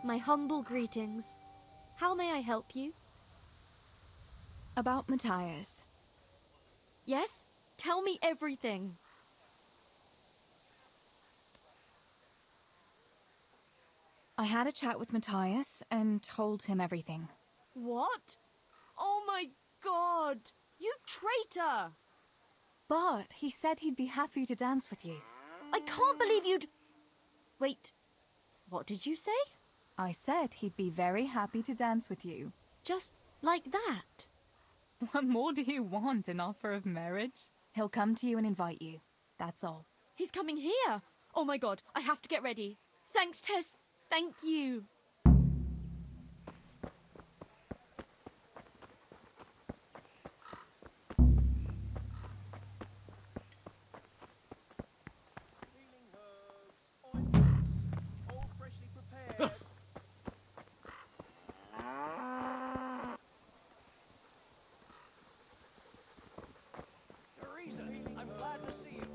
Speaker 13: My humble greetings. How may I help you?
Speaker 3: About Matthias.
Speaker 13: Yes? Tell me everything.
Speaker 3: I had a chat with Matthias and told him everything.
Speaker 11: What? Oh my god! You traitor!
Speaker 3: But he said he'd be happy to dance with you.
Speaker 13: I can't believe you'd... Wait, what did you say?
Speaker 3: I said he'd be very happy to dance with you.
Speaker 13: Just like that?
Speaker 3: What more do you want, an offer of marriage? He'll come to you and invite you. That's all.
Speaker 13: He's coming here! Oh my god, I have to get ready. Thanks, Tess. Thank you.
Speaker 9: Teresa, I'm glad to see you.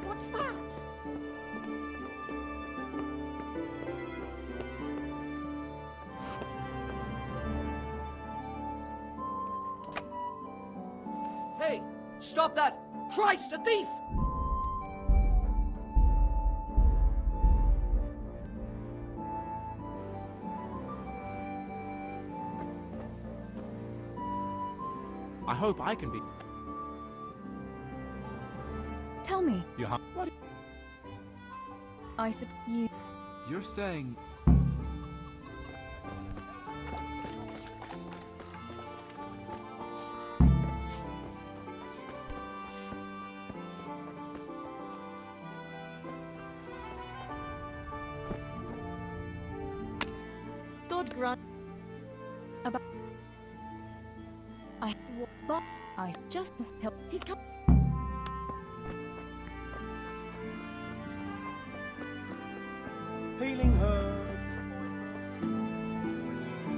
Speaker 13: What's that?
Speaker 9: Hey, stop that! Christ, a thief!
Speaker 18: I hope I can be...
Speaker 3: Tell me.
Speaker 18: Your hunker? What?
Speaker 3: I suppose you...
Speaker 18: You're saying...
Speaker 13: God grant...
Speaker 3: About... I just help.
Speaker 13: He's come...
Speaker 12: Healing herbs.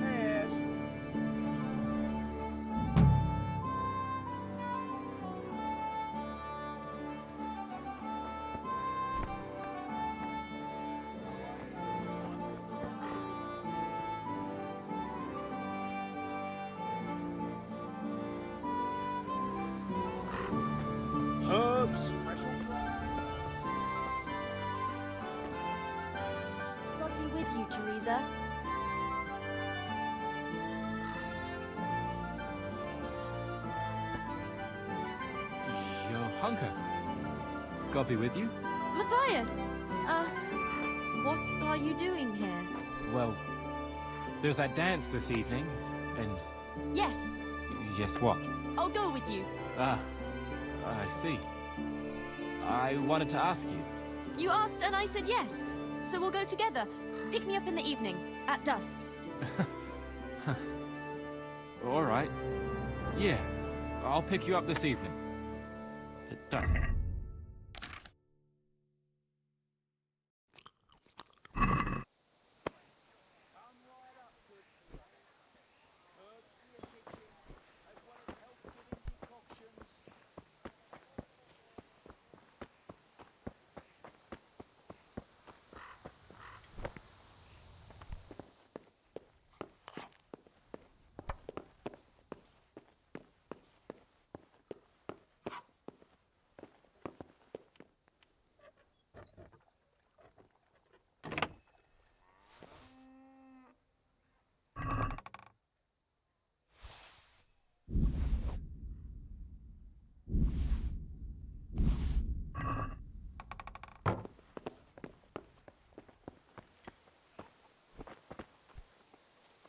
Speaker 12: Yes. Herbs.
Speaker 13: God be with you, Teresa.
Speaker 18: Your hunker. God be with you.
Speaker 13: Matthias! What are you doing here?
Speaker 18: Well, there's that dance this evening, and...
Speaker 13: Yes,
Speaker 18: Yes, what?
Speaker 13: I'll go with you.
Speaker 18: Ah, I see. I wanted to ask you.
Speaker 13: You asked and I said yes. So we'll go together. Pick me up in the evening, at dusk.
Speaker 18: All right. Yeah, I'll pick you up this evening. At dusk.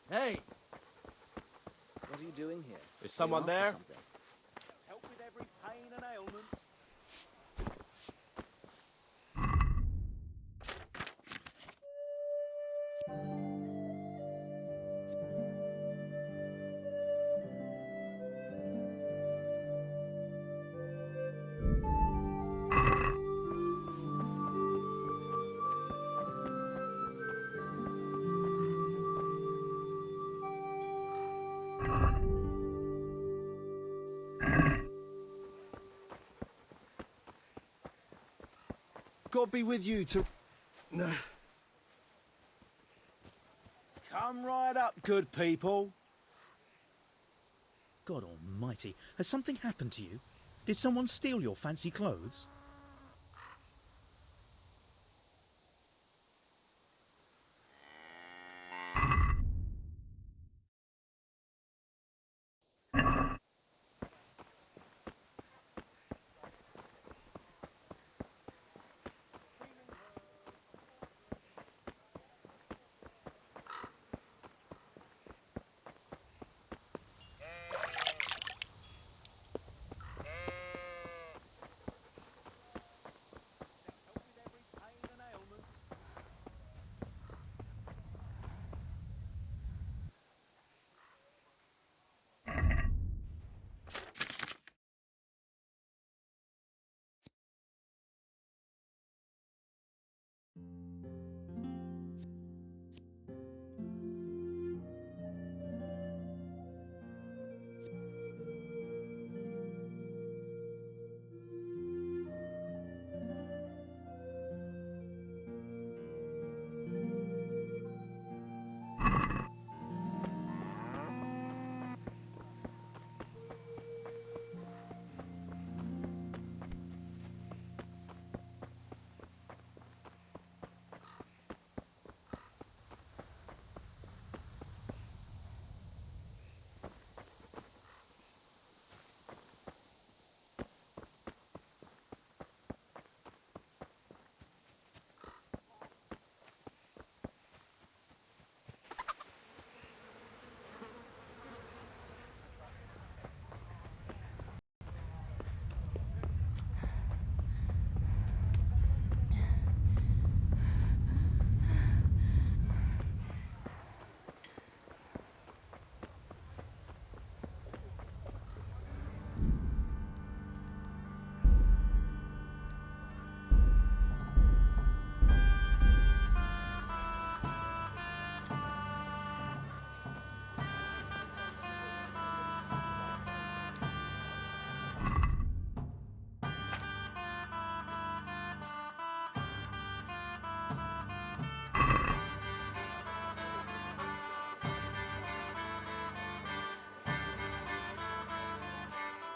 Speaker 9: Hey!
Speaker 15: What are you doing here?
Speaker 16: Is someone
Speaker 15: Are you after
Speaker 16: there?
Speaker 15: something?
Speaker 12: Help with every pain and ailment.
Speaker 9: God be with you to...
Speaker 12: Come right up, good people. God almighty, has something happened to you? Did someone steal your fancy clothes?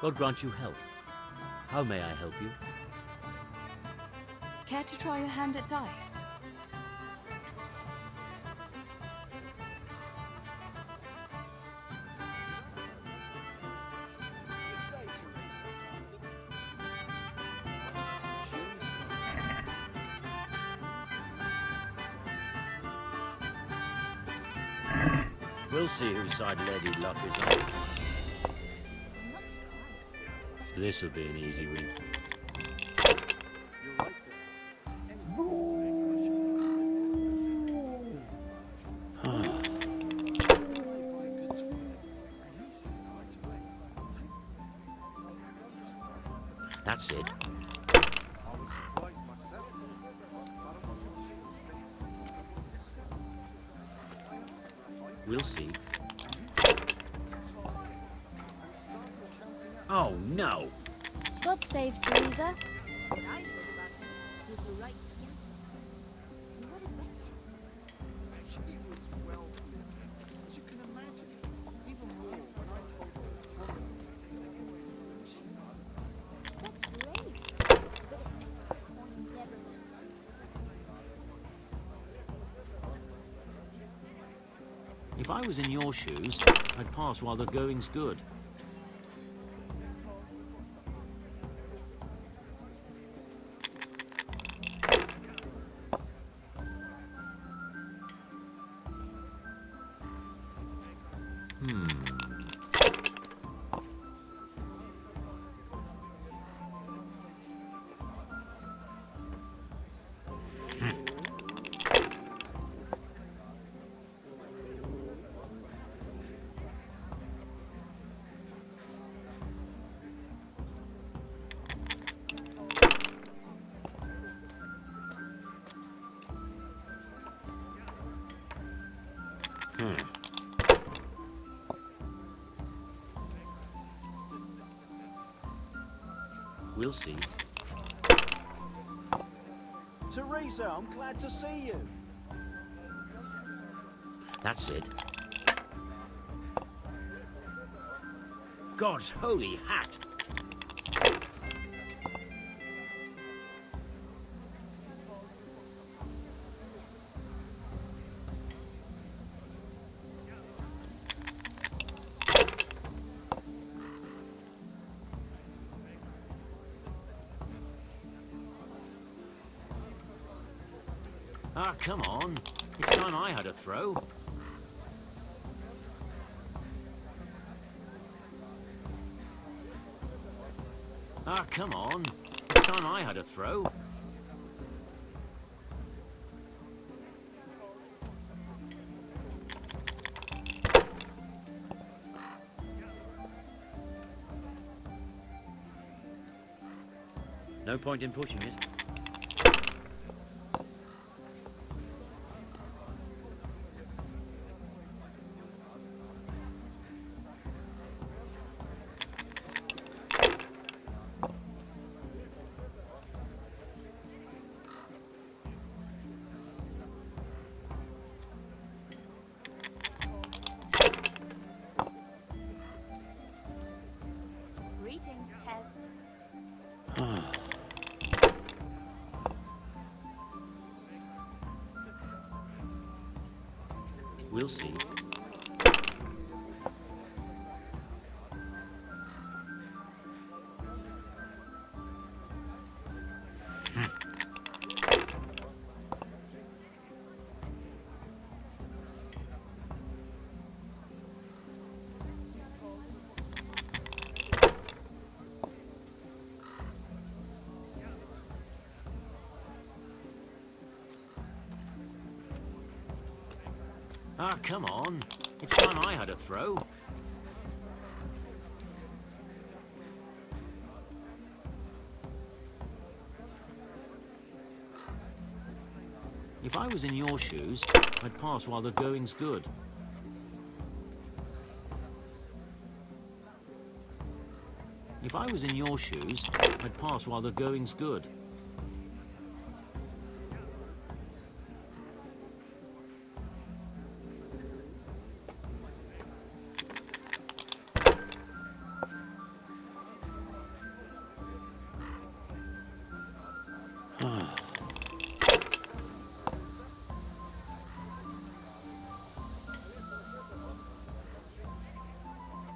Speaker 19: God grant you health. How may I help you?
Speaker 3: Care to try your hand at dice?
Speaker 19: We'll see whose side Lady Luck is on. This'll be an easy read. That's it. We'll see. Oh, no!
Speaker 13: God save Teresa.
Speaker 19: If I was in your shoes, I'd pass while the going's good. We'll see.
Speaker 12: Teresa, I'm glad to see you.
Speaker 19: That's it. God's holy hat! Ah, come on. It's time I had a throw. Ah, come on. It's time I had a throw. No point in pushing it.
Speaker 13: Greetings, Tess.
Speaker 19: We'll see. Ah, come on. It's time I had a throw. If I was in your shoes, I'd pass while the going's good. If I was in your shoes, I'd pass while the going's good.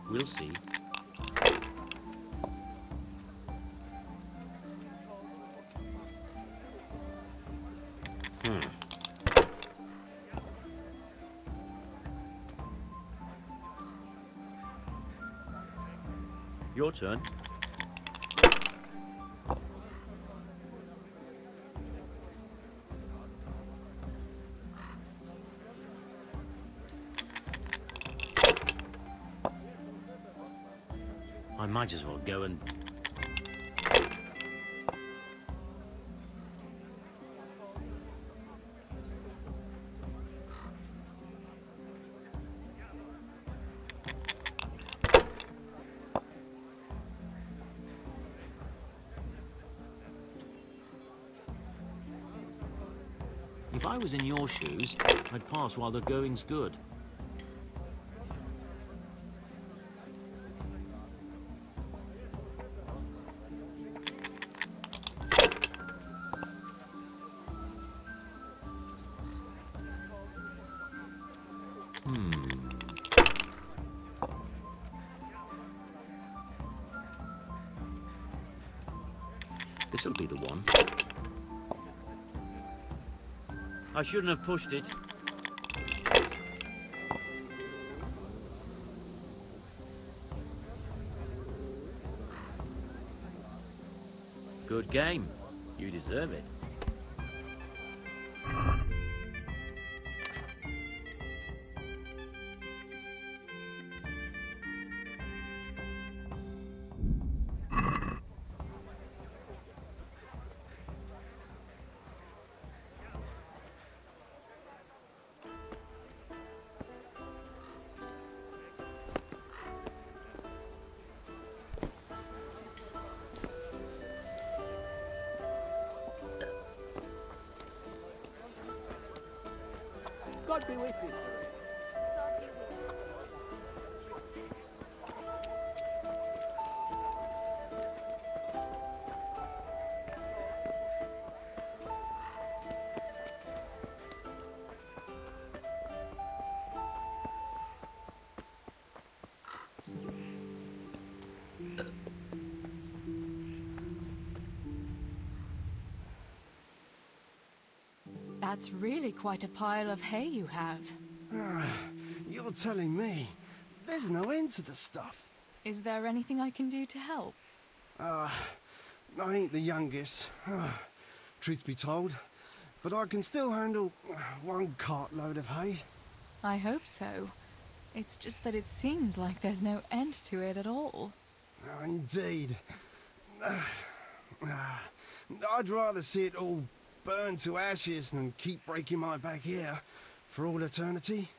Speaker 19: We'll see. Your turn. I might as well go and... If I was in your shoes, I'd pass while the going's good. This'll be the one. I shouldn't have pushed it. Good game. You deserve it.
Speaker 11: That's really quite a pile of hay you have.
Speaker 4: You're telling me there's no end to the stuff.
Speaker 3: Is there anything I can do to help?
Speaker 4: I ain't the youngest, truth be told, but I can still handle one cartload of hay.
Speaker 3: I hope so. It's just that it seems like there's no end to it at all.
Speaker 4: Indeed. I'd rather see it all burn to ashes than keep breaking my back here for all eternity.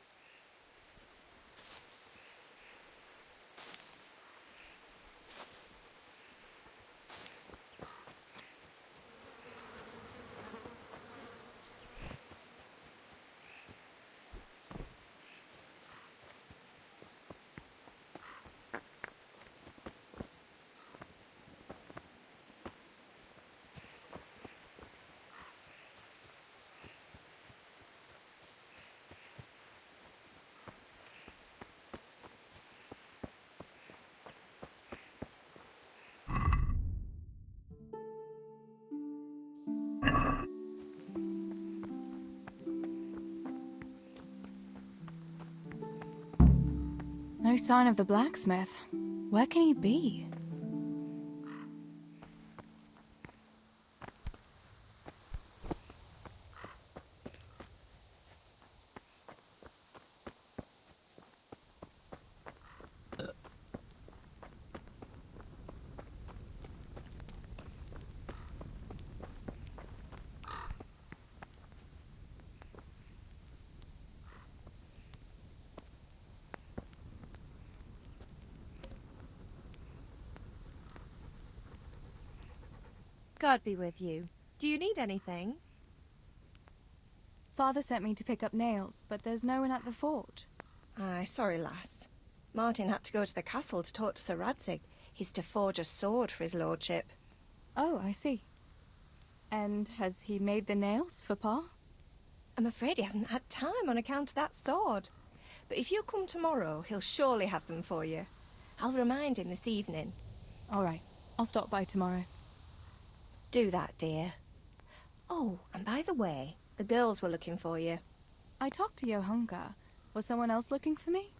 Speaker 3: No sign of the blacksmith. Where can he be?
Speaker 21: God be with you. Do you need anything?
Speaker 3: Father sent me to pick up nails, but there's no one at the fort.
Speaker 23: Aye, sorry, lass. Martin had to go to the castle to talk to Sir Radzig. He's to forge a sword for his lordship.
Speaker 3: Oh, I see. And has he made the nails for Pa?
Speaker 23: I'm afraid he hasn't had time on account of that sword. But if you come tomorrow, he'll surely have them for you. I'll remind him this evening.
Speaker 3: All right, I'll stop by tomorrow.
Speaker 23: Do that, dear. Oh, and by the way, the girls were looking for you.
Speaker 3: I talked to Johanka. Was someone else looking for me?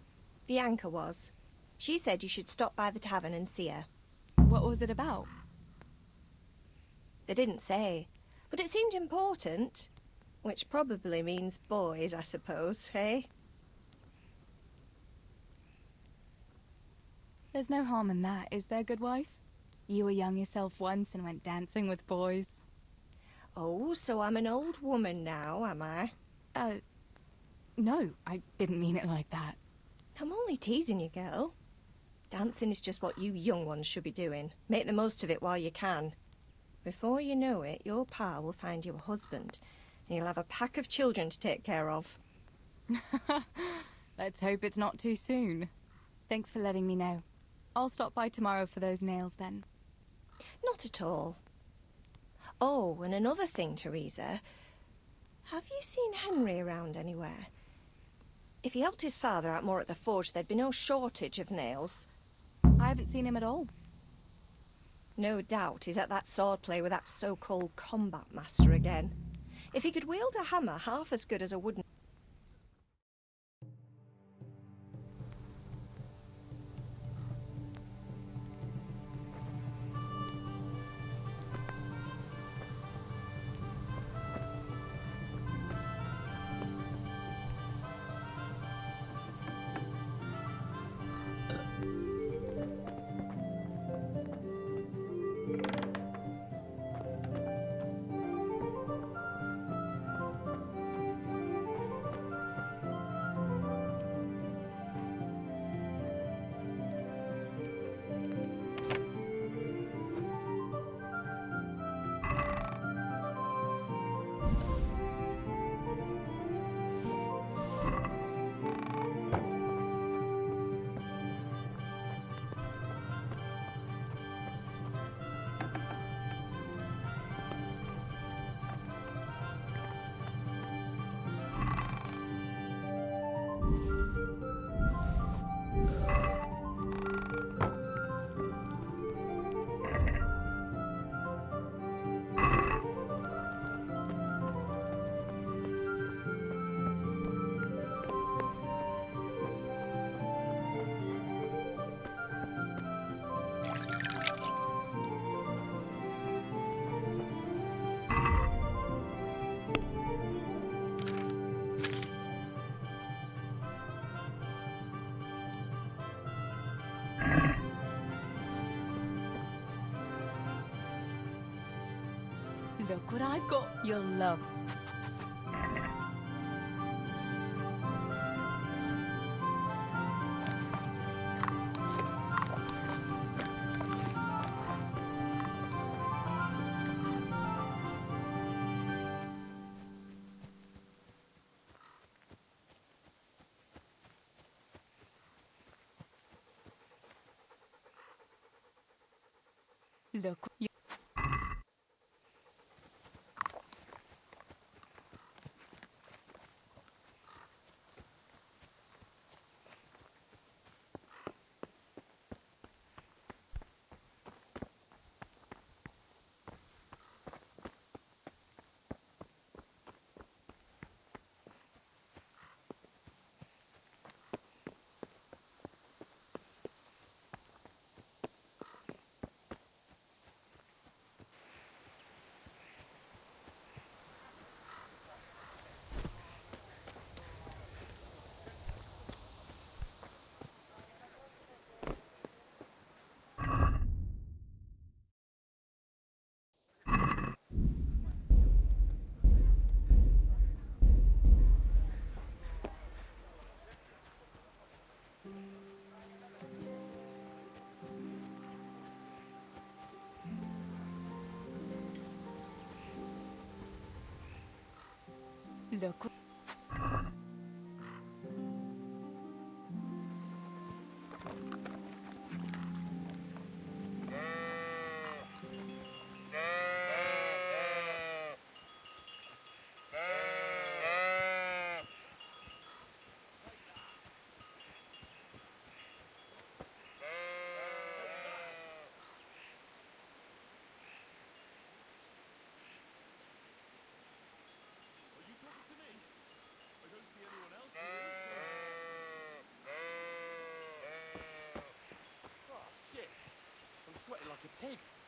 Speaker 23: Bianca was. She said you should stop by the tavern and see her.
Speaker 3: What was it about?
Speaker 23: They didn't say, but it seemed important. Which probably means boys, I suppose, hey?
Speaker 3: There's no harm in that, is there, good wife? You were young yourself once and went dancing with boys.
Speaker 23: Oh, so I'm an old woman now, am I?
Speaker 3: No, I didn't mean it like that.
Speaker 23: I'm only teasing you, girl. Dancing is just what you young ones should be doing. Make the most of it while you can. Before you know it, your pa will find you a husband, and you'll have a pack of children to take care of.
Speaker 3: Let's hope it's not too soon. Thanks for letting me know. I'll stop by tomorrow for those nails then.
Speaker 23: Not at all. Oh, and another thing, Teresa. Have you seen Henry around anywhere? If he helped his father out more at the forge, there'd be no shortage of nails.
Speaker 3: I haven't seen him at all.
Speaker 23: No doubt he's at that swordplay with that so-called combat master again. If he could wield a hammer half as good as a wooden...
Speaker 3: Look what I've got. You'll love. Look. Look.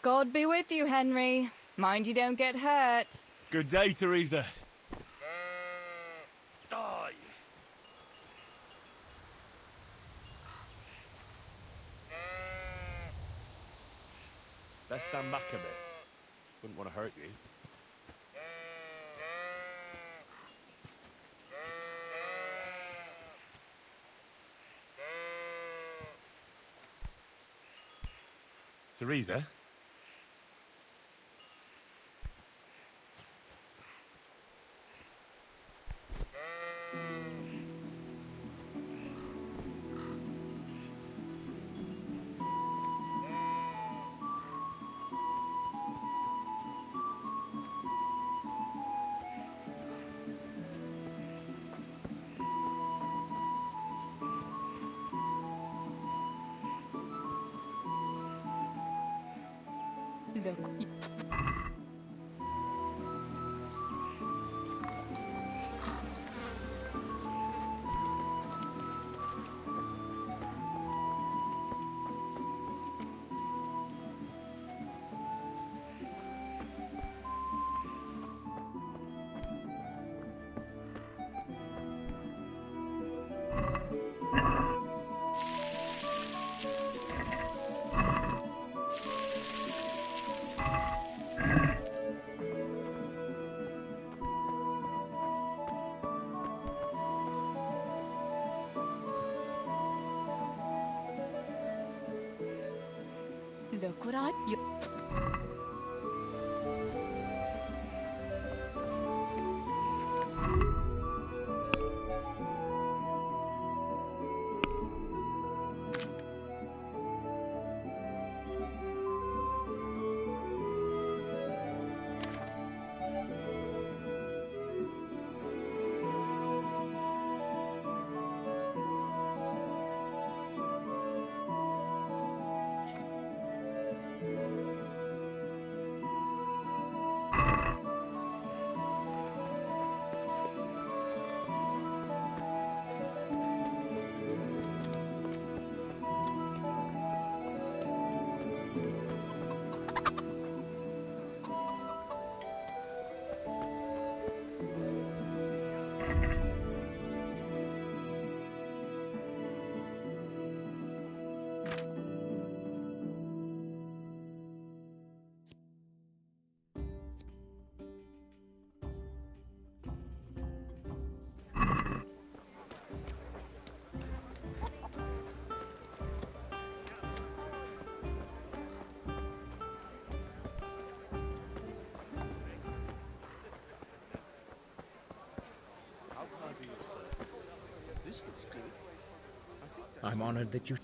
Speaker 3: God be with you, Henry. Mind you don't get hurt.
Speaker 14: Good day, Teresa.
Speaker 7: Die!
Speaker 14: Let's stand back a bit. Wouldn't want to hurt you. Teresa?
Speaker 3: Look. Look what I.
Speaker 12: I'm honored that you...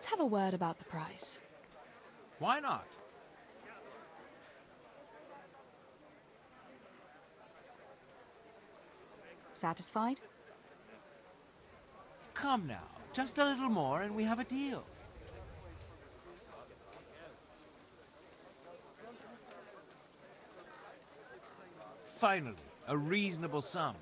Speaker 3: Let's have a word about the price.
Speaker 14: Why not?
Speaker 3: Satisfied?
Speaker 14: Come now, just a little more and we have a deal. Finally, a reasonable sum.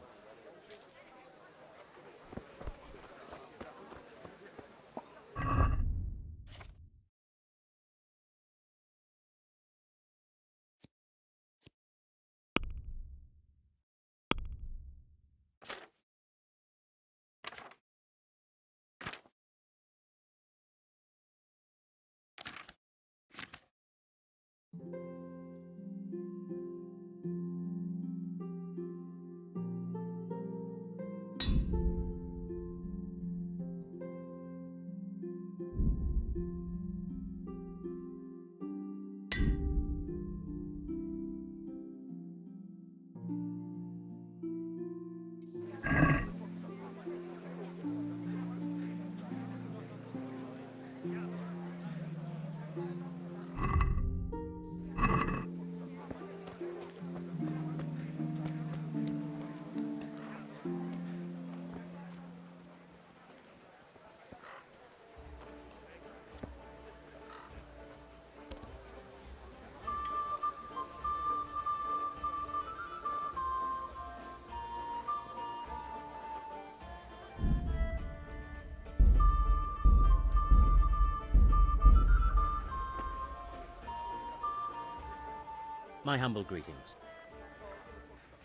Speaker 19: My humble greetings.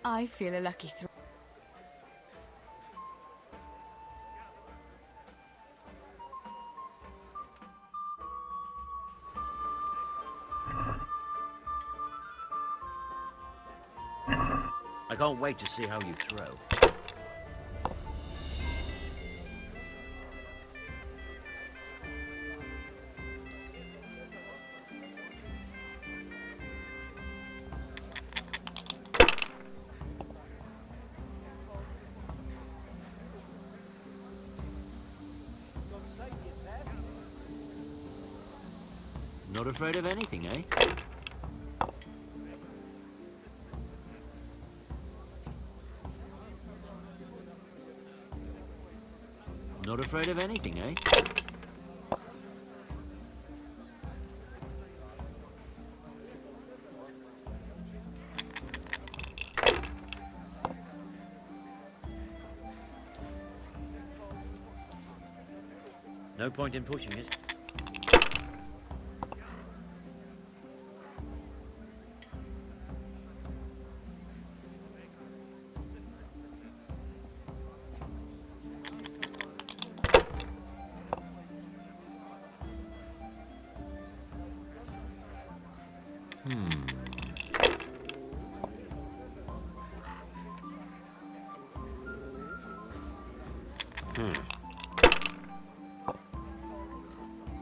Speaker 3: I feel a lucky
Speaker 19: I can't wait to see how you throw. Not afraid of anything, eh? Not afraid of anything, eh? No point in pushing it.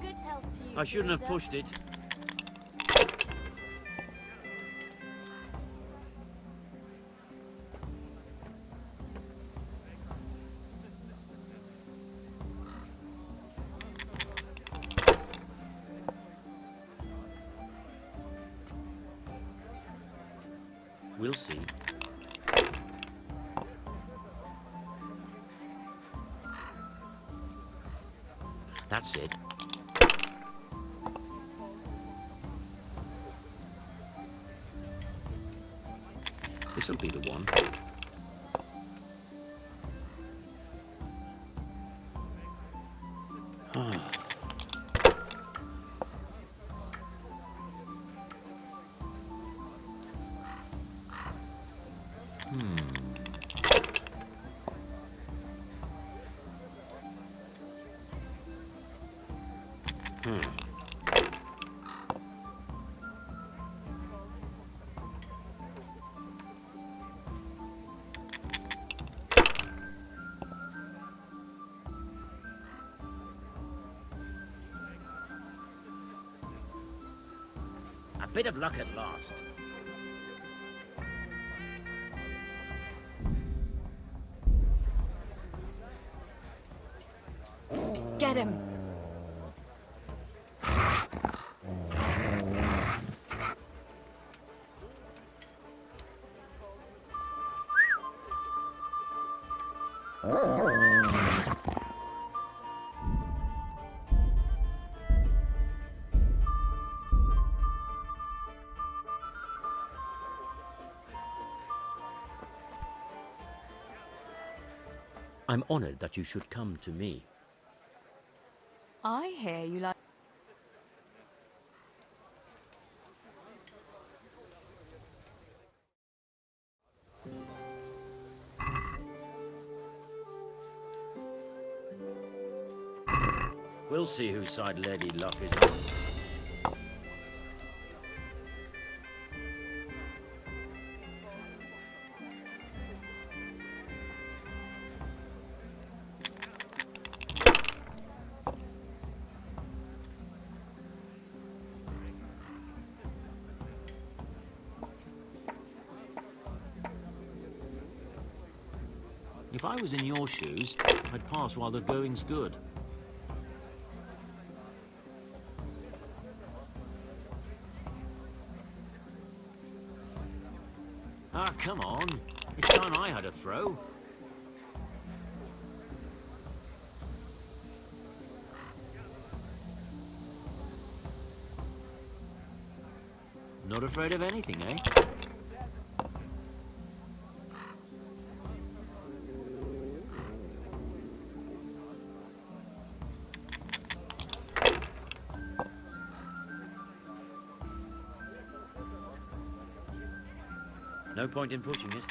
Speaker 13: Good health to you.
Speaker 19: I shouldn't have
Speaker 13: Teresa.
Speaker 19: pushed it. We'll see. That's it. This'll be the one. A bit of luck at last.
Speaker 3: Get him!
Speaker 19: I'm honored that you should come to me.
Speaker 3: I hear you like...
Speaker 19: We'll see whose side Lady Luck is on. If I was in your shoes, I'd pass while the going's good. Ah, come on. It's time I had a throw. Not afraid of anything, eh? No point in pushing it.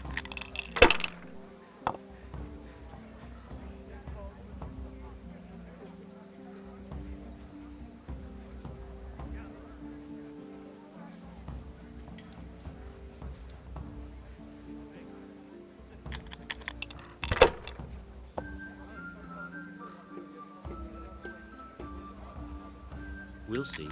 Speaker 19: We'll see.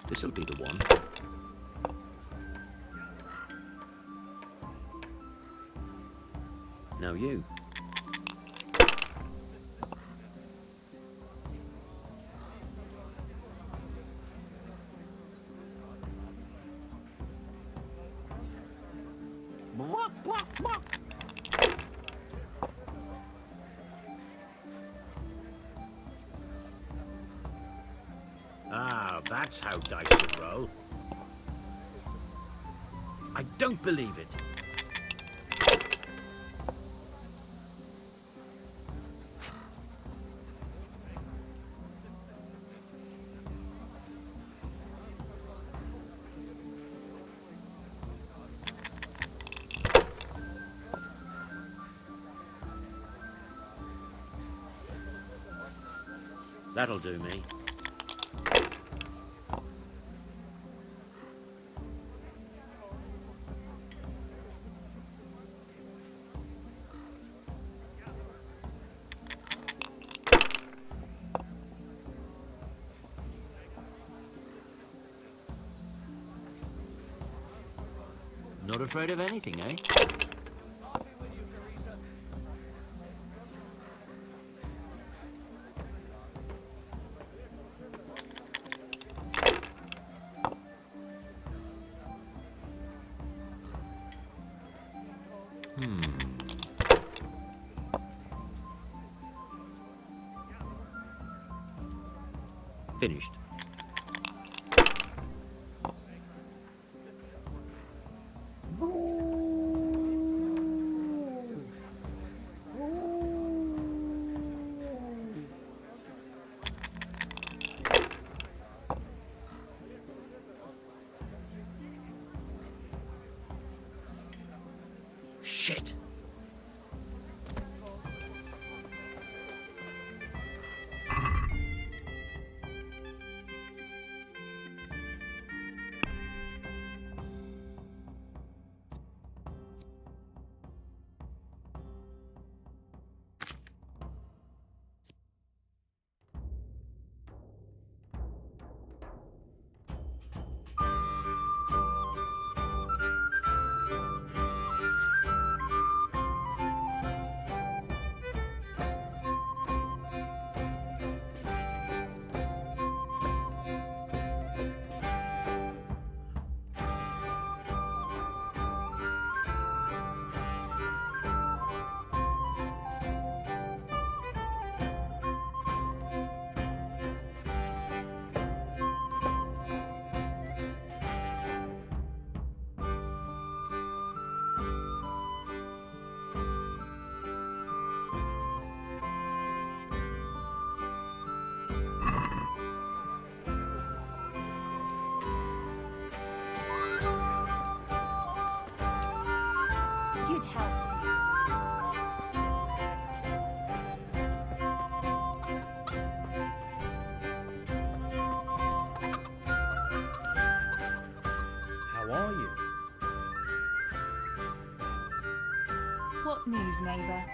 Speaker 19: This'll be the one. Now you. That's how dice should roll. I don't believe it. That'll do me. Not afraid of anything, eh? Finished. Shit.
Speaker 8: You'd help.
Speaker 12: How are you?
Speaker 3: What news, neighbour?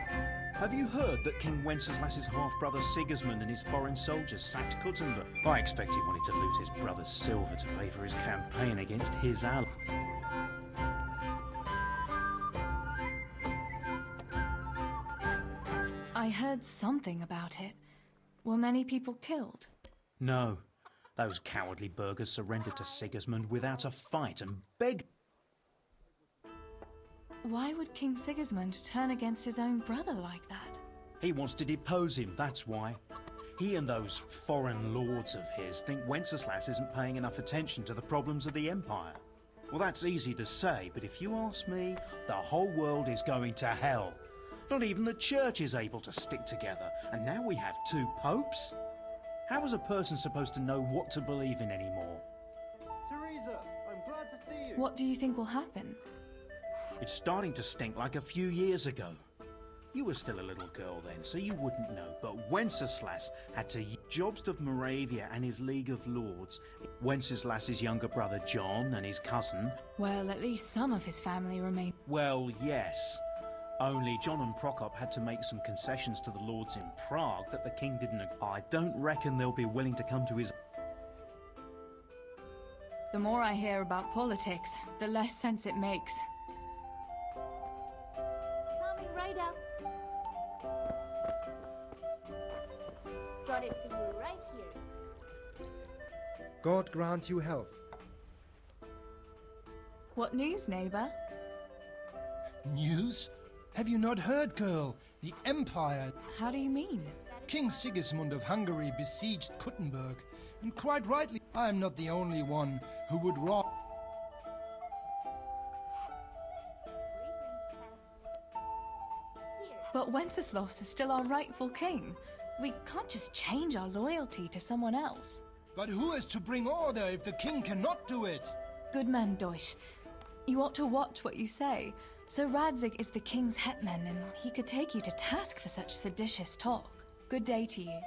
Speaker 12: Have you heard that King Wenceslas's half-brother Sigismund and his foreign soldiers sacked Kuttenberg? I expect he wanted to loot his brother's silver to pay for his campaign against his ally.
Speaker 3: I heard something about it. Were many people killed?
Speaker 12: No. Those cowardly burghers surrendered to Sigismund without a fight and begged.
Speaker 3: Why would King Sigismund turn against his own brother like that?
Speaker 12: He wants to depose him, that's why. He and those foreign lords of his think Wenceslas isn't paying enough attention to the problems of the Empire. Well, that's easy to say, but if you ask me, the whole world is going to hell. Not even the church is able to stick together, and now we have 2 popes? How is a person supposed to know what to believe in anymore?
Speaker 17: Teresa, I'm glad to see you.
Speaker 3: What do you think will happen?
Speaker 12: It's starting to stink like a few years ago. You were still a little girl then, so you wouldn't know, but Wenceslas had to Jobst of Moravia and his League of Lords, Wenceslas's younger brother John and his cousin.
Speaker 3: Well, at least some of his family remain.
Speaker 12: Well, yes. Only John and Prokop had to make some concessions to the lords in Prague that the king didn't agree. I don't reckon they'll be willing to come to his...
Speaker 3: The more I hear about politics, the less sense it makes.
Speaker 13: Coming right up. Got it for you right here.
Speaker 16: God grant you health.
Speaker 3: What news, neighbour?
Speaker 2: News? Have you not heard, girl? The Empire...
Speaker 3: How do you mean?
Speaker 16: King Sigismund of Hungary besieged Kuttenberg, and quite rightly, I am not the only one who would rob.
Speaker 3: But Wenceslas is still our rightful king. We can't just change our loyalty to someone else.
Speaker 16: But who is to bring order if the king cannot do it?
Speaker 3: Good man, Deutsch. You ought to watch what you say. Sir Radzig is the king's hetman, and he could take you to task for such seditious talk. Good day to you.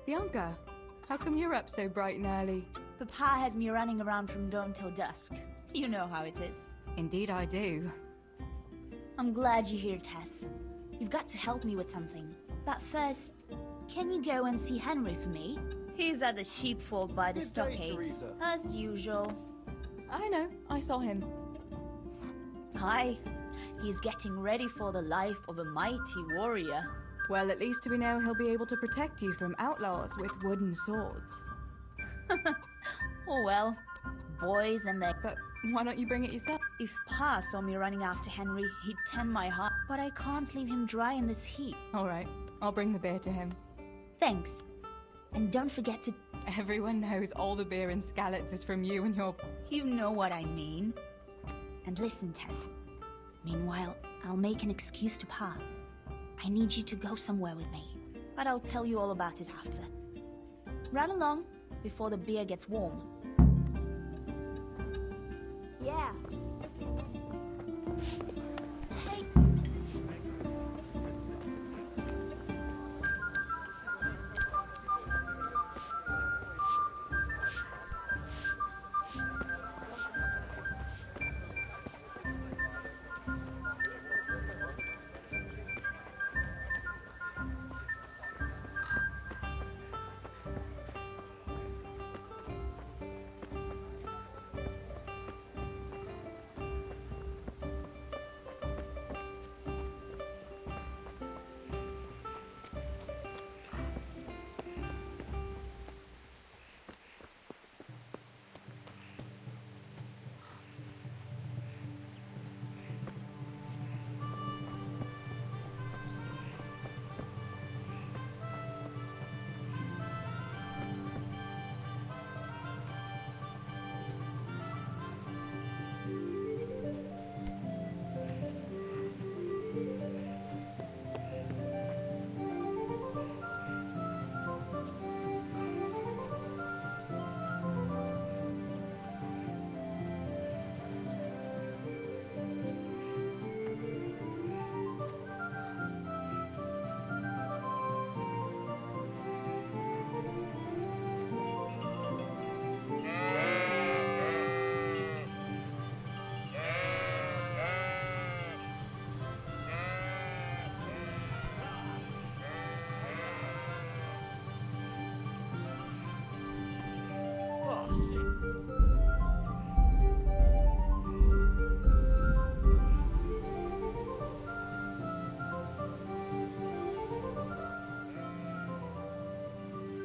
Speaker 3: Bianca, how come you're up so bright and early?
Speaker 8: Papa has me running around from dawn till dusk. You know how it is.
Speaker 3: Indeed I do.
Speaker 8: I'm glad you're here, Tess. You've got to help me with something. But first, can you go and see Henry for me? He's at the sheepfold by the stockade, as usual.
Speaker 3: I know, I saw him.
Speaker 8: Hi. He's getting ready for the life of a mighty warrior.
Speaker 3: Well, at least we know he'll be able to protect you from outlaws with wooden swords.
Speaker 8: Oh well, boys and their...
Speaker 3: But why don't you bring it yourself?
Speaker 8: If Pa saw me running after Henry, he'd tend my heart. But I can't leave him dry in this heat.
Speaker 3: All right, I'll bring the beer to him.
Speaker 8: Thanks. And don't forget to...
Speaker 3: Everyone knows all the beer in Skalitz is from you and your...
Speaker 8: You know what I mean. And listen, Tess. Meanwhile, I'll make an excuse to Pa. I need you to go somewhere with me. But I'll tell you all about it after. Run along, before the beer gets warm.
Speaker 13: Yeah.
Speaker 8: Hey.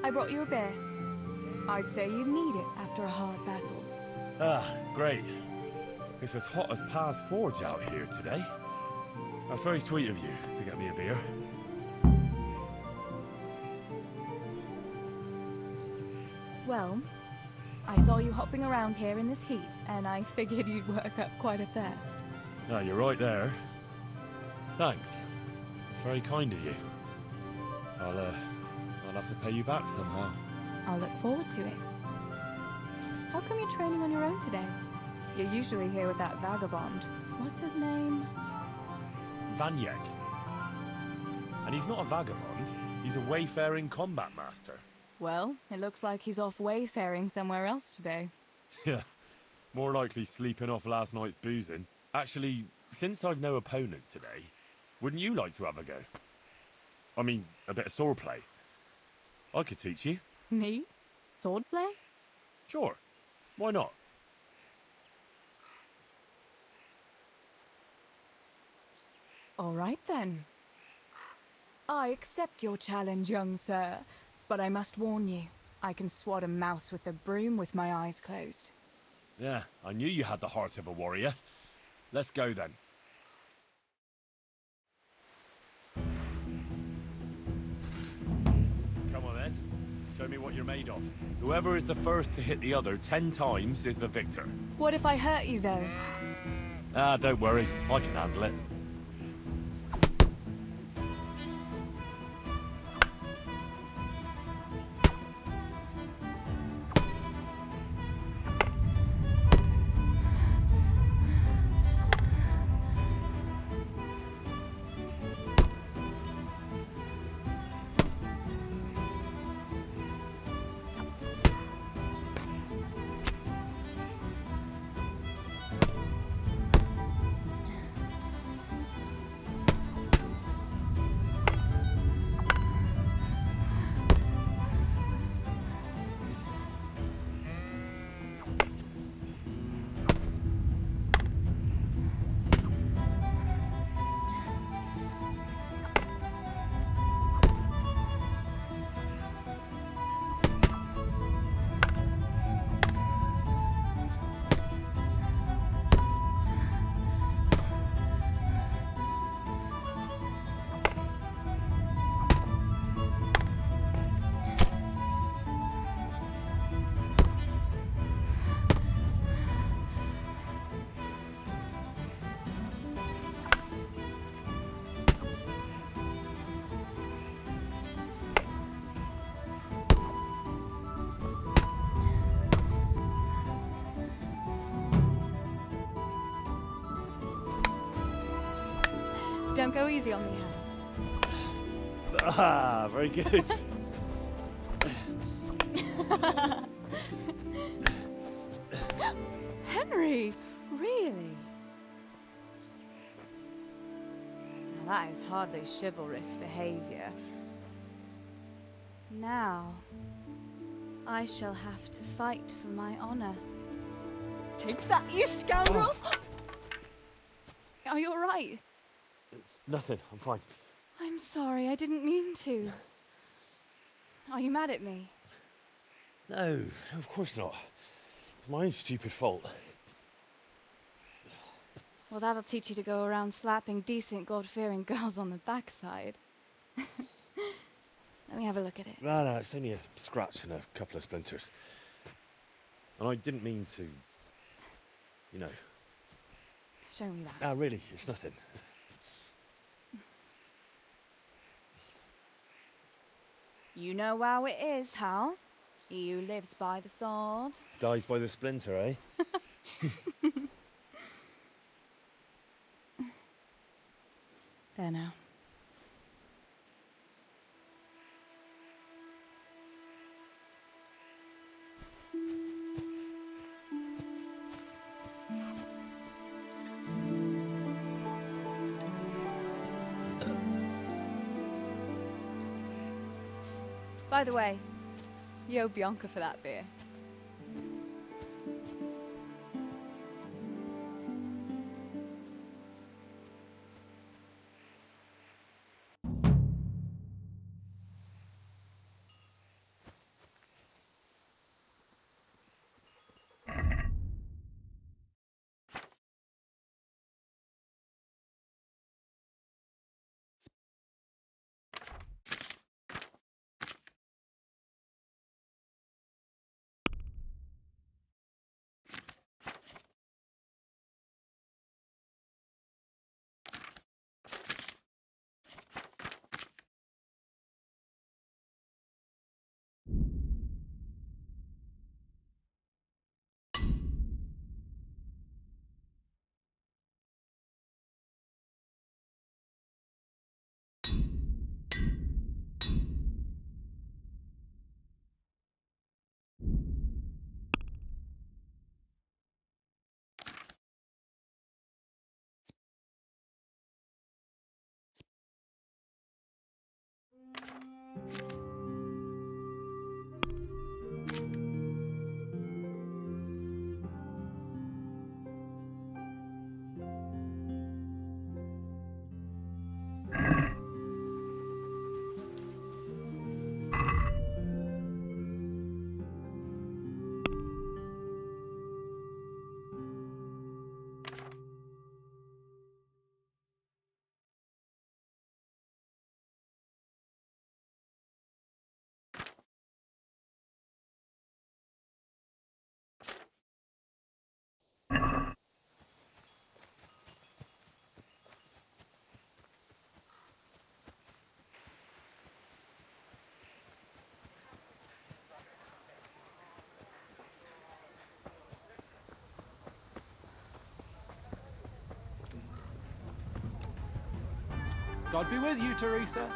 Speaker 3: I brought you a beer. I'd say you need it after a hard battle.
Speaker 2: Ah, great. It's as hot as Pa's Forge out here today. That's very sweet of you to get me a beer.
Speaker 3: Well, I saw you hopping around here in this heat, and I figured you'd work up quite a thirst.
Speaker 2: No, you're right there. Thanks. It's very kind of you. I'll have to pay you back somehow.
Speaker 3: I'll look forward to it. How come you're training on your own today? You're usually here with that vagabond. What's his name?
Speaker 2: Vanyek. And he's not a vagabond. He's a wayfaring combat master.
Speaker 3: Well, it looks like he's off wayfaring somewhere else today.
Speaker 2: Yeah. More likely sleeping off last night's boozing. Actually, since I've no opponent today, wouldn't you like to have a go? I mean, a bit of swordplay. I could teach you.
Speaker 11: Me? Swordplay?
Speaker 2: Sure. Why not?
Speaker 3: All right then. I accept your challenge, young sir, but I must warn you, I can swat a mouse with a broom with my eyes closed.
Speaker 2: Yeah, I knew you had the heart of a warrior. Let's go then. Come on then. Show me what you're made of. Whoever is the first to hit the other 10 times is the victor.
Speaker 3: What if I hurt you, though?
Speaker 2: Ah, don't worry. I can handle it.
Speaker 3: Don't go easy on me, Hal.
Speaker 2: Ah, very good.
Speaker 11: Henry! Really? Now that is hardly chivalrous behavior. Now, I shall have to fight for my honor. Take that, you scoundrel! Are you alright?
Speaker 2: It's nothing. I'm fine.
Speaker 3: I'm sorry, I didn't mean to. Are you mad at me?
Speaker 2: No, of course not. It's my own stupid fault.
Speaker 3: Well, that'll teach you to go around slapping decent, God-fearing girls on the backside. Let me have a look at it.
Speaker 2: No, it's only a scratch and a couple of splinters. And I didn't mean to, you know.
Speaker 3: Show me that.
Speaker 2: No, really, it's nothing.
Speaker 3: You know how it is, Hal. He who lives by the sword
Speaker 2: Dies by the splinter, eh?
Speaker 3: There now. By the way, you owe Bianca for that beer.
Speaker 12: God be with you, Teresa.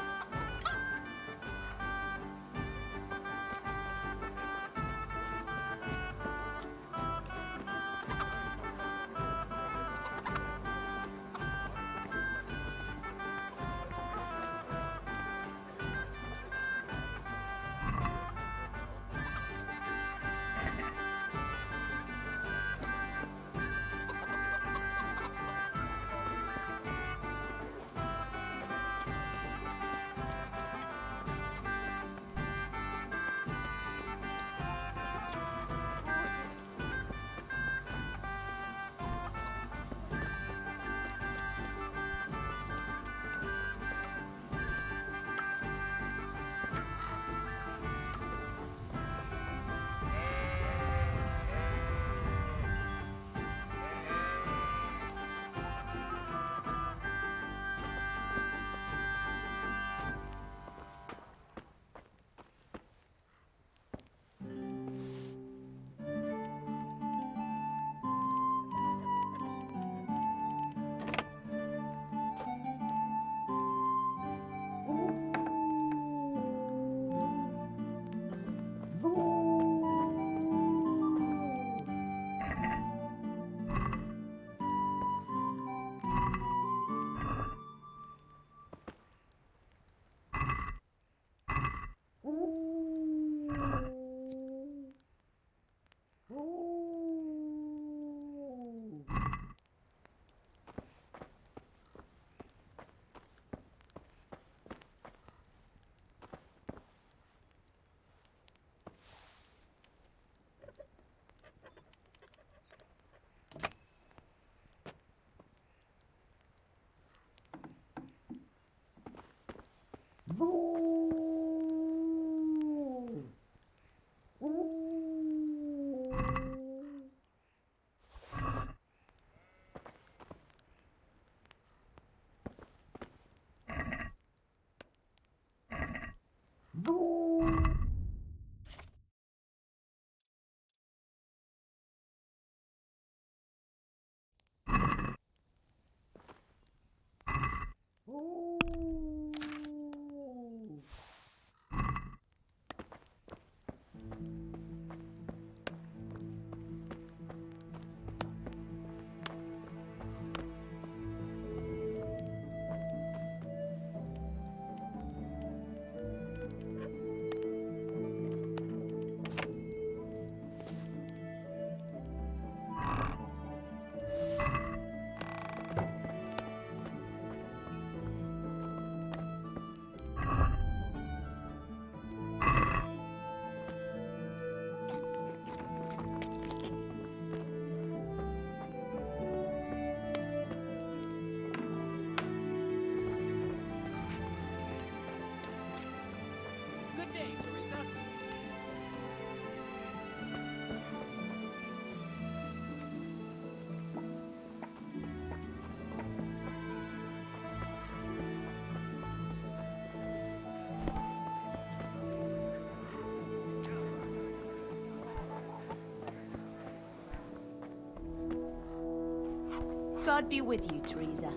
Speaker 8: God be with you, Teresa.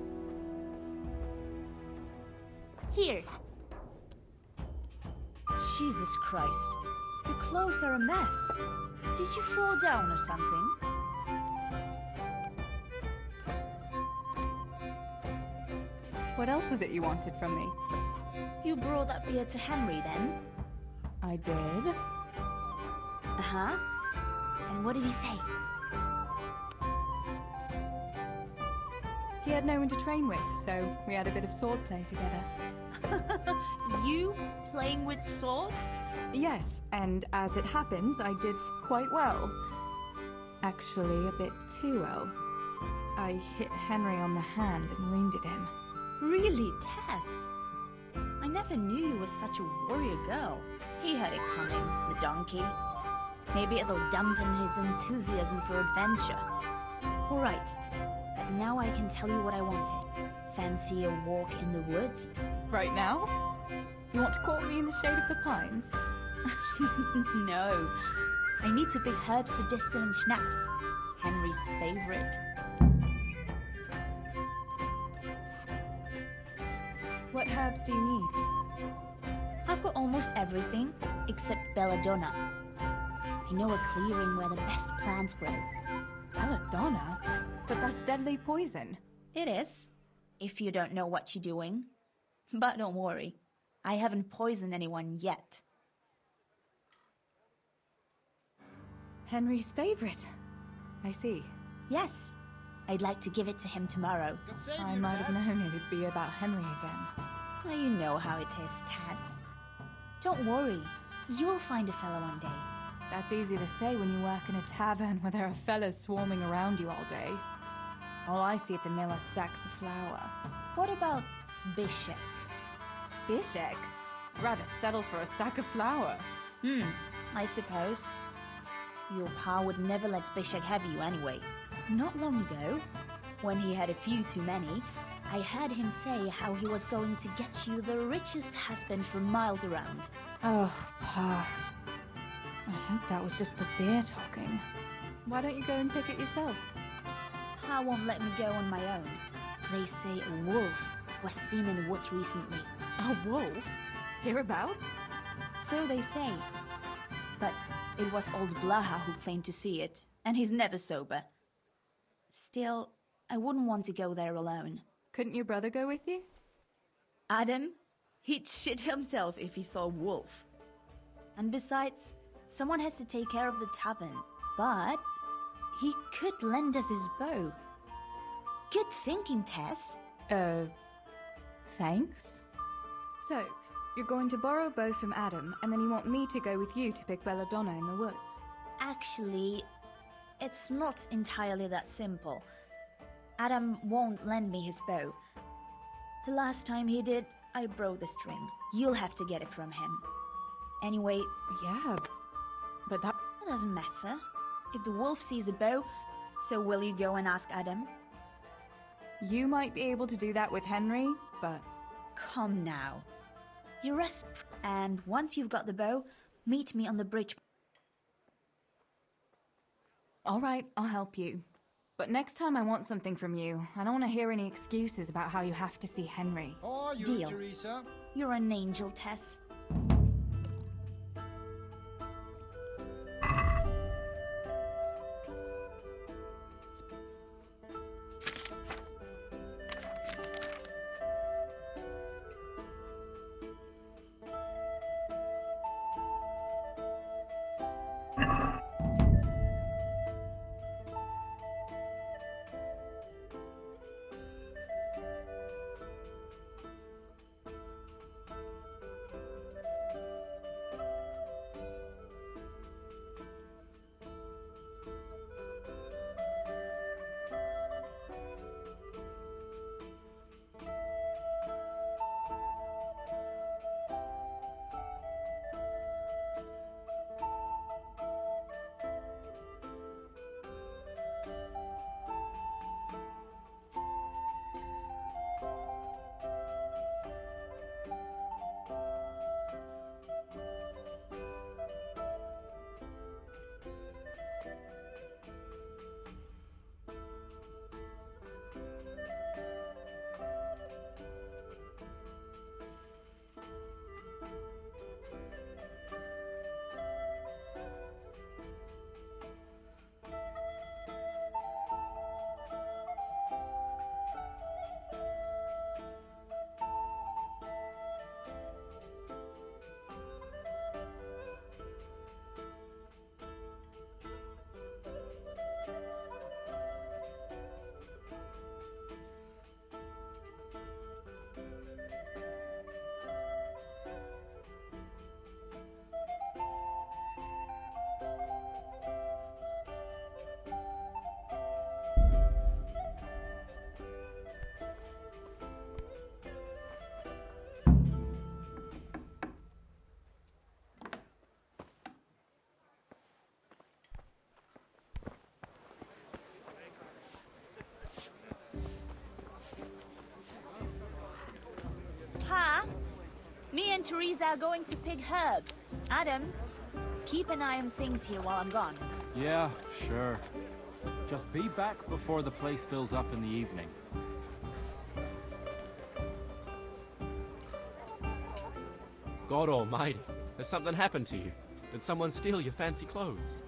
Speaker 8: Here. Jesus Christ. Your clothes are a mess. Did you fall down or something?
Speaker 3: What else was it you wanted from me?
Speaker 8: You brought that beer to Henry, then?
Speaker 3: I did.
Speaker 8: Uh-huh. And what did he say?
Speaker 3: He had no one to train with, so we had a bit of swordplay together.
Speaker 8: You playing with swords?
Speaker 3: Yes, and as it happens, I did quite well. Actually, a bit too well. I hit Henry on the hand and wounded him.
Speaker 8: Really, Tess? I never knew you were such a warrior girl. He had it coming, the donkey. Maybe it'll dampen his enthusiasm for adventure. All right, but now I can tell you what I wanted. Fancy a walk in the woods?
Speaker 3: Right now? You want to court me in the shade of the pines?
Speaker 8: No. I need to pick herbs for distilling schnapps. Henry's favorite.
Speaker 3: What herbs do you need?
Speaker 8: I've got almost everything except belladonna. I know a clearing where the best plants grow.
Speaker 3: Belladonna? But that's deadly poison.
Speaker 8: It is, if you don't know what you're doing. But don't worry, I haven't poisoned anyone yet.
Speaker 3: Henry's favorite. I see.
Speaker 8: Yes, I'd like to give it to him tomorrow.
Speaker 3: I might have known it'd be about Henry again.
Speaker 8: Well, you know how it is, Tess. Don't worry, you'll find a fellow one day.
Speaker 3: That's easy to say when you work in a tavern where there are fellas swarming around you all day. All I see at the mill are sacks of flour.
Speaker 8: What about Zbyszek?
Speaker 3: Zbyszek? Rather settle for a sack of flour.
Speaker 8: I suppose. Your pa would never let Zbyszek have you anyway. Not long ago, when he had a few too many, I heard him say how he was going to get you the richest husband for miles around.
Speaker 3: Oh, Pa. I hope that was just the beer talking. Why don't you go and pick it yourself?
Speaker 8: Pa won't let me go on my own. They say a wolf was seen in the woods recently.
Speaker 3: A wolf? Hereabouts?
Speaker 8: So they say. But it was old Blaha who claimed to see it, and he's never sober. Still, I wouldn't want to go there alone.
Speaker 3: Couldn't your brother go with you?
Speaker 8: Adam? He'd shit himself if he saw a wolf. And besides, someone has to take care of the tavern. But he could lend us his bow. Good thinking, Tess.
Speaker 3: Thanks? So, you're going to borrow a bow from Adam, and then you want me to go with you to pick belladonna in the woods?
Speaker 8: Actually, it's not entirely that simple. Adam won't lend me his bow. The last time he did, I broke the string. You'll have to get it from him. Anyway,
Speaker 3: yeah, but that
Speaker 8: doesn't matter. If the wolf sees a bow, so will you go and ask Adam?
Speaker 3: You might be able to do that with Henry, but...
Speaker 8: Come now. You rest, and once you've got the bow, meet me on the bridge.
Speaker 3: All right, I'll help you. But next time I want something from you, I don't want to hear any excuses about how you have to see Henry.
Speaker 16: How are you,
Speaker 8: Deal.
Speaker 16: Teresa?
Speaker 8: You're an angel, Tess. Pa, me and Teresa are going to pick herbs. Adam, keep an eye on things here while I'm gone.
Speaker 18: Yeah, sure. Just be back before the place fills up in the evening. God almighty, has something happened to you? Did someone steal your fancy clothes?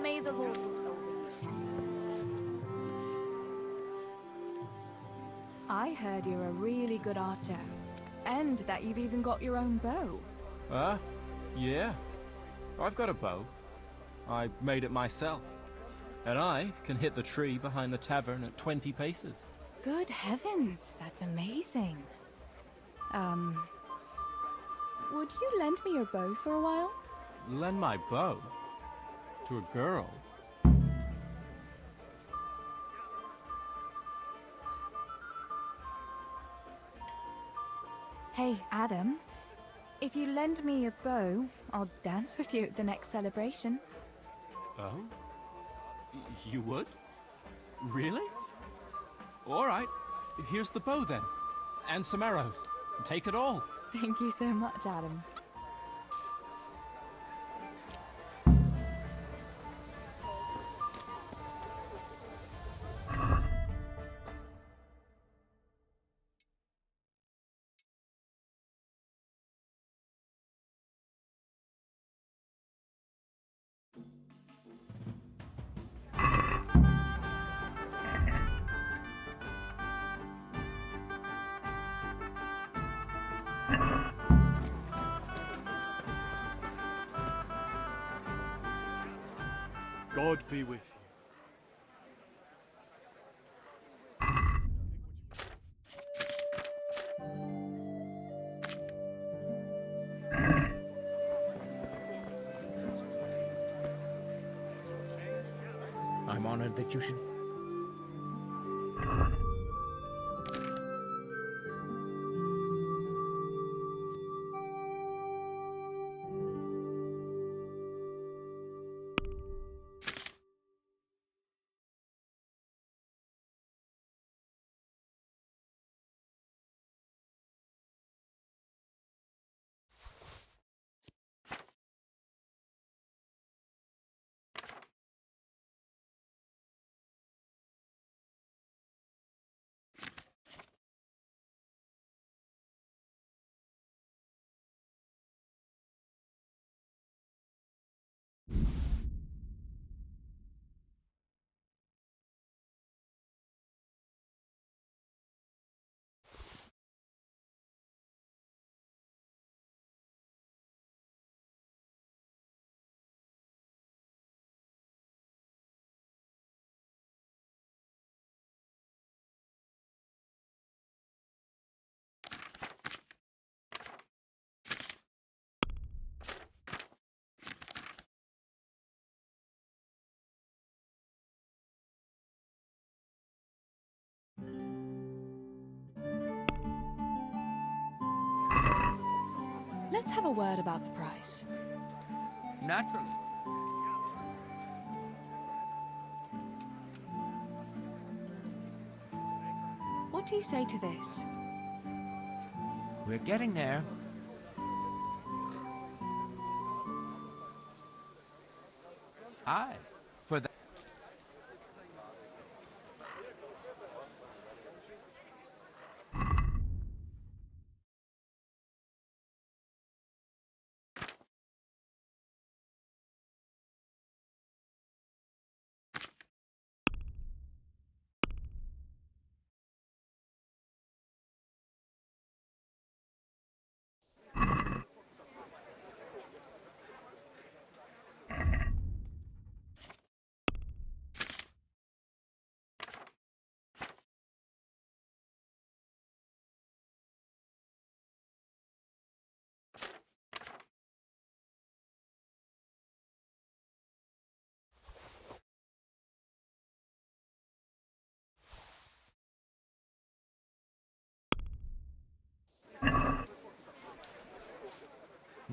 Speaker 8: May the Lord look over you, Tess.
Speaker 3: I heard you're a really good archer. And that you've even got your own bow.
Speaker 18: Yeah. I've got a bow. I made it myself. And I can hit the tree behind the tavern at 20 paces.
Speaker 3: Good heavens, that's amazing. Would you lend me your bow for a while?
Speaker 18: Lend my bow? To a girl?
Speaker 3: Hey, Adam. If you lend me your bow, I'll dance with you at the next celebration.
Speaker 18: Oh? You would? Really? All right. Here's the bow then. And some arrows. Take it all.
Speaker 3: Thank you so much, Adam.
Speaker 14: God be with you.
Speaker 12: I'm honored that you should...
Speaker 3: Let's have a word about the price.
Speaker 10: Naturally.
Speaker 3: What do you say to this?
Speaker 10: We're getting there. Aye, for that.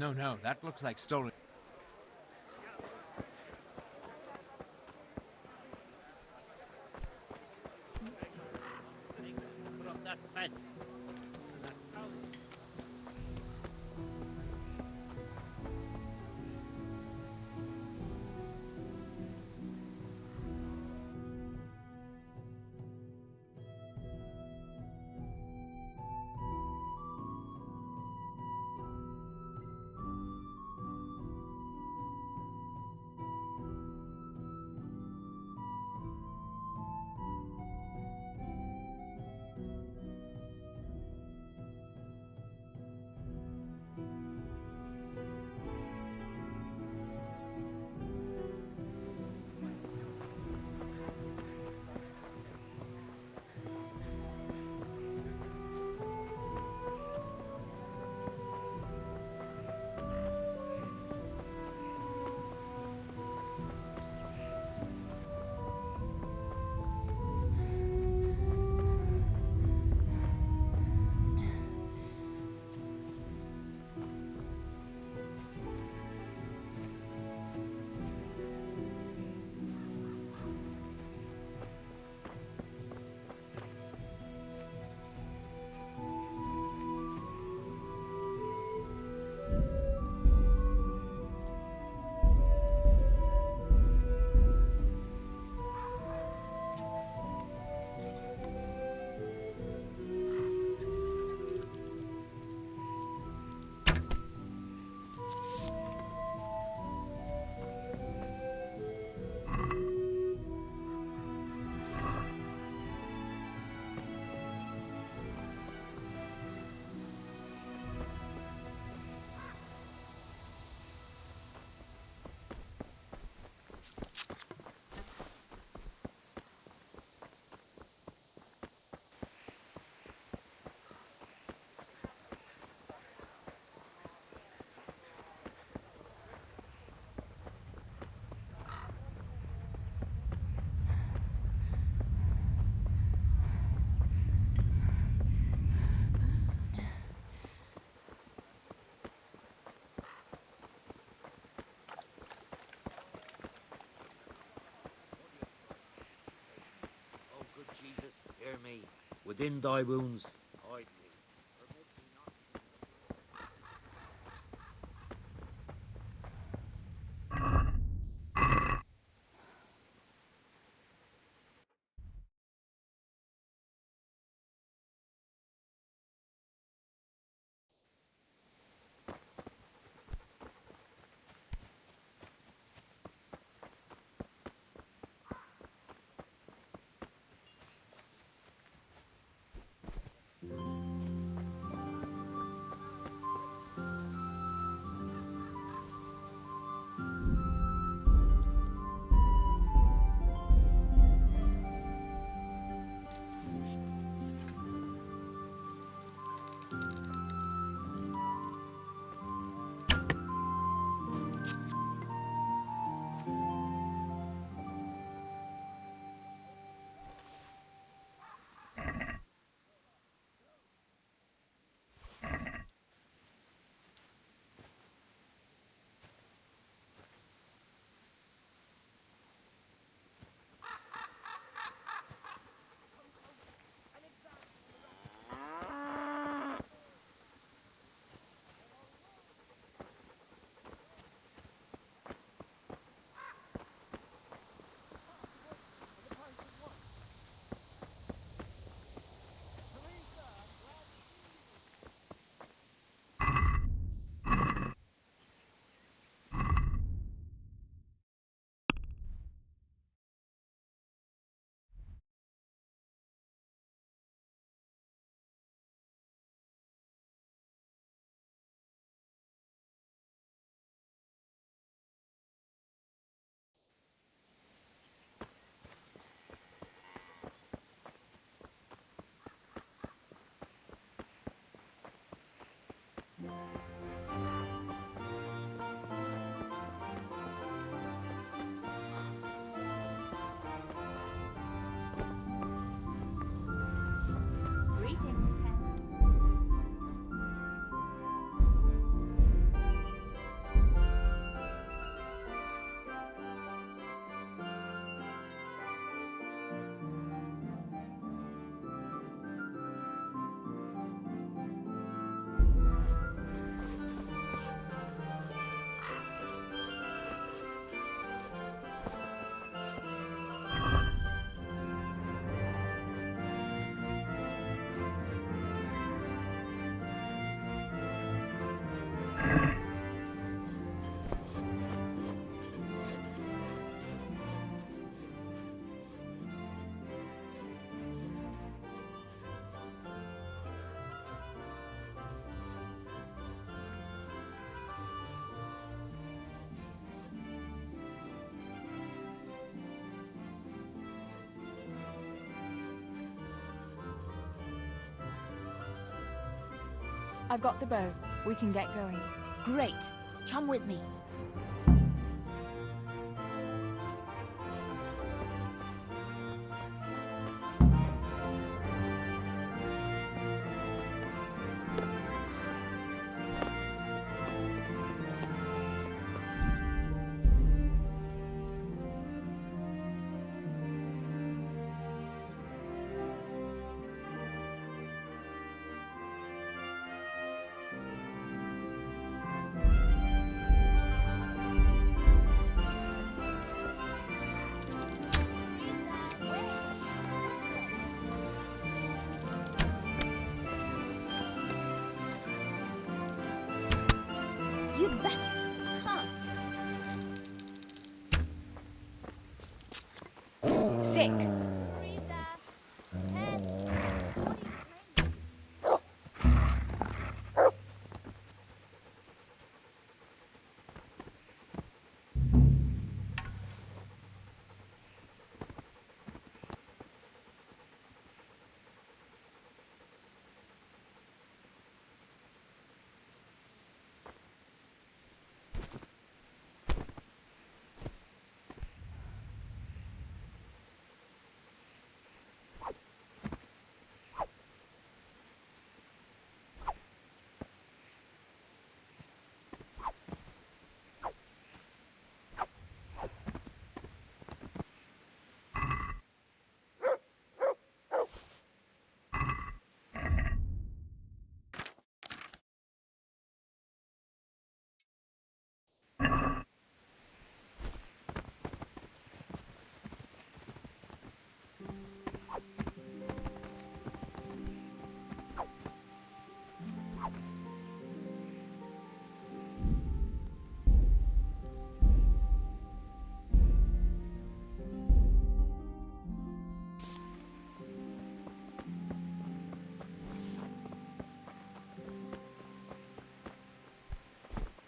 Speaker 10: No, that looks like stolen.
Speaker 19: Put up that fence. Oh, good Jesus, hear me. Within thy wounds, hide me. Permit me not
Speaker 3: I've got the bow. We can get going.
Speaker 8: Great. Come with me. You bet. Huh. Sick.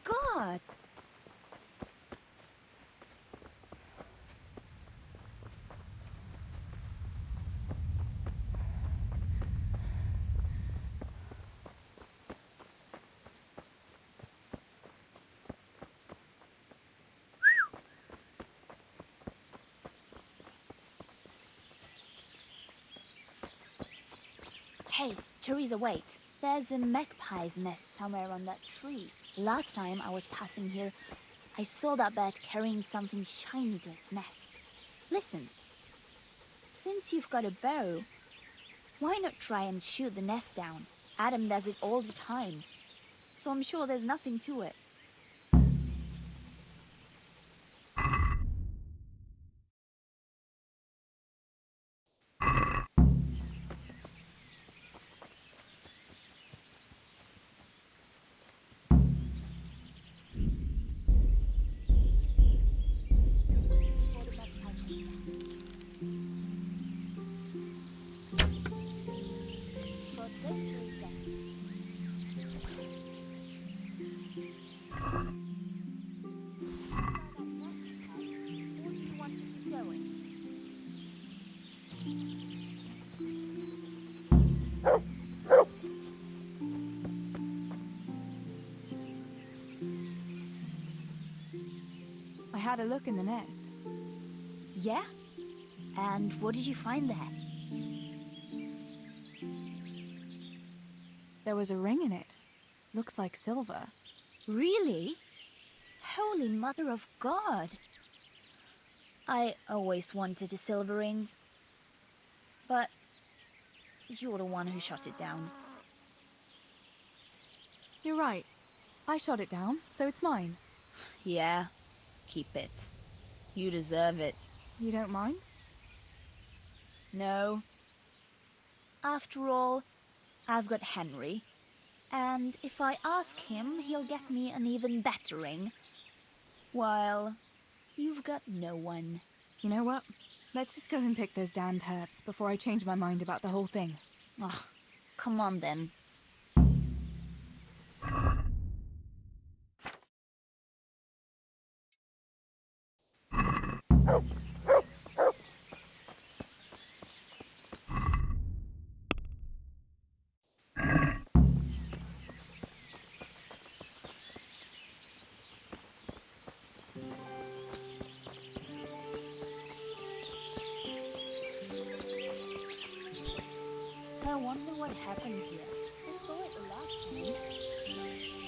Speaker 8: God. Hey, Teresa, wait. There's a magpie's nest somewhere on that tree. Last time I was passing here, I saw that bird carrying something shiny to its nest. Listen, since you've got a bow, why not try and shoot the nest down? Adam does it all the time, so I'm sure there's nothing to it.
Speaker 3: I had a look in the nest.
Speaker 8: Yeah? And what did you find there?
Speaker 3: There was a ring in it. Looks like silver.
Speaker 8: Really? Holy Mother of God! I always wanted a silver ring. But you're the one who shot it down.
Speaker 3: You're right. I shot it down, so it's mine.
Speaker 8: Yeah, keep it. You deserve it.
Speaker 3: You don't mind?
Speaker 8: No. After all, I've got Henry. And if I ask him, he'll get me an even better ring. While you've got no one.
Speaker 3: You know what? Let's just go and pick those damned herbs before I change my mind about the whole thing.
Speaker 8: Oh, come on then. I wonder what happened here. I saw it the last time.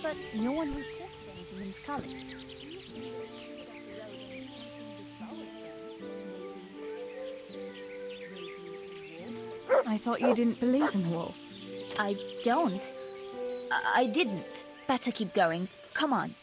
Speaker 8: But no one reported anything in Scarlet. Do you think they wandered up the road and something devoured them? Maybe
Speaker 3: I thought you didn't believe in the wolf.
Speaker 8: I don't. I didn't. Better keep going. Come on.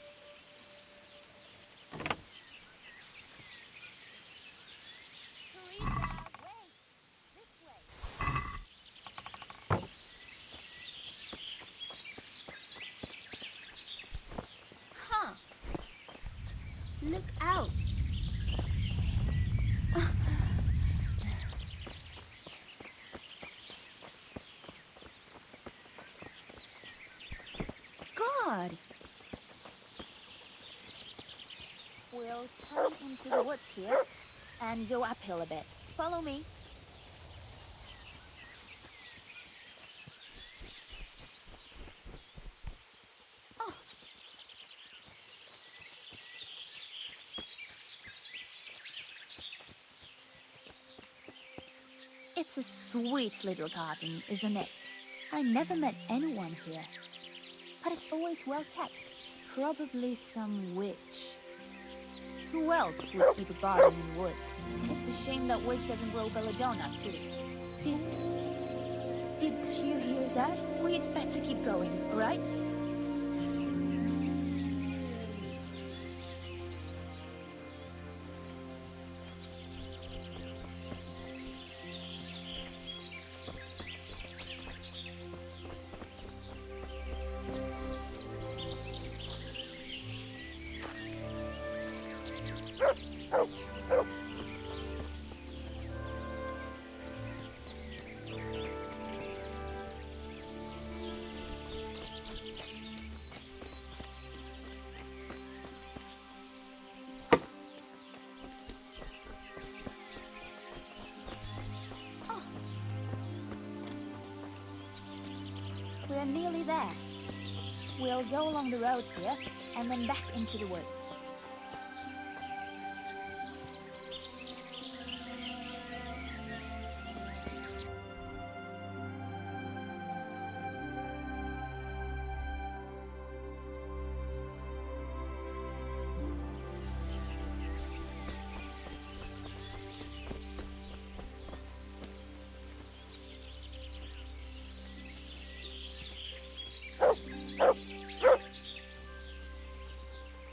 Speaker 13: Huh. Look out.
Speaker 8: God. We'll turn into the woods here and go uphill a bit. Follow me. Oh. It's a sweet little garden, isn't it? I never met anyone here. But it's always well kept. Probably some witch. Who else would keep a garden in the woods? It's a shame that witch doesn't grow belladonna, too. Did you hear that? We'd better keep going, right? We're nearly there. We'll go along the road here and then back into the woods.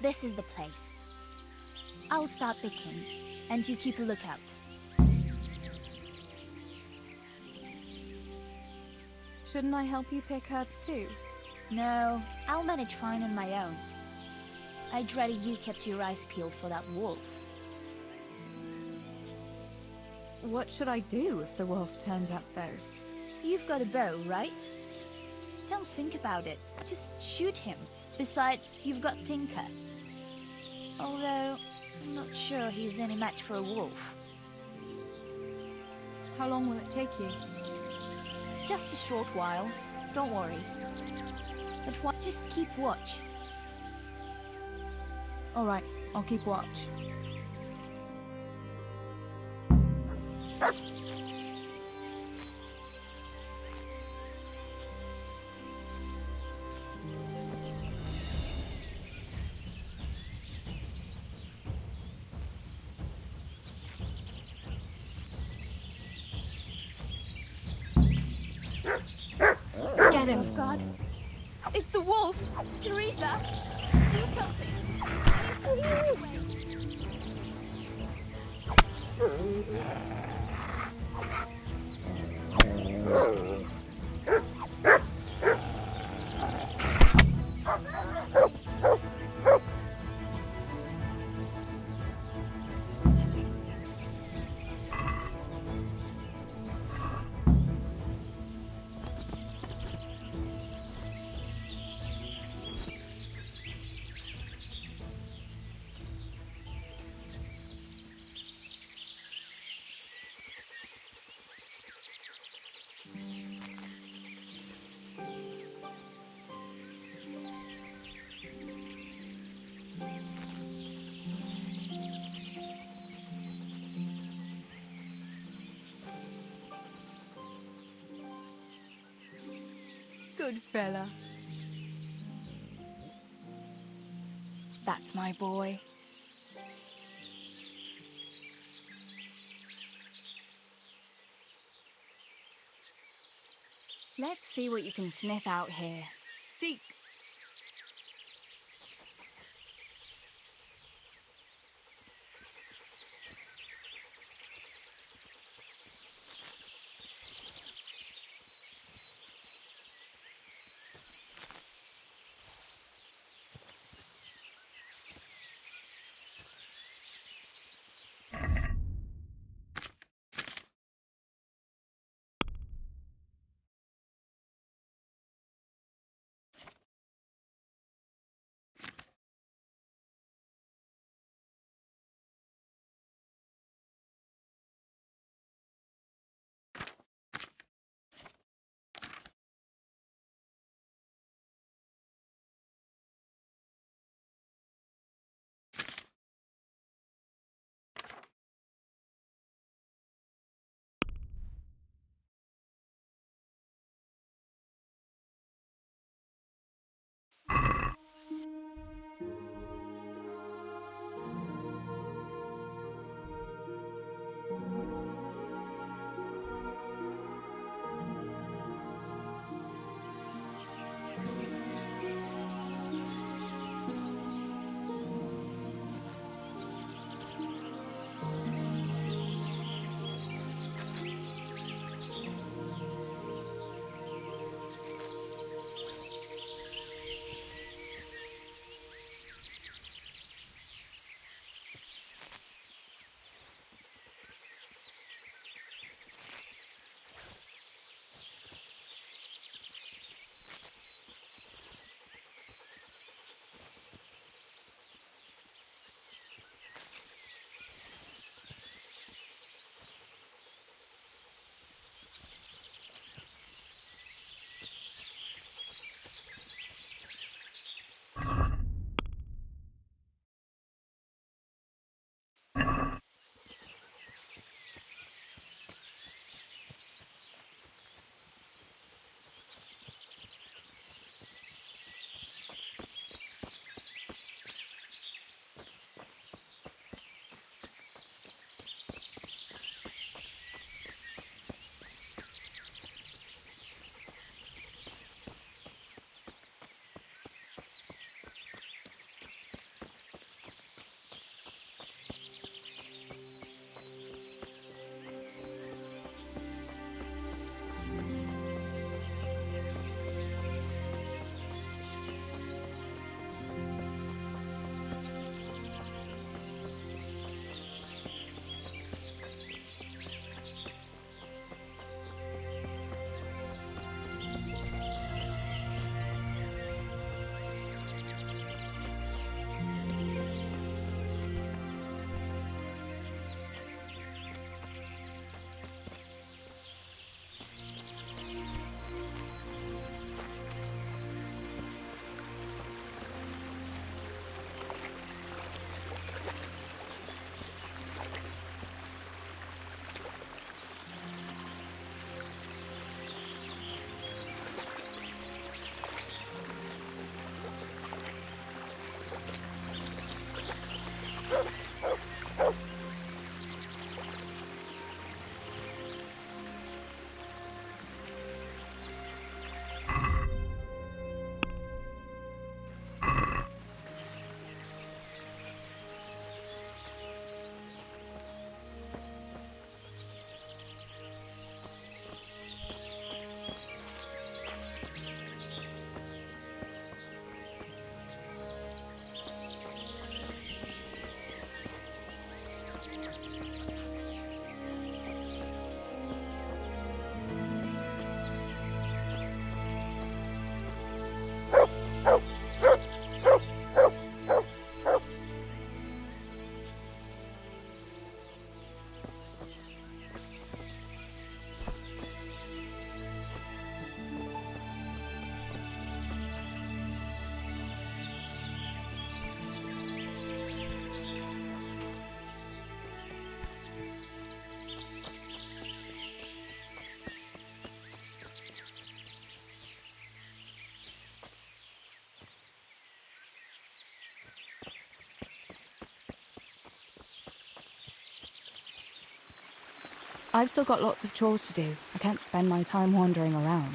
Speaker 8: This is the place. I'll start picking, and you keep a lookout.
Speaker 3: Shouldn't I help you pick herbs too?
Speaker 8: No, I'll manage fine on my own. I'd rather you kept your eyes peeled for that wolf.
Speaker 3: What should I do if the wolf turns up, though?
Speaker 8: You've got a bow, right? Don't think about it. Just shoot him. Besides, you've got Tinker. Although, I'm not sure he's any match for a wolf.
Speaker 3: How long will it take you?
Speaker 8: Just a short while. Don't worry. But just keep watch.
Speaker 3: All right, I'll keep watch.
Speaker 8: Get him! Oh God! It's the wolf! Teresa! Do something! She's the
Speaker 3: Good fella. That's my boy. Let's see what you can sniff out here.
Speaker 11: Seek.
Speaker 1: I've still got lots of chores to do. I can't spend my time wandering around.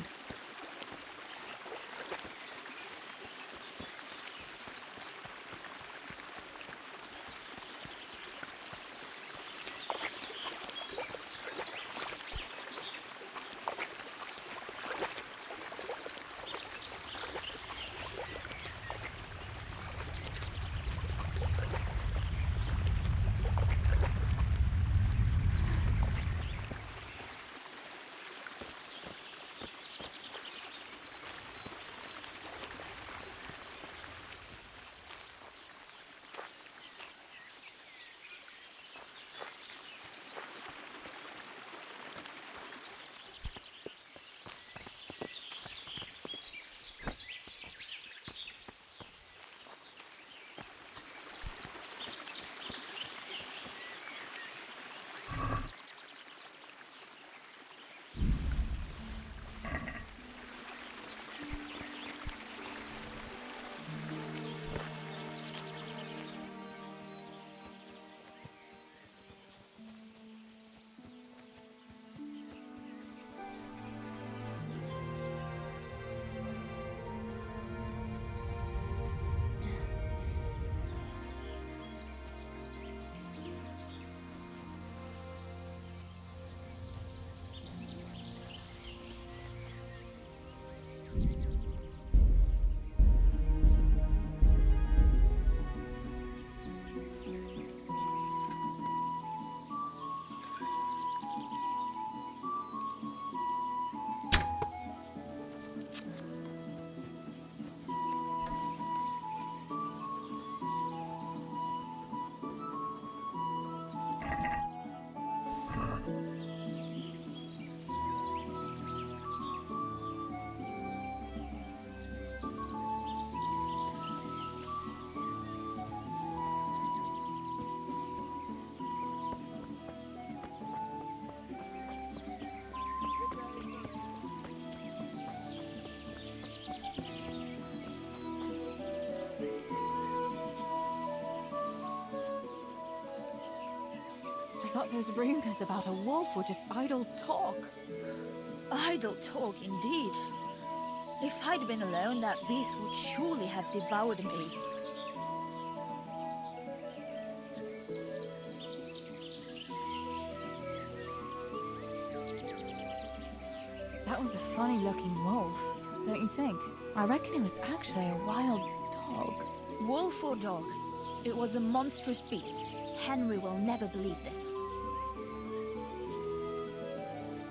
Speaker 1: I thought those rumors about a wolf were just idle talk.
Speaker 8: Idle talk, indeed. If I'd been alone, that beast would surely have devoured me.
Speaker 3: That was a funny-looking wolf, don't you think? I reckon it was actually a wild dog.
Speaker 8: Wolf or dog, it was a monstrous beast. Henry will never believe this.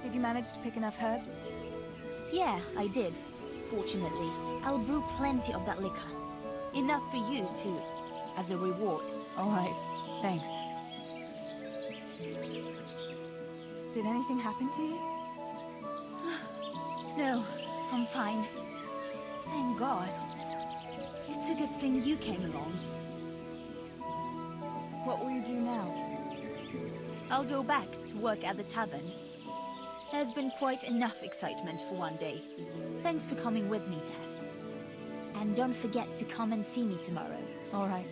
Speaker 3: Did you manage to pick enough herbs?
Speaker 8: Yeah, I did. Fortunately, I'll brew plenty of that liquor. Enough for you, too, as a reward.
Speaker 3: All right, thanks. Did anything happen to you?
Speaker 8: No, I'm fine. Thank God. It's a good thing you came along.
Speaker 3: What will you do now?
Speaker 8: I'll go back to work at the tavern. There's been quite enough excitement for one day. Thanks for coming with me, Tess. And don't forget to come and see me tomorrow.
Speaker 3: All right.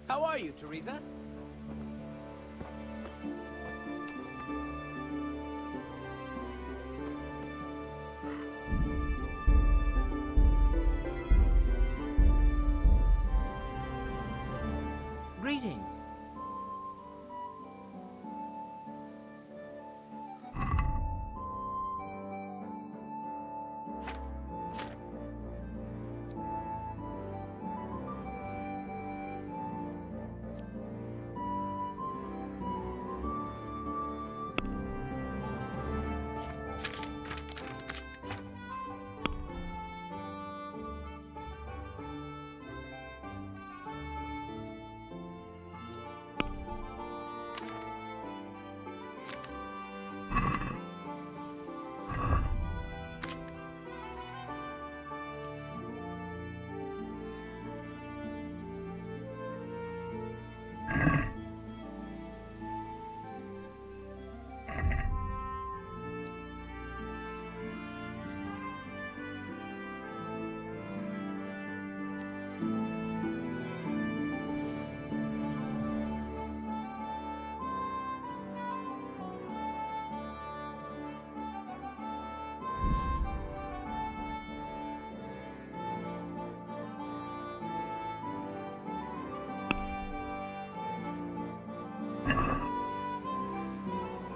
Speaker 10: How are you, Teresa? Greetings.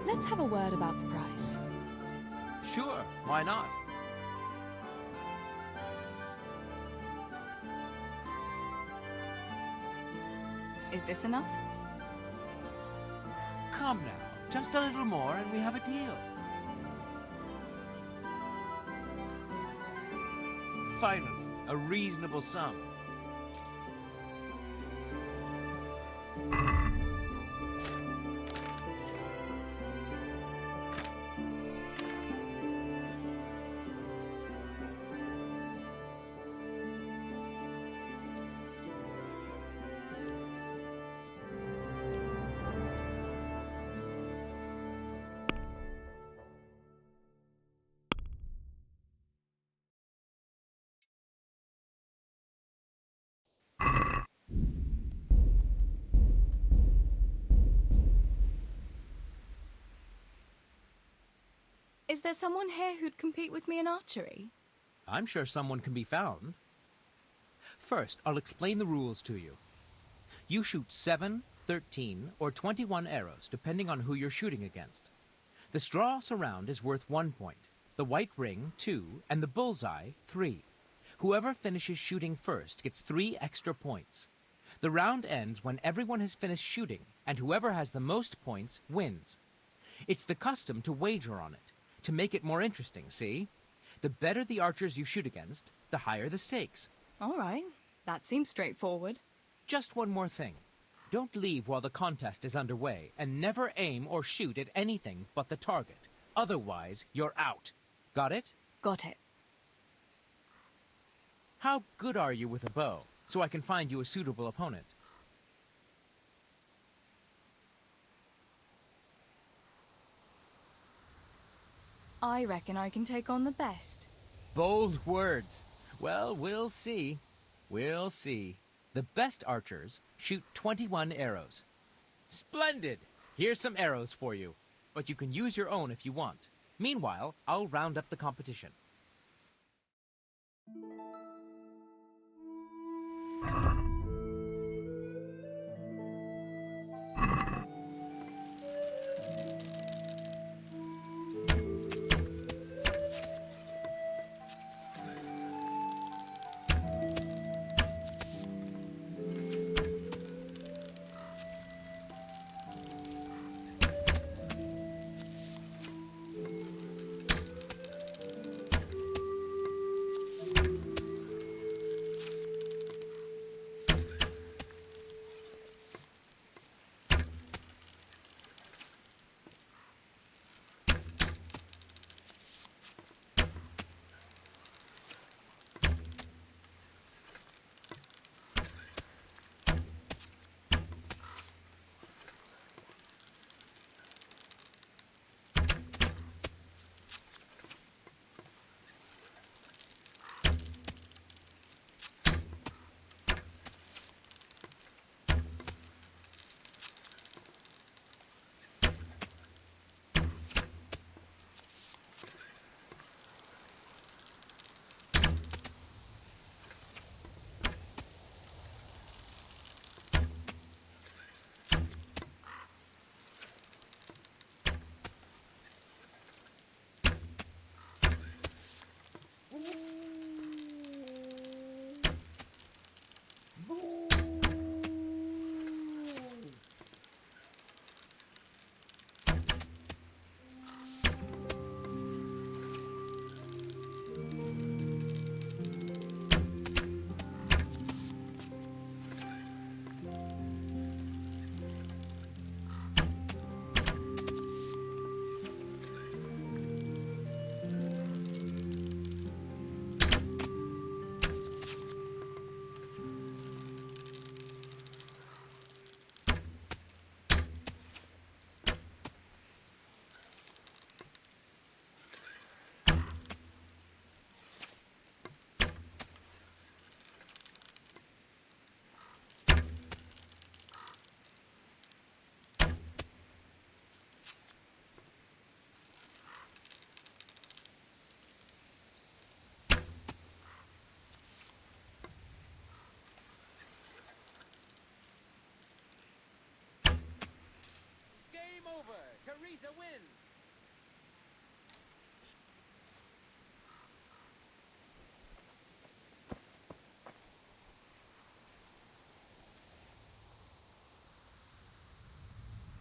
Speaker 11: Let's have a word about the price.
Speaker 10: Sure, why not?
Speaker 3: Is this enough?
Speaker 10: Come now, just a little more and we have a deal. Finally, a reasonable sum.
Speaker 3: Is there someone here who'd compete with me in archery?
Speaker 7: I'm sure someone can be found. First, I'll explain the rules to you. You shoot 7, 13, or 21 arrows, depending on who you're shooting against. The straw surround is worth 1 point, the white ring 2, and the bullseye 3. Whoever finishes shooting first gets 3 extra points. The round ends when everyone has finished shooting, and whoever has the most points wins. It's the custom to wager on it, to make it more interesting, see? The better the archers you shoot against, the higher the stakes.
Speaker 3: All right, that seems straightforward.
Speaker 7: Just one more thing. Don't leave while the contest is underway, and never aim or shoot at anything but the target. Otherwise, you're out. Got it?
Speaker 3: Got it.
Speaker 7: How good are you with a bow, so I can find you a suitable opponent?
Speaker 3: I reckon I can take on the best.
Speaker 7: Bold words. Well, we'll see. We'll see. The best archers shoot 21 arrows. Splendid! Here's some arrows for you, but you can use your own if you want. Meanwhile, I'll round up the competition.
Speaker 10: Teresa wins!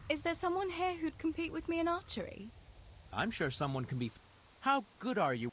Speaker 3: Is there someone here who'd compete with me in archery?
Speaker 7: I'm sure someone can be... How good are you